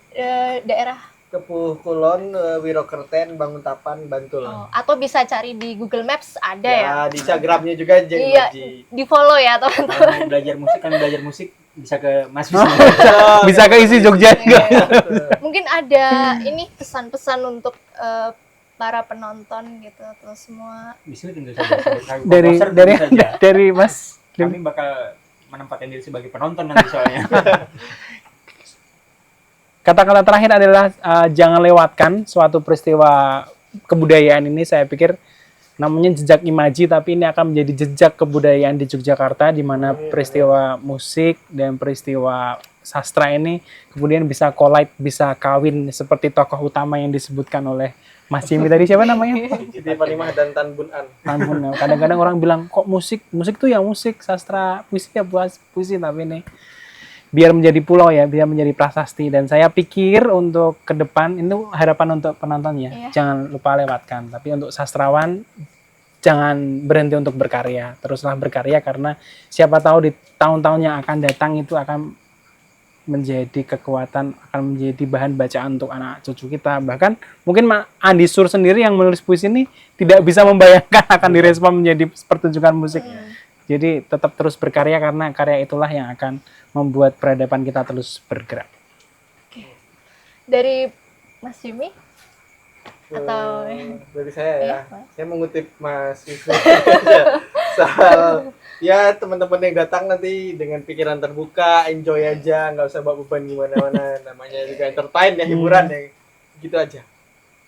daerah? Kepuh Kulon, Wirokerten, Banguntapan, Bantul. Atau bisa cari di Google Maps ada ya. Di Instagramnya juga Jejak Imaji. Di follow ya teman-teman. Belajar musik bisa ke Mas Wisnu. Bisa ke isi Jogja juga. Mungkin ada ini pesan-pesan untuk para penonton gitu atau semua. Wisnu tentu saja. Dari Mas. Kami bakal menempatkan diri sebagai penonton nanti soalnya. Kata-kata terakhir adalah jangan lewatkan suatu peristiwa kebudayaan ini saya pikir namanya jejak imaji, tapi ini akan menjadi jejak kebudayaan di Yogyakarta, di mana peristiwa musik dan peristiwa sastra ini kemudian bisa collide, bisa kawin seperti tokoh utama yang disebutkan oleh Mas Jimmy tadi, siapa namanya? Siti Panimah dan Tan Bun An. Tanbun. Kadang-kadang orang bilang kok musik tuh ya musik, sastra puisi ya puisi, tapi ini biar menjadi pulau ya, biar menjadi prasasti. Dan saya pikir untuk ke depan, itu harapan untuk penonton ya, jangan lupa lewatkan. Tapi untuk sastrawan, jangan berhenti untuk berkarya, teruslah berkarya, karena siapa tahu di tahun-tahun yang akan datang itu akan menjadi kekuatan, akan menjadi bahan bacaan untuk anak cucu kita. Bahkan mungkin Andi Sur sendiri yang menulis puisi ini tidak bisa membayangkan akan direspon menjadi pertunjukan musik. Jadi tetap terus berkarya, karena karya itulah yang akan membuat peradaban kita terus bergerak. Dari Mas Jimmy? Atau dari saya ya, Iya, saya mengutip Mas Wisnu soal ya teman-teman yang datang nanti dengan pikiran terbuka, enjoy aja, nggak usah bawa beban gimana-mana, namanya juga entertain ya, hiburan ya, gitu aja.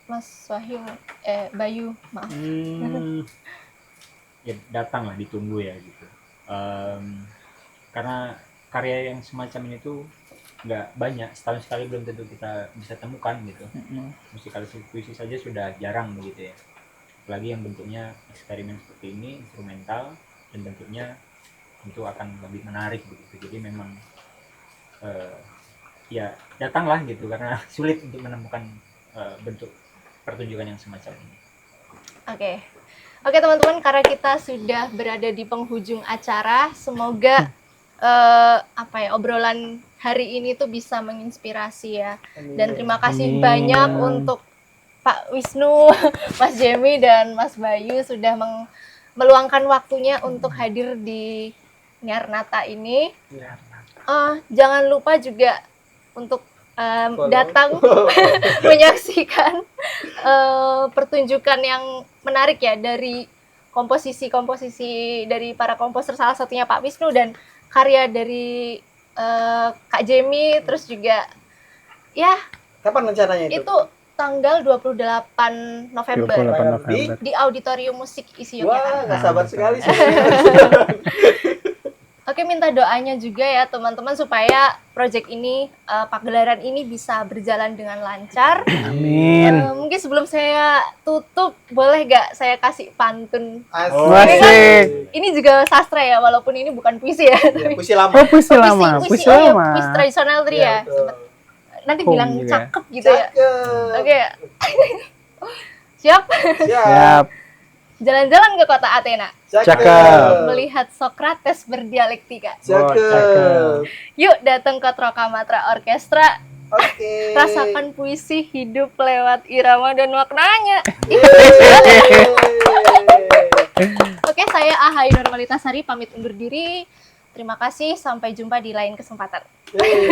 Mas Wahyu, Bayu, maaf. Ya datang lah, ditunggu ya gitu. Karena karya yang semacam ini tuh nggak banyak, setahun sekali belum tentu kita bisa temukan gitu. Musikalisasi puisi saja sudah jarang begitu ya, apalagi yang bentuknya eksperimen seperti ini, instrumental, dan bentuknya tentu akan lebih menarik begitu. Jadi memang ya datanglah gitu, karena sulit untuk menemukan bentuk pertunjukan yang semacam ini. Oke teman-teman, karena kita sudah berada di penghujung acara, semoga obrolan hari ini tuh bisa menginspirasi ya. Dan terima kasih banyak untuk Pak Wisnu, Mas Jimmy, dan Mas Bayu sudah meluangkan waktunya untuk hadir di Nyarnata ini. Jangan lupa juga untuk datang menyaksikan pertunjukan yang menarik ya, dari komposisi dari para komposer, salah satunya Pak Wisnu, dan karya dari Kak Jemmy. Terus juga ya, Kapan rencananya itu? itu tanggal 28 November, 28 November. di Auditorium Musik ISI Wah, Yogyakarta. nggak sabar sekali sih. Oke, minta doanya juga ya teman-teman, supaya proyek ini, pagelaran ini bisa berjalan dengan lancar. Amin. Mungkin sebelum saya tutup, boleh gak saya kasih pantun? Asik. Ini juga sastra ya, walaupun ini bukan puisi ya. Ya, puisi lama. Oh, puisi lama, puisi puisi oh ya, lama. puisi tradisional tadi Iya, ya. betul. Nanti Home bilang juga. cakep gitu ya. Cakep. Oke. Siap? Siap. Jalan-jalan ke kota Athena, Cakep. melihat Socrates berdialektika. Cakep. Yuk datang ke Trokamatra Orkestra, Oke. rasakan puisi hidup lewat irama dan maknanya. Oke, saya Ahayu Normalitasari pamit undur diri. Terima kasih, sampai jumpa di lain kesempatan. Yeay.